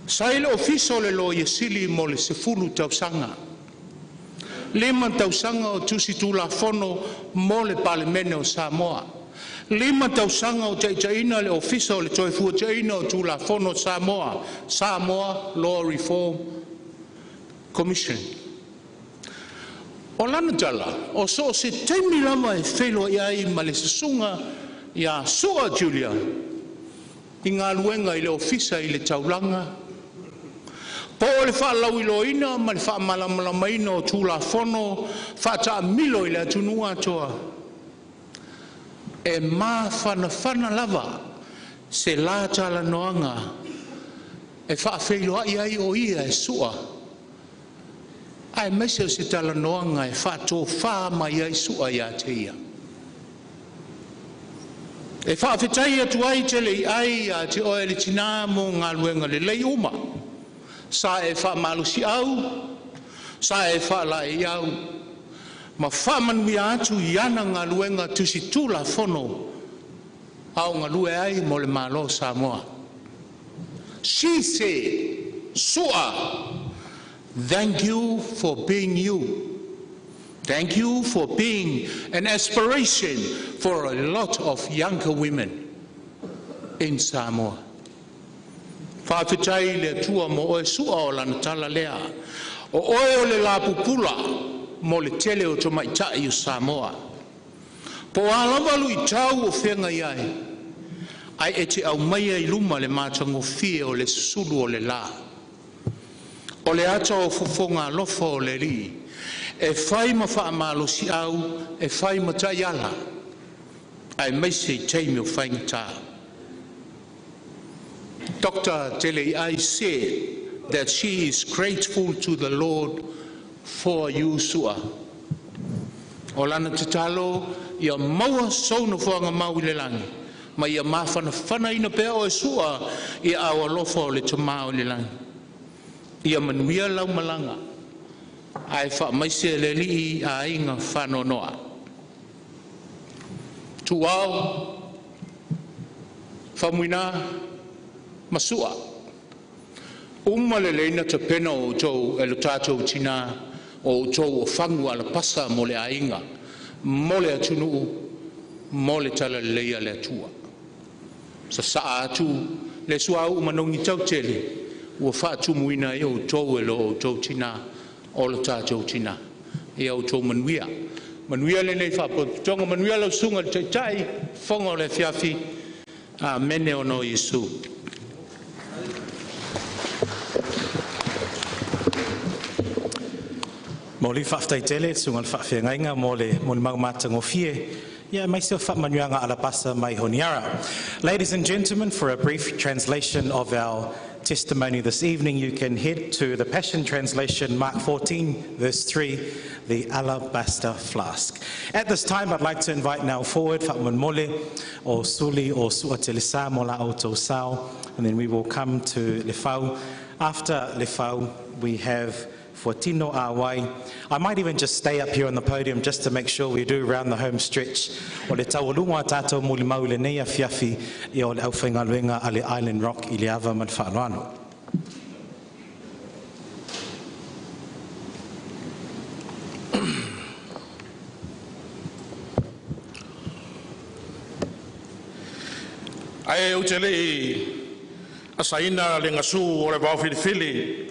sai le ofisa o le lo yesili mo le sefulu tausanga lima tausanga o tusi tu la fono mo le palemene o Samoa lima tausanga o teitaina le ofisa o le toifua teina o tu la fono Samoa Law Reform Commission o lana tala o so se teimi lama e whelo iai ma le sasunga ia soa Julia I ngā luenga I le ofisa I le taulanga po o le whaalau I loina ma le whaamalamalamaina o tu la fono whaata milo I le atunua atoa e mā whana lava se la tala noanga e whaafeilo ai o ia e sua ai mese se tala noanga e whaato mai ai sua ia te ia e whaafetai atu ai tele ai a te oe le tina mo ngā luenga le lei uma sa e whaamalusi au sa e whaalai au ma whamanui atu I ana ngā luenga tusi tula fono au ngā lue ai mo le malo Samoa she said sua thank you for being you thank you for being an aspiration for a lot of younger women in Samoa whaafitai le tua mo oe sua o lana tala lea o oe o le la pupula mo le tele o tomaitai o Samoa po alavalu I tau o whenga iai ai e te au maia I luma le mātango fie o le susulu o le la o le ata o fofonga lofa o le ri e whai ma whaamalosi au e whai ma taiala ai meise I teimi o whaingata Dr. Tele I said that she is grateful to the Lord for you sua. O lana te talo, ia maua sauna whanga mau I le langi. Ma ia mawhana ina pea o e sua, ia awa lofa o le tamā o le langi. Ia manuia lau malanga. Ai wha maise le li a inga whanonoa. Tuau, whamuina, masua uma le leina te pena o tau e lo tātou tina o tau o whangu ala pasa mo le ainga mo le atunu mo le tala leia le atua sa atu le sua u manongi tau tele ua whaatu muina e o tau e lo o tau tina o lo tātou tina e o tau manuia le nei whapotonga manuia lau sunga te tai whonga o le fiafi a mene o no Yesu Mo li whaftai tele, sungal whawhiangainga mo le mau mātango fie. Yeah, myself whamanuanga ala pasa mai honiara. Ladies and gentlemen, for a brief translation of our testimony this evening, you can head to the Passion Translation, Mark 14, verse 3, the alabaster flask. At this time, I'd like to invite now forward Whakman Mole o Suli o Suatelisa Mola o Tausao, and then we will come to Lefau. After Lefau, we have for Tino Awai. I might even just stay up here on the podium just to make sure we do around the home stretch. O le tawalunga tato muli mau le neia fiafi I o le awhenga luenga ale Island Rock I le ava man whaanoano. Ai o te lei asaina le ngasu o le wau filifili.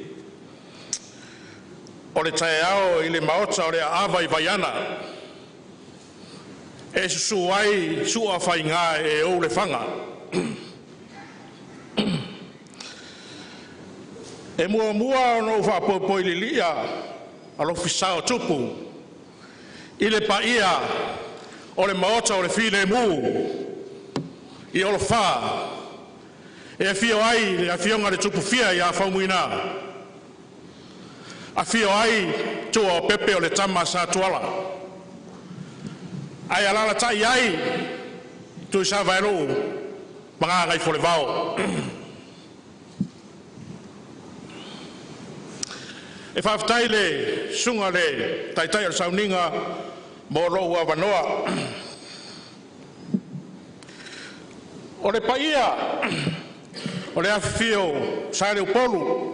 O le tae ao I le maota o le awa I vaiana. E susu ai sua whai ngā e o le whanga. E mua mua o no whapopoi li lia a lo fisao tupu. I le paia o le maota o le file mu. I o le wha. E fio ai le a fionga le tupu fia I a whaumuina. A fio ai tua o pepe o le tama sa tuala. Ai alala tai ai tu sa vairo mga ngai fo le vao. E whaftai le sunga le taitai al sauninga mo roa wanoa. O le paia o le afio sa le upolu.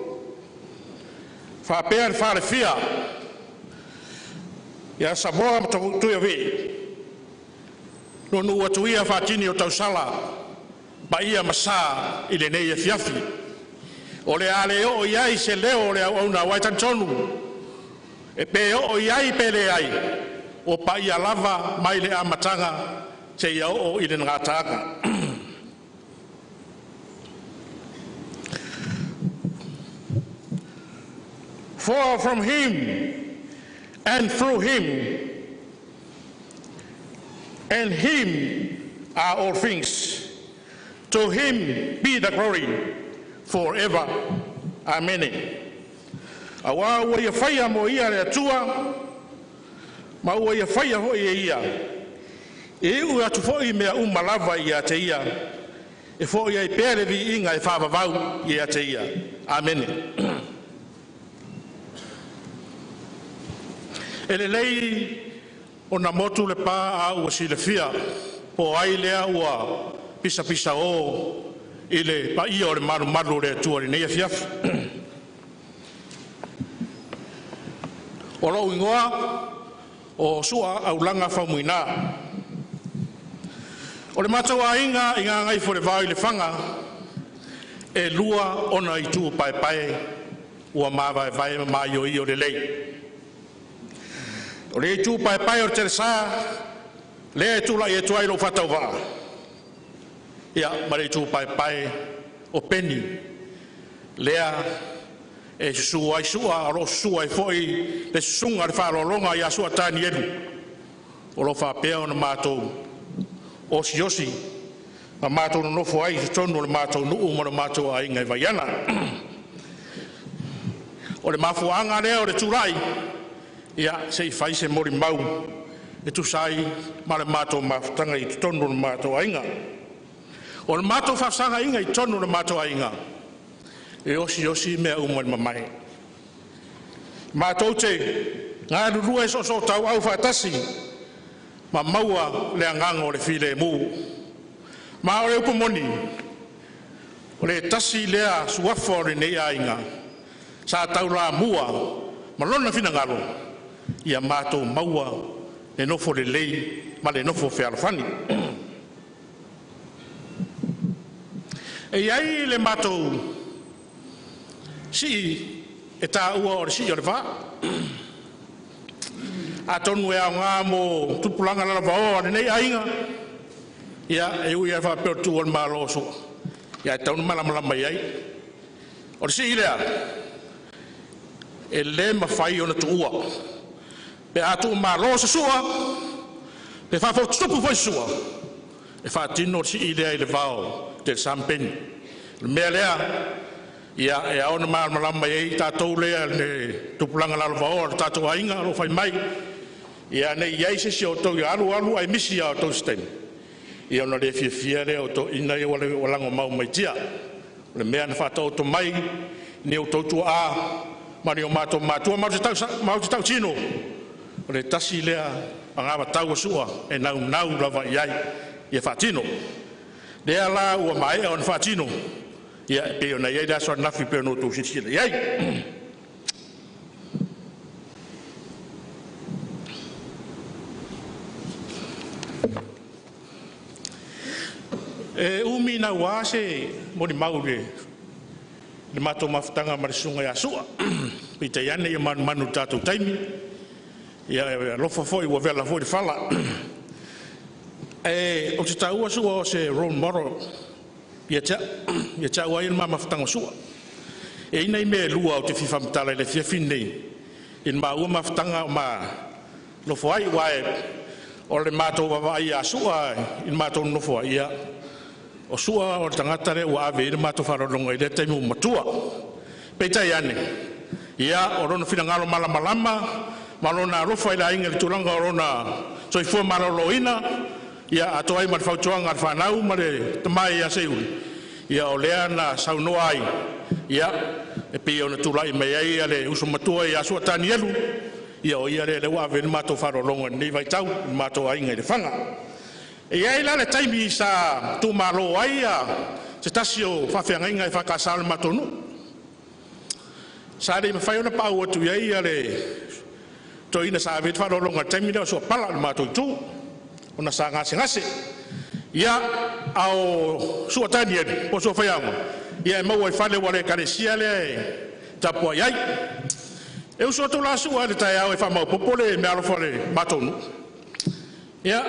Whapea whare fia. Ia Samoa tuia vi. No nua tuia whatini o tausala. Pa ia masa I le nei e fiafi. O le ale o iai se leo le au na waitan tonu. E pe o iai pe le ai. O pa ia lava mai le amatanga te ia o I le ngataka. For from him and through him and him are all things. To him be the glory forever. Amen. Awa ua ia whaia mo ia le atua, ma ua ia whaia hoi e ia. E ua atu foi mea umalava ia te ia. E foi ia I pere vi inga e whavavau ia te ia. Amen. Ele lei o na motu le pa a ua si le fia po ai lea ua pisa pisa o I le pa ia o le maru maru le tua le neia fiafi. O lau ingoa o sua au langa whaumuina. O le matau a inga I ngā ngai fo le vau I le whanga e lua ona I tu pai pai ua mawa e vai mai o I o le lei. O le tu pai pai o te sa le tu la e tu ai lo fatau va. Ia ma le tu pai pai o peni. Lea e su ai sua ro su ai foi le sunga le fa lo longa ia sua tani elu. O lo fa pe ona matou. O si osi ma matou no fo ai tonu le matou no mo le matou ai ngai vaiana. O le mafuanga le o le turai. Ia se fai se mori mau e tu sai ma le matou maftanga I tonu le matou ainga. O le matou fafsanga inga I tonu le matou ainga. E osi mea umo le mamai. Matou te ngā rurua e so tau au whatasi ma maua le anganga o le file mu. Ma o le upamoni o le tasi lea suafo le nei ainga sa tau la mua ma lona fina ngalo. Ia matou maua le nofo le lei ma le nofo fealofani. E iai le matou si e tā ua o le si o le wha. A tonu e au ngā mo tupulanga Lalovaea le nei ainga. Ia e ui e whapeo tu o le malo so. Ia e taunu malamalama iai. O le si ilea e le mawhai o na tu ua. Pe atu malo sa sua, pe whafo tupu foi sua. E whatino si I lea I le vao te sampeni. Le mea lea, Ia e aona malama e tātou lea ne tupulanga Lalovaea tātou ainga lo fai mai. Ia nei iai se o tau alu ai misi au tau stem. Ia ona le fia le o to ina i walango mau mai tia. Le mea na whātau to mai ne o tau tua a mani o mātou mau te tau tino. O le tasi lea a ngāwa tau asua e nau lava iai ia whātino. Lea la ua mai o na whātino. Ia e ona iai da so nafi pe no tau sisila iai. E umi na wase moni maure le mato mafutanga marisunga ya sua pita yane ya manu tatu taimi ya lofa foi wa vela foi fala e o te taua sua o se role model ya cha wa ina mafutanga sua e ina me lua o te fifa mtala le fifi nei in ma uma mafutanga ma lofa ai wa o le mato wa ya sua in mato no fo ya o sua o tangata re wa ave ina mato farolonga i le taimu matua. Peita iane. Ia o rona whina ngalo malama, malona rofa i la inga le tulanga o rona soifua maloloina, ia atoai ma le whautuanga ar whanau ma le tamai a seuri. Ia o lea na saunoa ai. Ia e pia o na tulai mei ai a le uso matua i asua tani elu. Ia o ia le wa ave ina mato farolonga ni vai tau, ina mato a inga i le whanga. E ai la le taimi sa tu malo ai se tasio whawhiangainga e whakasale matonu. Sa le mawhai ona pau atu iai ale to ina sa avet wharolonga taimi leo so pala le mato i tū. Ona sa ngase. Ia au suatani edi, po so whaiango. Ia e mau ai whale wale kare siale e tapua iai. E uso atu la sua le tai au e whamau popole me alo whale matonu. Ia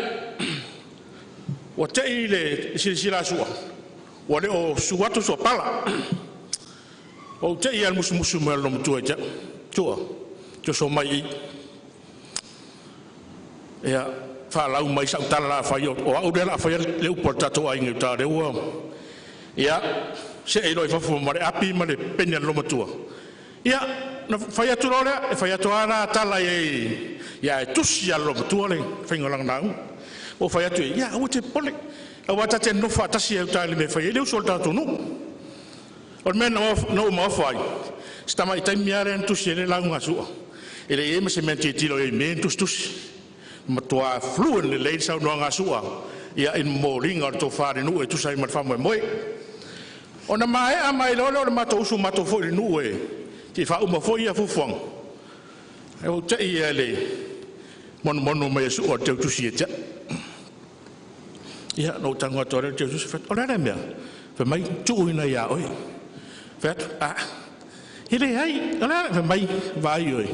o te i le sirisira sua. O le o suatu so pala. O te i al musu me alo mutua ja. Tua. Tua so mai i. Ia whalau mai sa utala la whai o au rea la whai le upo tato a inga uta reua. Ia se e loi whafu ma le api ma le peni alo mutua. Ia na whai atu rorea e whai atu ara tala e ia e tusi alo mutua le whaingolang nau. O fai atu ia o te pole a wata te no fa tasi e tali me fai le sol tatu no o men no mo fai sta mai tai miare en tusi le langa su ele e me se menti tilo e men tus ma tua fluent le le sa no nga su ia in moring or to fare no e tu sai ma fa mo ona mai a mai lo ma to su ma to fo no e ti fa uma fo ia fu fong e o te ele mon me su o te tusi e ia no tanga tore te Jesus fet ora mea fe mai tu ina ia oi fet ile ai ora fe mai vai oi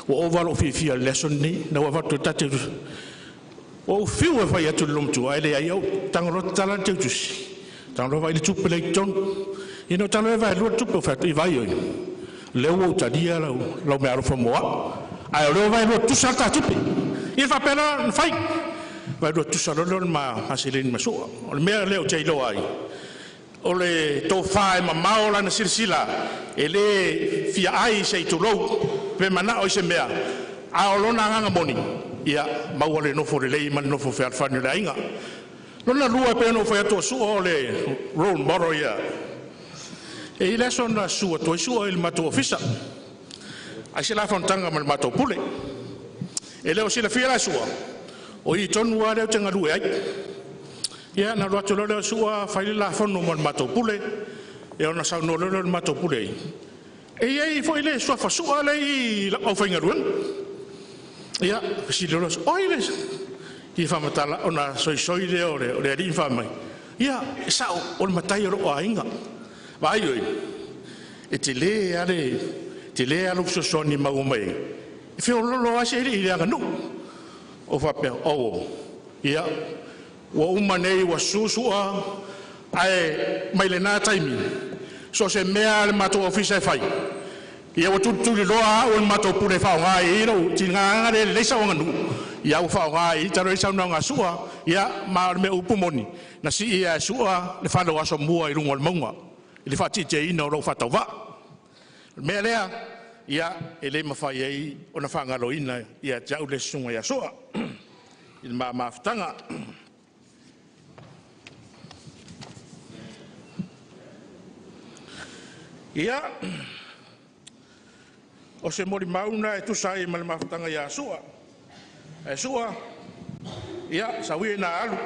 o ovalo fi lesson ni na wa to tate o fiu e vai atu lum tu ile ai o tanga ro tala te Jesus tanga vai tu pele ton ino tanga vai lo tu fet i vai oi le o tadia lo me aro fo moa ai lo vai lo tu salta tipi il fa pena fai vai do tu salon ma hasilin masua o me leo chailo ai o le to fai ma maola na silsila ele fia ai sei tu lo pe mana o se mea a o lona nganga moni ia mawale no fo le man no fo fa fa ni la inga lona lua pe no fa to su o le role model ia e ile son na su to su il mato ofisa a se la fontanga ma mato pule ele o se la fia la sua o i tonu wa leo tenga lue ai. Ia na roa tolo leo sua whaile la whanu mon mato pule. E ona sau no leo mato pule ai. E iei fo ile sua whasua lei au whainga ruan. Ia, si leo leo oile. I whamatala ona soi leo leo leo rin whamai. Ia, e sao on matai ro a inga. Vai oi. E te le alu sosoni mau mai. E whio lolo ase ili anga nu. O fape o ia wa umane wa susua ai mai le na taimi so se mea le mato ofisa fai ia wa tu loa o mato pure fa nga i ro tinga le sa nganu ia u fa nga i taro sa nga sua ia ma me upumoni na si ia sua le fa lo aso mua i rungo monga I le whati te ina o rau whatawa. Mea lea, ia e le mawhai ei o na whangalo ina ia jau le sunga ia soa. I le maafutanga. Ia, o se mori mauna e tusai ma le maafutanga ia soa. E soa, ia, sawi na alu.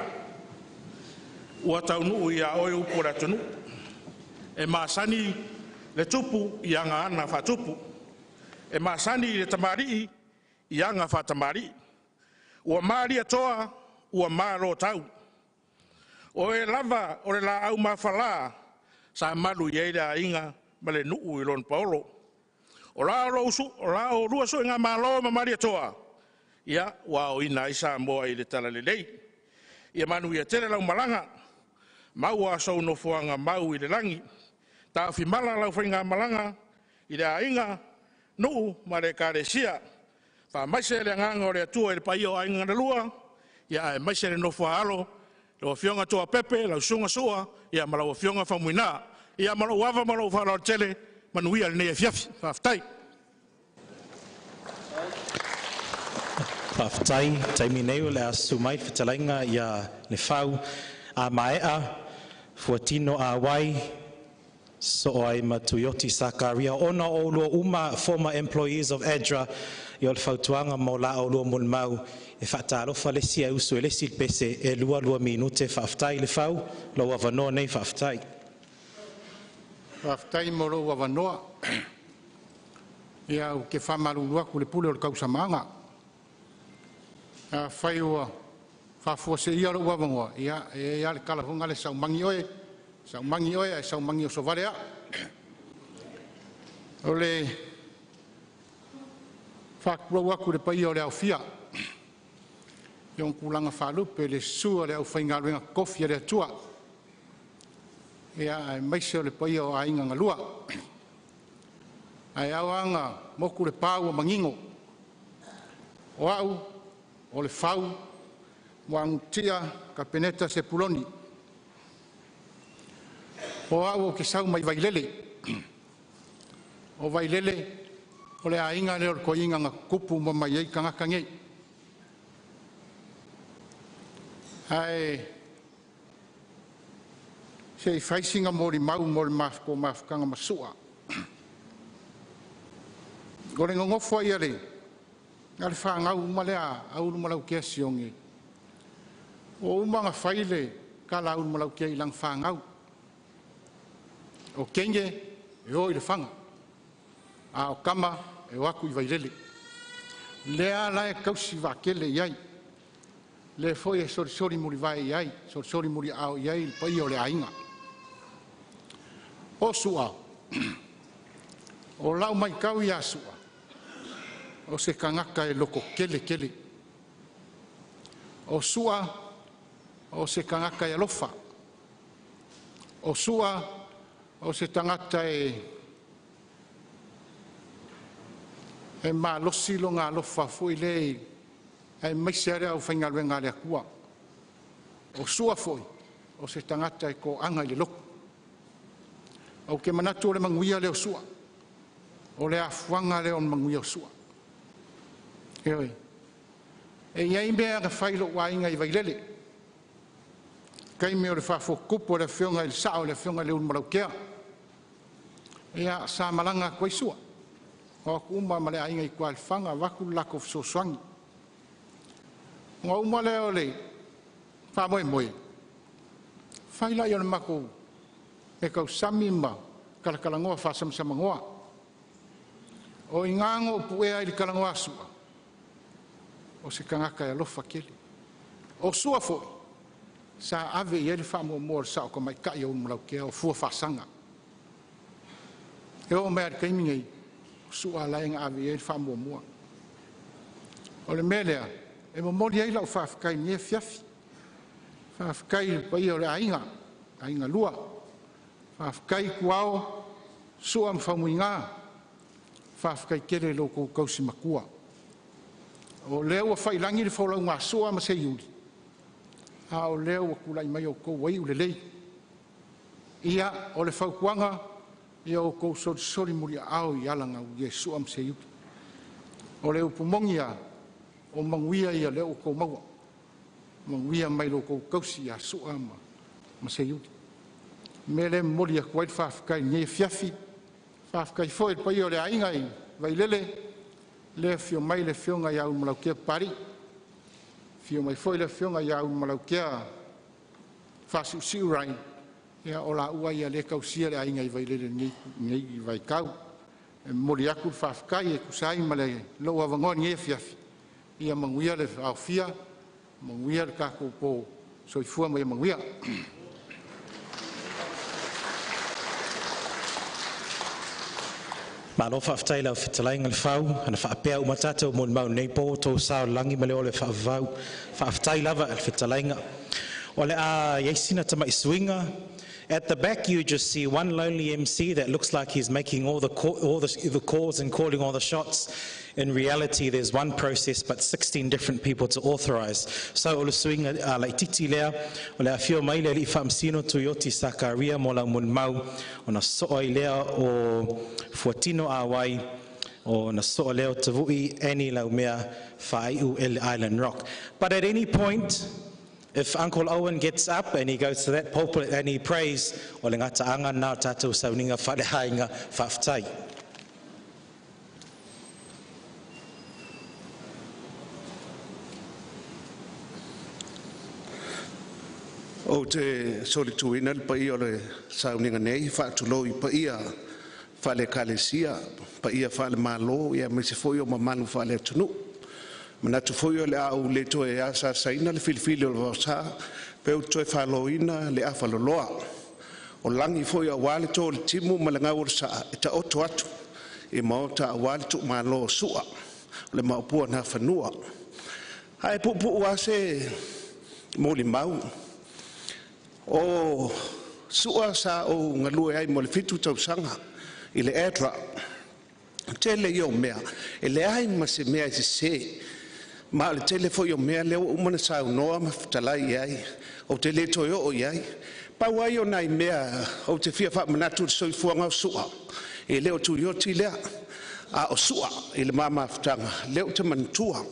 Ua taunu ia oe upora tunu. E maasani le tupu ia ngā ana whatupu. E maasani le tamari ia ngā whatamari. Ua maari atoa, ua maaro tau. O e lava o le la au mawhala sa malu ieira inga ma le nuu i lon paolo. O la o rua so ngā malo ma maari atoa. Ia, wa o ina isa moa i le tala le lei. Ia manu ia tere lau malanga. Mau a sau no fuanga mau i le langi. Ta fimala lau whainga malanga i le ainga nuu ma le kāresia. Pa maise le nganga o le atua i le pai o ainga na lua. Ia e maise le no fuahalo. Lau fionga toa pepe, lau sunga soa. Ia ma lau fionga whamuina. Ia ma lau wava ma lau whanau tele. Manuia le nea fiafi. Whaftai. Whaftai, taimi neu le asu mai whetalainga ia le whau a maea. Fuatino a wai. So ai matuyoti Sakaria. Ona o lua uma former employees of ADRA. I o le whautuanga mo la o lua mun mau. E whaatalofa lesi au su e lesi pese e lua minute whaftai le whau. Lo wavanoa nei whaftai. Whaftai mo lo wavanoa. Ia u ke whamarulua ku le pule o le kausamanga. Whai ua whafua se ia lo wavangoa. Ia e ale kalahunga le saumangi oe. Saumangi oe e saumangi o sovarea. O le whakpua ku le pai o le au fia. Ion kulanga whalupe le sua le au whaingaruenga kofi le atua. Ia e maise o le pai o ainga ngalua. Ai au anga moku le pau o mangingo. O au o le whau wangutia ka peneta se puloni. O au o ke sau mai vailele. O vailele o le ainga le o koinga nga kupu mo mai ei kangaka ngei. Ai se whaisinga mori mau mo le mafko mafkanga masua. Gore ngofo ia le. Ngale whaangau umalea au malau kia siongi. O umanga whaile ka la au malau kia ilang whaangau. O kenge e o i le whanga. A o kama e o aku i vairele. Lea la e kausi wakele iai. Le foi e sori muri vai iai. Sori muri au iai il pai o le ainga. O sua. O lau mai kau ia sua. O se kangaka e loko kele. O sua, o se kangaka e lofa. O sua, o se tangata e ma losilo ngā lofa fui lei e meisere au whaingaruenga le akua. O sua foi, o se tangata e ko anga i le loko. O ke manatu o le manguia leo sua. O le afuanga leo manguia o sua. Eoi. E iai mea ka whailo wainga i vailele. Kai mea o le whafo kupo le whionga i le sao le whionga le unmaraukea. Ea sa malanga koe sua. O ku uma ma le ainga i kua le whanga waku lako fsoswangi. Ngā uma leo le whamoe moe. Whaila i o le mako e kau sami ma kalakalangoa whasamsama ngoa. O i ngango puea i le kalangoa sua. O se kangaka e alofa kele. O sua foi. Sa ave i ele wha mua sa o ka mai kai o mlau ke o fua whasanga. E o mea kaimingei. O sua laenga ave i ele wha mua. O le melea. E mo mori eila o whawhikai mie fiafi. Whawhikai pai o le ainga. Ainga lua. Whawhikai kuao. Sua mwhamuinga. Whawhikai kere loko kausi makua. O leo a whailangi le whaulau ngā soa ma se iuri. A o leo a kulai mai o kou wai ule lei. Ia o le whaukuanga, ia o kou sori muri au i alanga u Yesu am se yuki. O le upumongia o manguia ia leo kou maua. Manguia mai lo kou kausi ia sua ma se yuki. Mele mori a kuait whawhikai nye fiafi. Whawhikai foi pa i o le aingai vai lele. Le fio mai le fionga ia malaukia pari. Fio mai foi le fionga ia malaukia whasiu siu rai. Ia o la ua ia le kausia le aingai vai lele ngei vai kau. Mori aku whawhikai e kusai ma le loa wangoa nye fiafi. Ia manguia le awhia. Manguia le kako po soifua mai manguia. Malo whaafitai lau whitalainga le whau, ana whaapea umatata mo le mau nei po tō sao langi ma le o le whaavau, whaafitai lava le whitalainga. O le a yeisina tama isuinga. At the back you just see one lonely MC that looks like he's making all the calls and calling all the shots. In reality, there's one process, but 16 different people to authorize. So, o le suinga lai titi lea, o le awhio mai lea li whaamsino tu yoti Sakaria mo la mun mau, o na sooi lea o Fuatino Awai, o na sooi lea o Tavui, Annie Laumea, Whaiu El Island Rock. But at any point, if Uncle Owen gets up and he goes to that pulpit and he prays, o le ngata anga nā tātou sauninga whalehainga whaftai. O te solituina pa ia o le sauninga nei, whaatulo I pa ia whale kalesia, pa ia whale malo, ia me se foi o mamanu whale atunu. Manatu foi o le au le toe e asa saina le filifili o le wasa, pe o toe whaloina le awhaloloa. O langi foi a wale to le timu ma le ngau sa e ta oto atu, e maota a wale to malo sua, le maupua na whanua. Hai pupu wase mo li mau, o sua sa o ngalue ai mo le fitu tau sanga, I le edra, tele yo mea, e le ai ma se mea se ma le tele fo yo mea leo umana sa noa ma talai ai o tele to yo ai pa wa yo nai mea o te fia fa manatu so fuanga sua e leo tu yo ti lea a o sua I le mama ftanga leo te mantua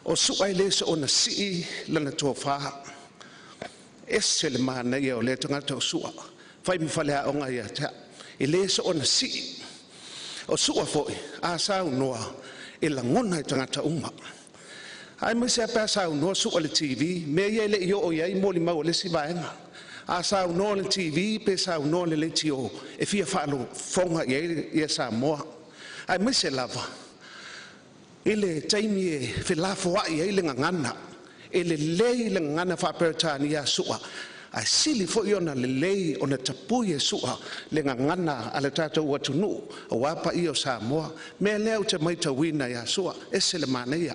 o sua I le so ona si lana to fa ese le mana yo le tanga to sua fai mi fale a onga ia ta e le so ona si o sua fo a sa noa e la ngona I tanga ta uma ai me se pasa no su le TV me ye le yo ya I moli ma le si vaenga a sa no le TV pesa no le tio e fia falo fonga ye sa mo ai me se lava ile taimi e fe la fo ye le ngana ele le ngana fa pertani ya su'a ai sili fo yo na le ona tapu ye su'a le ngana ala tata watu nu wa pa io sa mo me le o te mai tawina ya su'a esele mana ya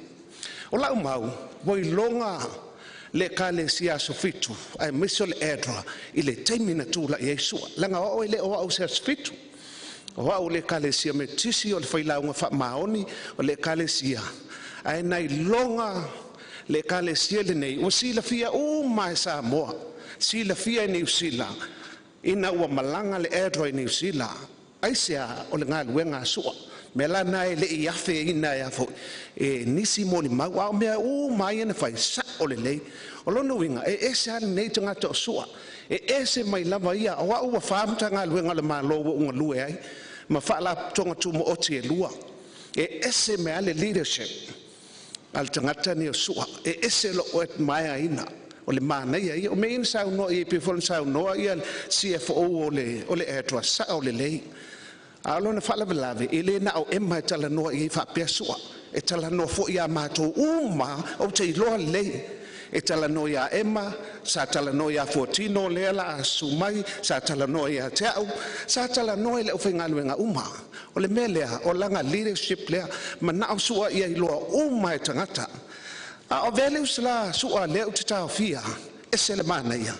o lau mau, voi longa le kale sia sofitu, ai miso le edra, I le taimina tūla Iesua. Langa o le o au se sofitu. O au le kale sia me tisi o le whailaunga wha maoni, o le kale sia. Ai nei longa le kale sia le nei, o sila fia o mai sa moa. Sila fia I New Zealand. Ina ua malanga le edra I New Zealand. Ai sea o le ngā luenga sua. Me la nai le iafe ina ia fo e nisi moli mau au mea o mai ena fai sa o le lei o lono winga e ese ale nei tanga to sua e ese mai lava ia o au wa whaamta ngā luenga le maa loa unga lue ai ma whaala tonga tumo oti e lua e ese me ale leadership al tangata ni o sua e ese lo o et mai aina o le maa nei ai o me ina sa unoa I pe fol sa unoa ia CFO o le etua sa o le lei alona fala velave ele na o emma tala no I fa pesua e tala no fo ia mato uma o te lo le e tala no ia emma sa tala no ia fortino le la sumai sa tala no ia tau sa tala no le o fenga luenga uma o le melea o langa leadership le mana o sua ia lo uma e tangata a o values la sua le o te tau fia esele mana ia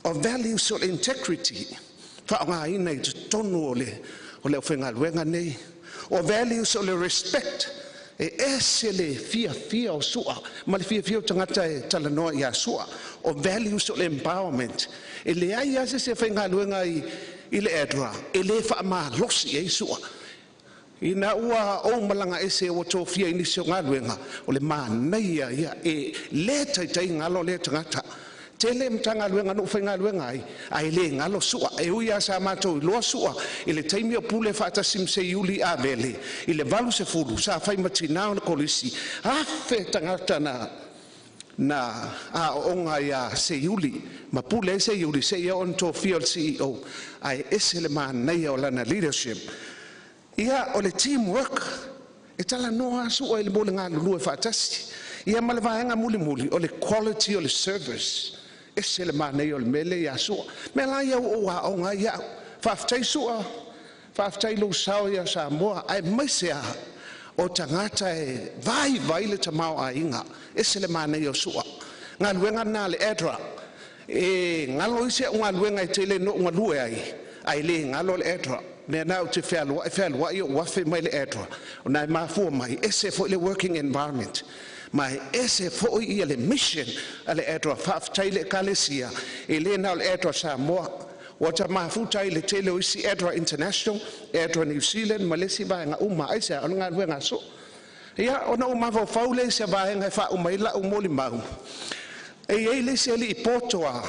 o values of integrity fa nga ina I tonu o le whenga luenga nei. O values o le respect ese le fia o sua, ma le fia o tangata e talanoa ia sua, o values o le empowerment. E le ai ase se whainga luenga i le edra, e le wha maa losi e sua. Ina ua o malanga ese o tō fia inisi o ngā luenga, o le maa neia ia e le taitai ngalo le tangata. Tele mtanga luenga no whainga luenga ai le ngalo sua, e uia sa mātou i loa sua, i le taimi o pule whaata simse iuli a vele, i le valu se fulu, sa whai matina o na kolisi, afe tangata na a onga ia se iuli, ma pule se iuli, se ia on tō fia o CEO, ai ese le maa neia o lana leadership. Ia o le teamwork, e tala noa sua i le mole ngā lulu e whaatasi, ia ma le vaenga muli o le quality o le service, ese le manei o le mele ia sua. Me la ia o a onga ia, whaftai sua, whaftai lo sao ia sa moa, ai maisea o tangata e vai le tamau a inga, ese le manei o sua. Ngā luenga nā le edra, e ngalo ise o ngā luenga i tele no ngā lue ai le ngalo le edra. Me nā o te whealua i o wafe mai le edra, o nai mafua mai, ese fo le working environment. Mai ese fo i le mission ale edra whaftai le kalesia e le nao le edra Samoa o ta mafutai le tele o isi edra International, edra New Zealand, Malaysia vaenga uma aisa o ngā ruenga so. Ia o na uma fau le se vaenga wha umaila o moli mau. E le se li i potoa,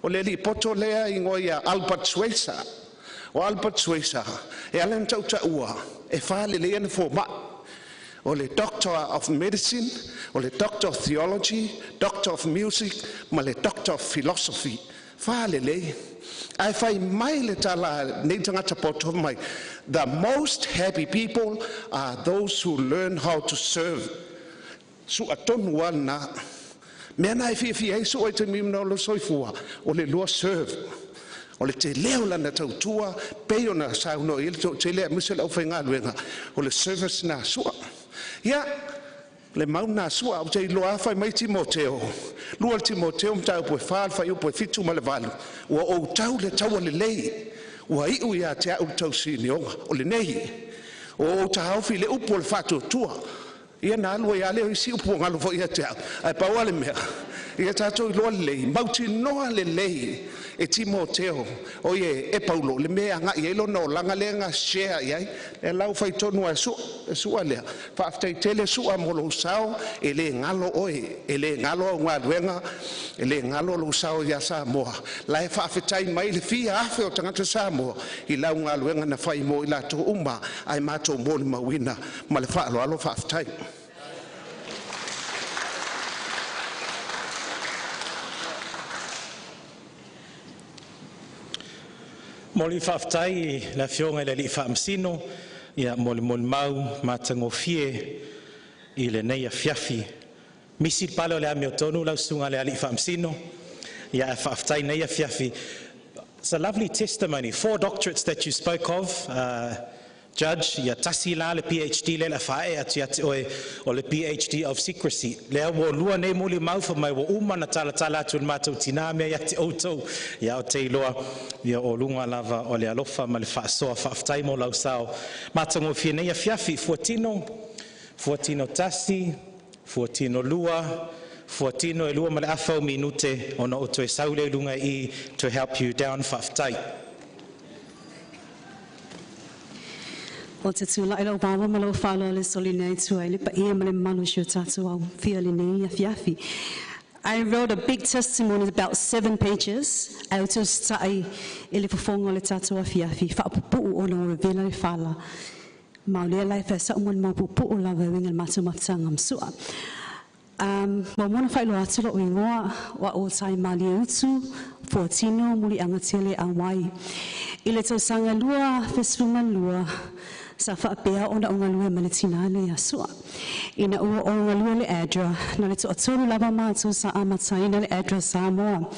o le li i poto lea i ngoia Albert Schweitzer. O Albert Schweitzer, e alen tau ta ua, e wha le lea na fo ma. O le Doctor of Medicine, o le Doctor of Theology, Doctor of Music, ma le Doctor of Philosophy. Wha le lei. Ai whai mai le tala nei tangata poto mai. The most happy people are those who learn how to serve. Su atonu ana. Mea nai fia ei su ai te mimna o lo soifua, o le lua serve. O le te leo lana tautua, peo na sauno i le te lea musela au whainga luenga, o le service na sua. Ia, le mauna sua, o te iloa whai mai Timoteo. Lua le Timoteo mtau poe whaal whai upoe fitu ma le valu. Ua o tau le taua le lei. Ua iu ia te au tau sini onga, o le nei. O ta haufi le upo le whatu tua. Ia na alua ia leo isi upo ngalo fo ia te au. Ai paua le mea. Ia tātou iloa le lei. Mauti noa le lei. E Timoteo, o ye e Paulo, le mea nga i elo no langa le nga share iai, e lau fai tonu a sua lea. Whaaftai tele sua mo lo sao, e le ngalo oe, e le ngalo o ngā ruenga, e le ngalo lo sao ia Samoa. Lai whaafetai mai le fia afe o tangata Samoa, i lau ngā ruenga na whai mo i la to uma, ai mato mo ni mawina, ma le whaalo alo whaafetai. Moli whaftai la fionga le li whaamsino, ia moli mau mātango fie i le neia fiafi. Misi palo le ame o tonu lau sunga le li whaamsino, ia whaftai neia fiafi. It's a lovely testimony. 4 doctorates that you spoke of, Judge, ia tasi la le PhD le la whae ati o le PhD of secrecy. Lea wo lua nei moli maufa mai wo uma na tala atu mātou tina mea ia te outou. Ia o te iloa, ia o lunga lava o le alofa ma le whaasoa whaaftai mo lau sao. Mātango fia nei a fiafi, fuatino tasi, fuatino lua, fuatino e lua ma le afau minute o na oto e saule lunga I to help you down whaaftai. O te tūla e lau bāwa ma lau whāloa le soli nei tua le pa ia ma le manu shio tātou au whia le nei a fiafi. I wrote a big testimony, about 7 pages. Ai o tū stai e le whafonga le tātou a fiafi. Whaapupu o na o revela le whala. Mau lea lai whai sa umon mau pupu o lawa winga le mātou mafutanga msua. Mau mona whailo atula o ingoa wa o tai mali utu, fuatino muli angatele a wai. I le tau sanga lua, fesfunga lua, sa whaapea o na unga lua ma le tinale a sua. Ina ua o unga lua le adra, na le toa tolu lava mātou sa amataina le adra Samoa.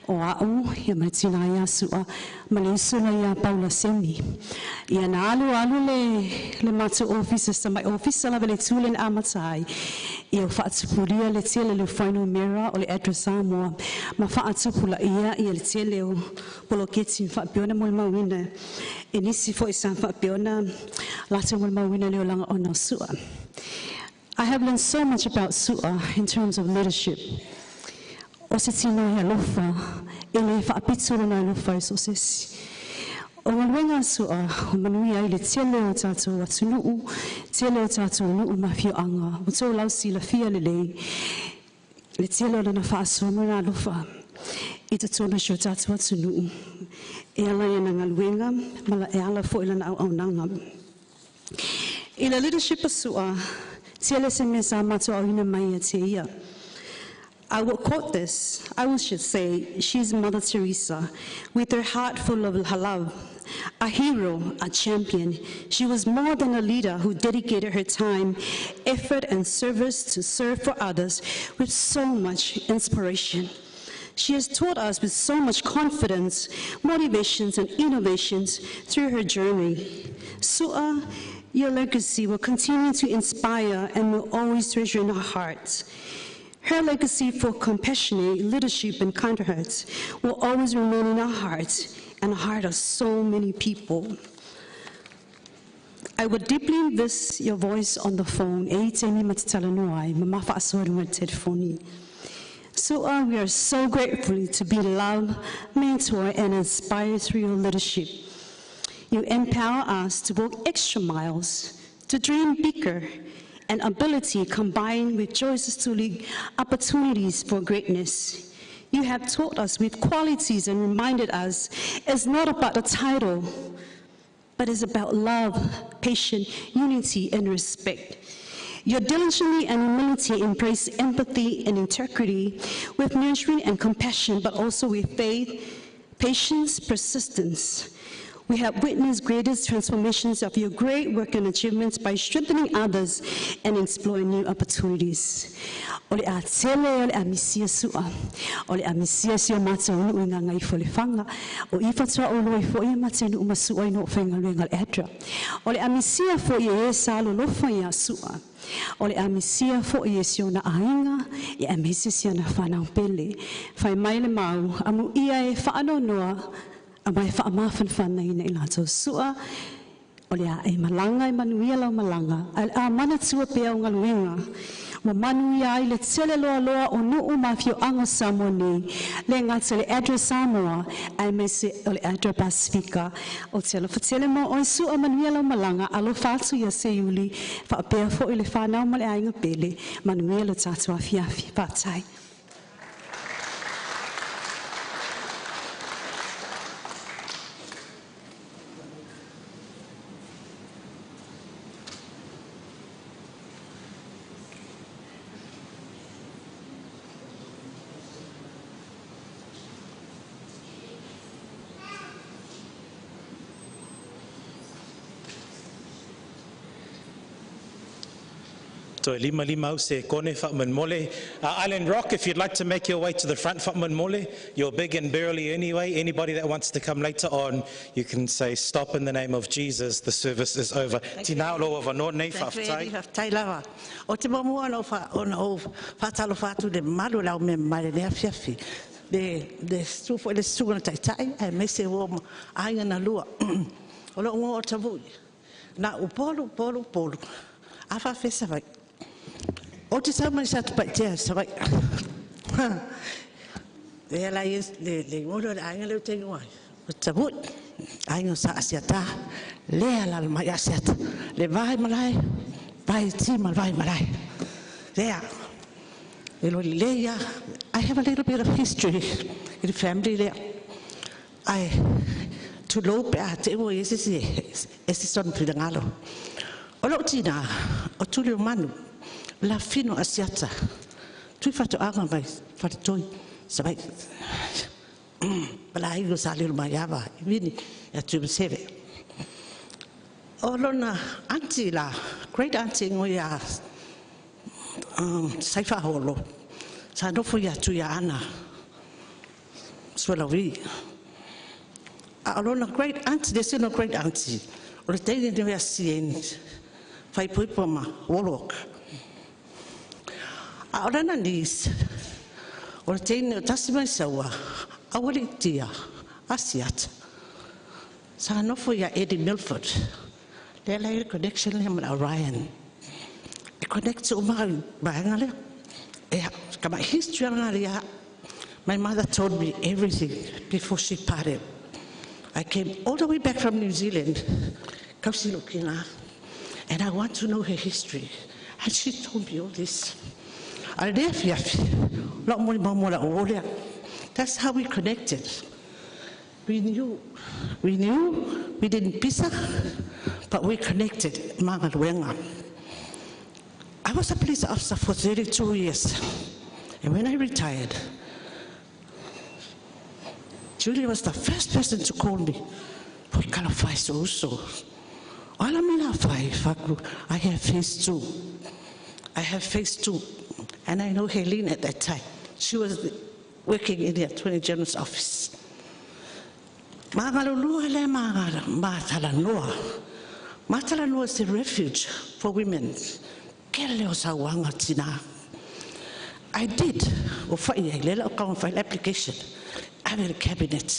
O au, ia ma le tinale a sua, ma le usula ia Paula Semi. Ia na alu le mātou office, sa mai office lava le tūlen amatai. Ia whaatupuria le tele le final mirror o le adra Samoa. Ma whaatupula ia le tele o poloketi whaapiona mo le mawina. E nisi fo i sa whaapiona, lata mo le mawina leo langa o na sua. I have learned so much about Su'a in terms of leadership. O se tino ia lofa, ele whaapitsura nai lofa so sesi. O maluenga Su'a, o manui ai le tele o tātou atunuu, tele o tātou nuu mawhio anga, o tō lausi la fia lelei, le tele o lana whaasua mara lofa, I te tōna shio tātou atunuu. E ala ia na ngaluenga, mala e ala fo ilana au nanga. I la leadership of Su'a, tele se me sa mato au hina mai te ia. I will quote this. I should say, she's Mother Teresa, with her heart full of her love. A hero, a champion. She was more than a leader who dedicated her time, effort, and service to serve for others with so much inspiration. She has taught us with so much confidence, motivations, and innovations through her journey. Su'a, your legacy will continue to inspire and will always treasure in our hearts. Her legacy for compassionate leadership and kind hearts will always remain in our hearts and the heart of so many people. I would deeply miss your voice on the phone. So we are so grateful to be loved, mentored, and inspired through your leadership. You empower us to walk extra miles, to dream bigger, and ability combined with choices to lead opportunities for greatness. You have taught us with qualities and reminded us it's not about the title, but it's about love, patience, unity, and respect. You diligently and humility embrace empathy and integrity with nurturing and compassion, but also with faith, patience, persistence. We have witnessed greatest transformations of your great work and achievements by strengthening others and exploring new opportunities. Ole a tele ole a misia Su'a. Ole a misia sio mata unu inga ngai fole fanga. O ifa tua olo I fo ia mata inu umasua ino whenga luenga edra. Ole a misia fo ia e salo lofa ia Su'a. Ole a misia fo ia sio na ainga, ia a misia sio na whanau pele. Whai maile mau, amu ia e whaano noa, amai whaamafan whanai na ilato Su'a, ole a e malanga e manuia lau malanga, a mana tua pea o ngaluenga, ma manuia ai le tele loa loa o nuu mawhio ango Samoa ni, le ngata le Adra Samoa, ai me se ole Adra Pasifika, o tele whatele mo o Su'a manuia lau malanga, alo whātu ia se iuli, whaapea fo ile whanau male ainga pele, manuia lo tātua fiafi, whātai. Toi lima au se kone whakman mole. Island Rock, if you'd like to make your way to the front, whakman mole, you're big and burly anyway. Anybody that wants to come later on, you can say, stop in the name of Jesus, the service is over. Tina loa wano nei whaftai. Whaftai lawa. O te mamua no whatalo whatu de maru lau me mare nea fiafi. De stufo ele sugana taitai, ai mese o ainga na lua. O lo ungo o tavui. Na upolu. Afa fesa vai. O te sama sa tu paitea sa vai. Le la yes le ngoro le ainga le te ngoi. O tabut. Ainga sa asiata. Le ala mai asiata. Le vai malai. Vai ti malai malai. There. Leia. I have a little bit of history in the family there. To lope at it was esse son pidangalo. Olo tina o tuli manu la fino asiata tu fato anga mai fatoi sabai bala igo salil mayava vini ya tu seve olo na auntie la great auntie ngoya saifa holo sa no foi tu ya ana swela vi olo na great auntie there's no great auntie olo tei ni me asien fai pui poma Wallwork. A ora na nis, ora teine o tasima sawa, a wali tia, asiat. Sa nofo ya Eddie Milford, le la connection le man Ryan. connect to my history. My mother told me everything before she parted. I came all the way back from New Zealand, and I want to know her history. And she told me all this. That's how we connected. We knew, we didn't pisa, but we connected. I was a police officer for 32 years, and when I retired, Julie was the first person to call me. I have phase 2. I have phase 2. And I know Helene at that time. She was working in the Attorney General's office. Matalanoa is a refuge for women. I did file application. I have a cabinet.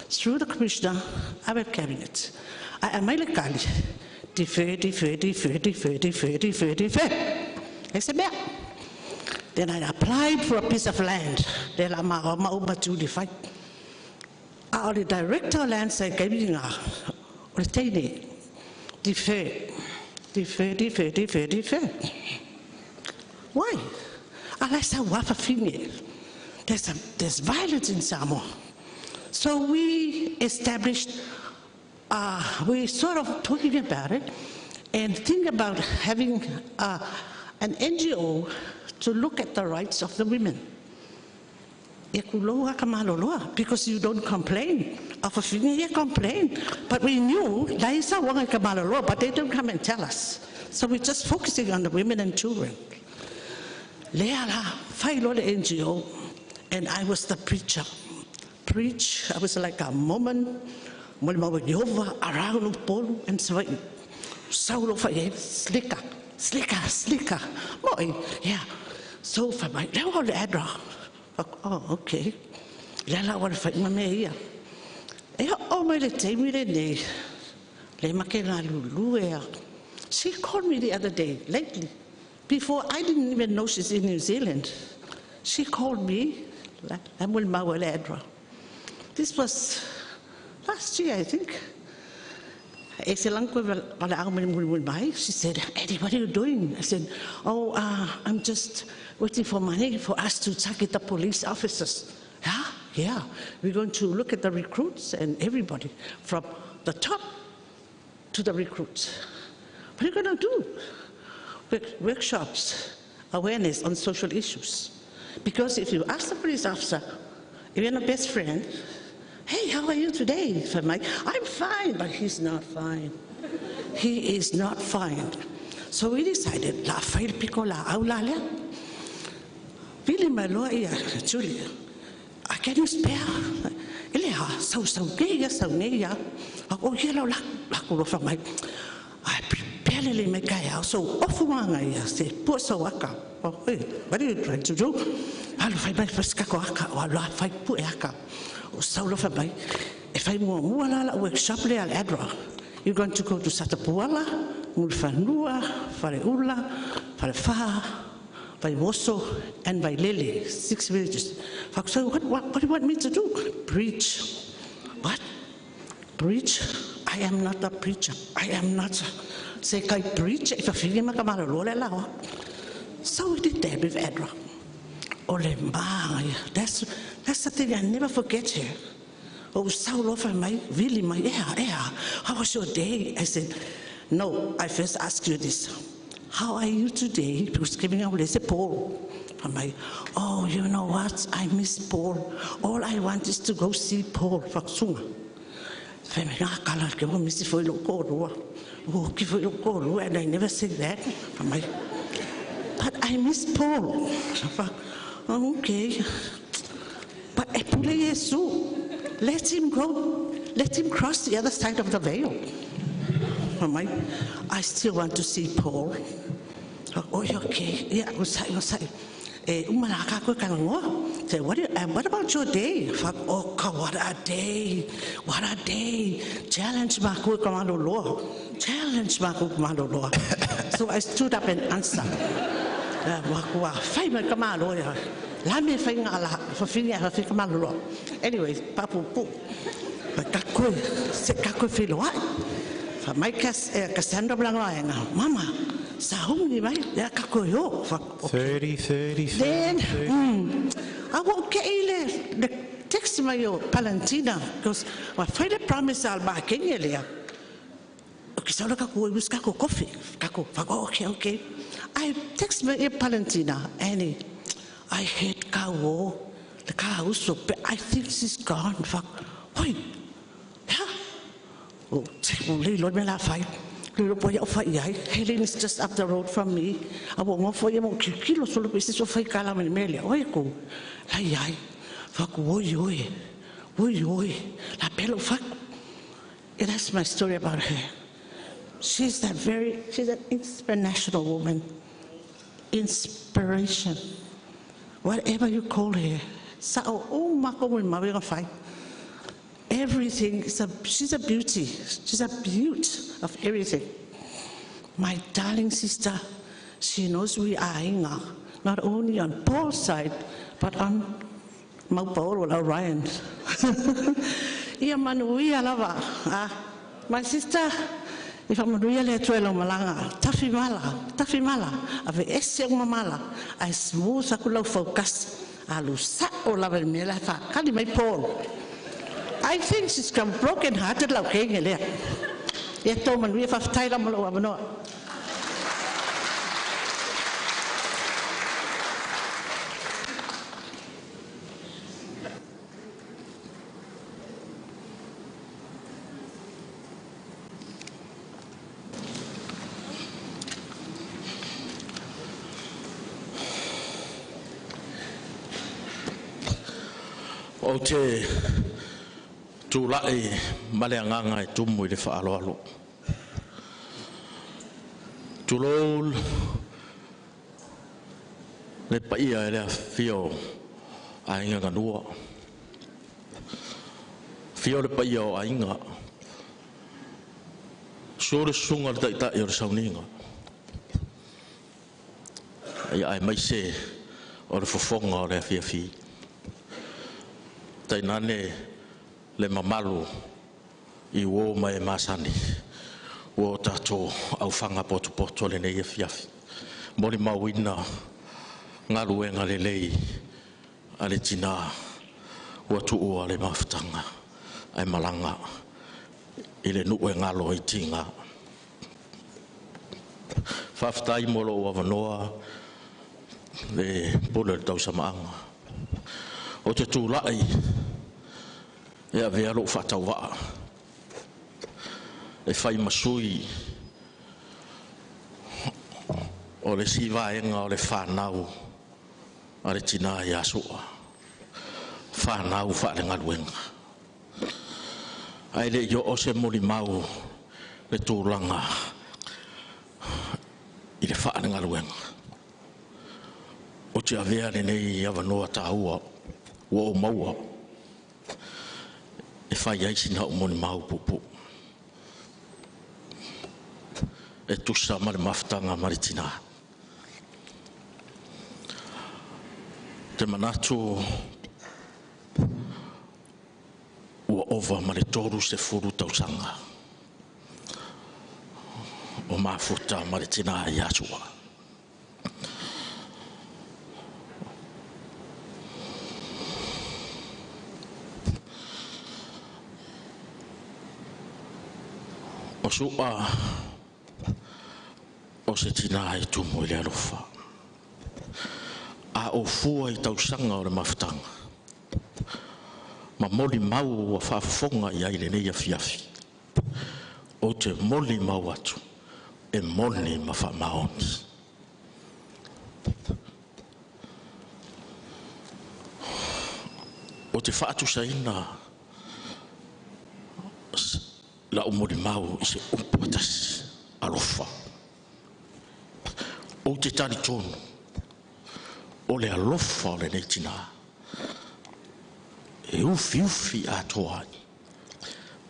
Through the commissioner, I have a cabinet. I am legally defer. Then I applied for a piece of land. The director of land said, defer. Why? There's violence in Samoa. So we established, we sort of talking about it and think about having an NGO to look at the rights of the women. Because you don't complain. You complain. But we knew, but they don't come and tell us. So we're just focusing on the women and children. NGO, and I was the preacher. I was like a woman, around Polo and so on. Slicker. Yeah. So for my address. Oh, okay. Lala want to fight my mayor. Oh, my Lalovaea. She called me the other day, lately, before I didn't even know she's in New Zealand. She called me. This was last year, I think. She said, Eddie, what are you doing? I said, oh, I'm just waiting for money for us to target the police officers. Yeah, we're going to look at the recruits and everybody from the top to the recruits. What are you going to do? Workshops, awareness on social issues. Because if you ask the police officer, if you're a best friend, hey, how are you today? I'm fine, but he's not fine. He is not fine. So we decided, Julia, can you spare? So what are you trying to do? If I want workshop, you're going to go to Satapuala, Mulfanua, Fareula, Farefa, Vaimoso, and Vailele, 6 villages. So what do you want me to do? Preach. What? Preach? I am not a preacher. I am not. Say, I preach if a feeling so we did that with Edra. That's the thing I never forget here. Oh, so often, really, how was your day? I said, no, I first ask you this. How are you today? Because giving out is a Paul. Oh, you know what? I miss Paul. All I want is to go see Paul. And I never said that. But I miss Paul. Okay. But let him go. Let him cross the other side of the veil. I still want to see Paul. Oh, okay. Yeah, say, what about your day? Oh, God, what a day. What a day. Challenge my Lord. challenge mako kumaloa. So I stood up and answered. Mako fai me kamaloa. Lame fai ngala fafinia fa kamaloa. Anyways, papu pu. Kakoi se kakoi filoa. Fa mai Cassandra Blanca, Mama, Sahungi, mai, ya kakoyo. 30. Then, I won't get the text my Palantina, because my father promised I'll buy Kenya. Okay, so look, we was kako coffee. Kako, okay. I text my Palantina, Annie. I hate Kawo, the cow, so I think she's gone. Fuck, wait. Oh, Lord, me la fight. Little boy, Helen is just up the road from me. I won't go for you. Kilos of pieces of fake calam and melia. Oh, go. Ay, fuck, woy. La bello fuck. That's my story about her. She's an inspirational woman. Inspiration. Whatever you call her. Oh, Marco will marry a fight. Everything, she's a beauty. She's a beauty of everything. My darling sister, she knows we are Inga, not only on Paul's side, but on Paul or Orion. My sister, if I'm really tuelo malanga, tafi mala, ave ese mala, I smooth akulo focus, alusa o lava mela fa, kali my Paul. I think she's come broken-hearted like King there. Yet Tom we have tied them all over no. Okay. Tulai maleanganga e tumu i le whaaloalo. Tulol le paia e lea fio a inga ganua. Fio le paia o a inga. Sore sunga le taita i o le sauninga. Ia ai maise o le fofonga o le fiafi. Tainane le mamalu i wo mai masani wo tato au fanga poto le nei fiafi mori mawina ngaluenga le lei ale tina wo tu o ale maftanga ai malanga ile nuwe ngalo i tinga faftai molo wa vanoa le polo tau samanga o te tulai ia vea lo whatawa e whai masui o le sivaenga o le whanau a le tina i asua whanau wharenga luenga ai le io o se mori mau le tūranga i le wharenga luenga o te avea le nei i avanoa tāua o maua e fai aisi na umoni mau pupu e tusa ma le maftanga maritina te manatu ua ova ma le toru se furu tausanga o mafuta maritina i asua o sua o se tina i tumu i le alofa a o fua i tausanga o le maftanga ma moli mau wa whafonga i aile nei a fiafi o te moli mau atu e moli ma whamaoni o te whaatu saina la umori mau i se umpatas alofa o te tari tonu o le alofa o le neitina e ufi a toani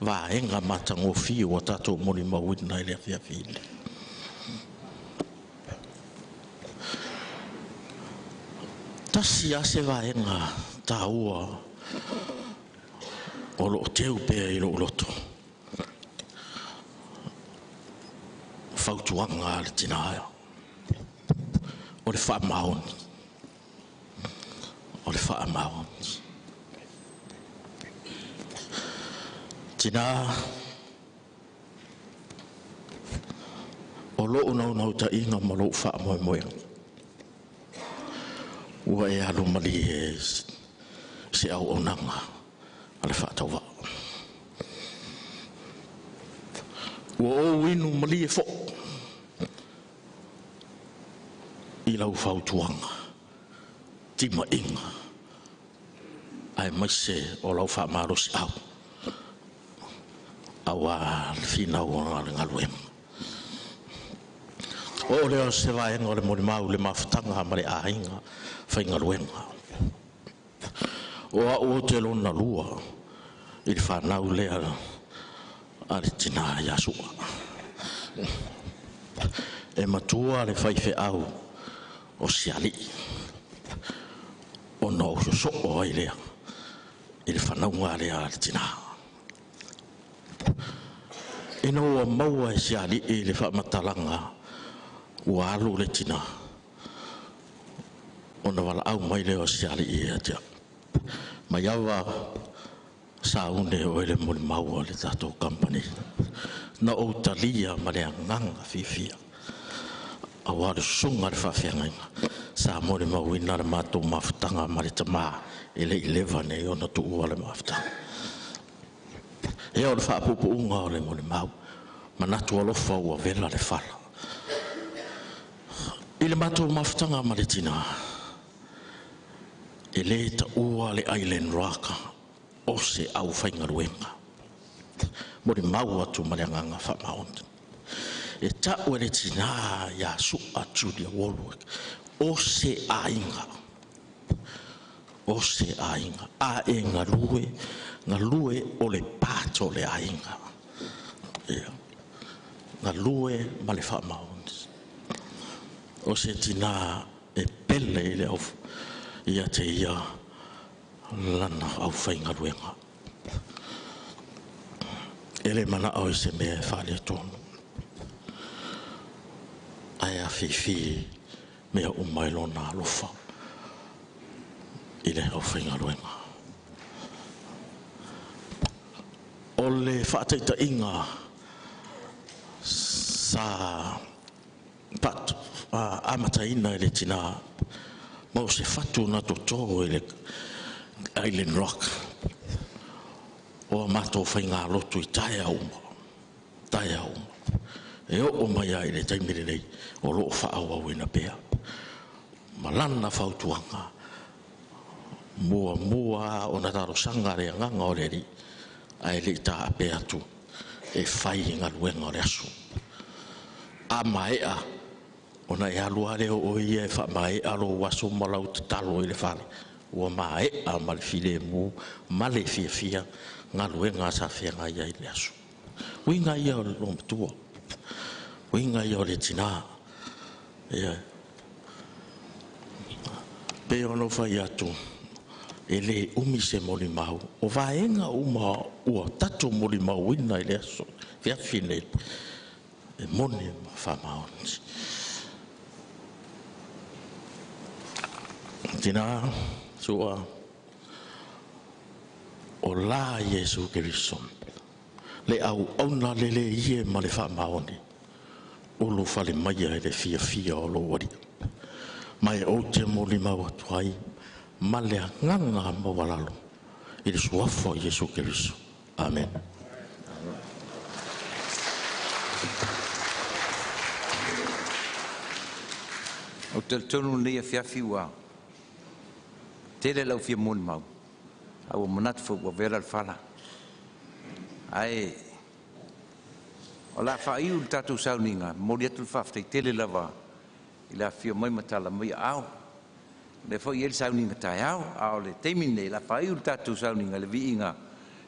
vaenga matangofi o tatou moni mauina i le afiafile. Tasi ase vaenga taua o loo teu pea i loo loto. Fautuanga le tinaia. O le whaamaoni. O le whaamaoni. Tina o loo nau ta inga ma loo whaamoemoenga. Ua e alu mali e se au onanga ale whaatawa. Ua o winu mali e fo i lau whautuanga tima inga ai maise o lau whaamarosi au awa fina o ngaluenga. O leo se vaenga o le mori mau le mafutanga mare ainga whaingaluenga. O o te lona lua i le whanau lea ale tina Iasua. E matua le whaife au o siali. O na o so o ai lea i le whanau ngā lea ale tina. Ina ua maua e siali i le whamatalanga ua alu le tina. Ona wala au mai leo siali i atia. Mai awa saune o ele mori maua le tatou company. Na o talia ma le anganga fifia. Awa le sunga le whawhiangainga. Sa mori mauina le matou mafutanga ma le tama ele 11 e ona tu ua le mafutanga. E o le whaapupu unga o le mori mau. Manatu alofa ua vela le whala. I le matou mafutanga ma le tina. E le ta ua le Island Raka o se au whaingaruenga. Mori mau atu marianganga whamaonta. E ta ua le tina Iasua Julia Wallwork o se ainga. O se ainga. A e ngalue o le pato le ainga. Ngalue ma le whamaonta. O se tina e pele i le au ia te ia lana au whaingaruenga. Ele mana au se mea whale tonu. Ai a whiwhi mea umailo nā lofa i le au whaingaruenga. O le whaataita inga sa pat amataina i le tina mau se fatu na toto i le Island Rock o mato whainga lotu i taia uma e o mai ai le taimire nei o loo whaawa wina pea malana whautuanga mua o na taro sanga rea nganga o leri ai le ta apea tu e whai ngā luenga o le asu a maea ona e alua leo o ia e whamae alo waso malau te talo i le whare. Ua mae a male file mu, male fia ngā lue ngā sa fia ngā ia i le asu. Ui ngā ia o le lomtua. Ui ngā ia o le tina. Pe ono whai atu. E le umi se moli mau. O vaenga uma ua tatu moli mau ina i le asu. Fia fine. E moni ma whamaonti. Tina sua o la Yesu Keriso le au ona lele ie ma le whaamaoni o lo whale maia e le fia o lo wari mai o te moli mau atuai ma le nganga mawalalo i le suafo Yesu Keriso. Amen. O te tonu lia fiafi wa tele lau fia moni mau au manat fo wa vera fala ai ola fa iu tatu sauninga mori atu fafte tele lava ila fia mai matala mai au le fo yel sauninga tai au le temine la fa iu tatu sauninga le viinga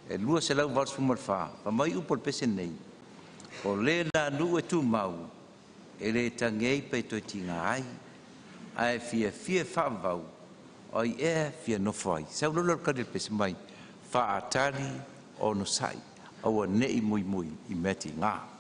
e lua se lau vals fumal fa pa mai upol pese nei o le la nu e tu mau e le tangei pe to tinga ai fia fa vau oi e fia no foi sa lo ka del pese mai fa atali o no sai o nei mui i meti nga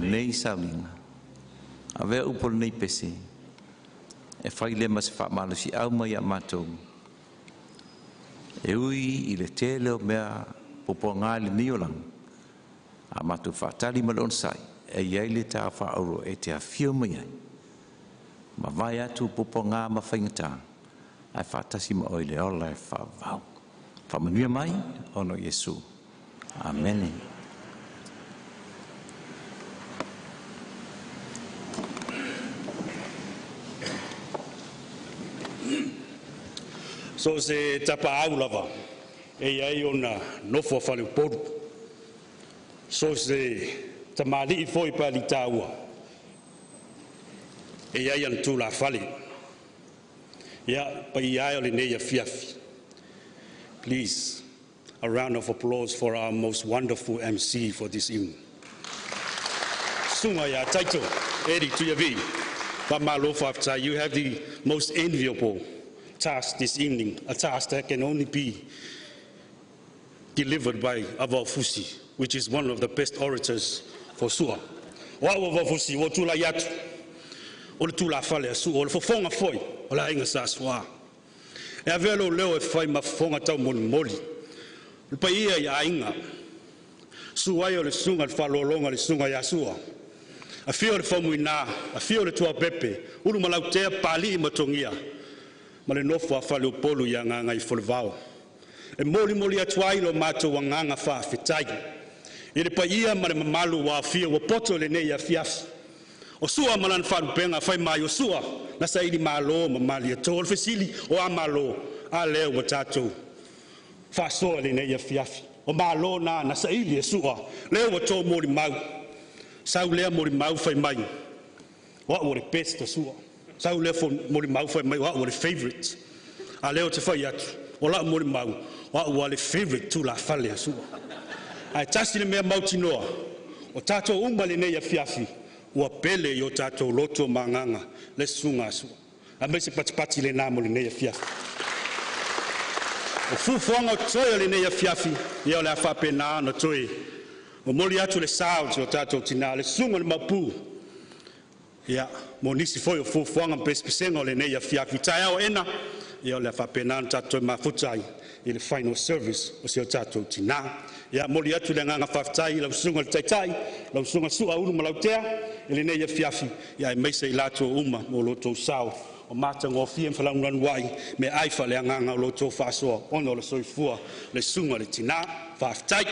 nei saulinga a ve upol nei pese e fai le mas fa malo si au mai a matou e ui i le tele o mea poponga le niolang a matou fa tali malon sai e iai le ta fa auro e te afio mai ai ma vai atu poponga ma faingata ai fa tasi ma oile ola e fa vau fa manuia mai ono Yesu amen. So se tapa au lava e ai ona nofo fale poru so se tamali foi pa li taua e ai an tu la fale ya pa ia ole ne ya fiafi. Please, a round of applause for our most wonderful MC for this evening. Sunga ya taito eri tu ya vi pa malo fa you have the most enviable task this evening, a task that can only be delivered by Ava Fusi, which is one of the best orators for Sua. Wa Ava Fusi, wa tula yatu, o tula fale su, o fonga foi, o la inga sa sua. E avelo leo e fai ma fonga tau moli. Le paia ya inga. Suai o le sunga le falolonga le sunga ya sua. A fio le famuina, a fio le tua pepe, ulu malautea pali matongia. Ma le nofo a fale o polu ia nganga I folvao. E moli atuai lo mato wa nganga fa fitai. I le paia ma le mamalu wa fia wa poto le nei a fiafi. O sua malan wharupenga whai mai o sua, na sairi malo ma mali a tol fesili o a malo a leo wa tātou. Whasoa le nei a fiafi. O malo na sairi a sua, leo wa tō mori mau. Sau lea mori mau whai mai. Wa o le best a sua. Sau lea mori mau whai mai, wa o le favorite. A leo te whai atu. O la mori mau, wa o le favorite tu la whale a sua. Ai tasi le mea mauti noa. O tātou umba le nei a fiafi. Ua pele yo tātou loto manganga le sunga sua. A me se patipati le namo le nei a fiafi. O fufonga o toia le nei a fiafi, ia o le awha pena ana toi. O moli atu le sounds o tātou tina, le sunga le mapu. Ia, mo nisi foi o fufonga mpespisenga o le nei a fiafi. Tai au ena, ia le whapena tātou mafutai i le final service o se o tātou tina. Ia mori atu le nganga whaftai lau sunga le taitai, lau sunga sua uru malautea, i le nei e fiafi, ia e meise i lato uma mo loto sao, o mata ngō fiem whalaungan wai, me aifa le nganga o loto whasoa, ono le soifua, le sunga le tina, whaftai.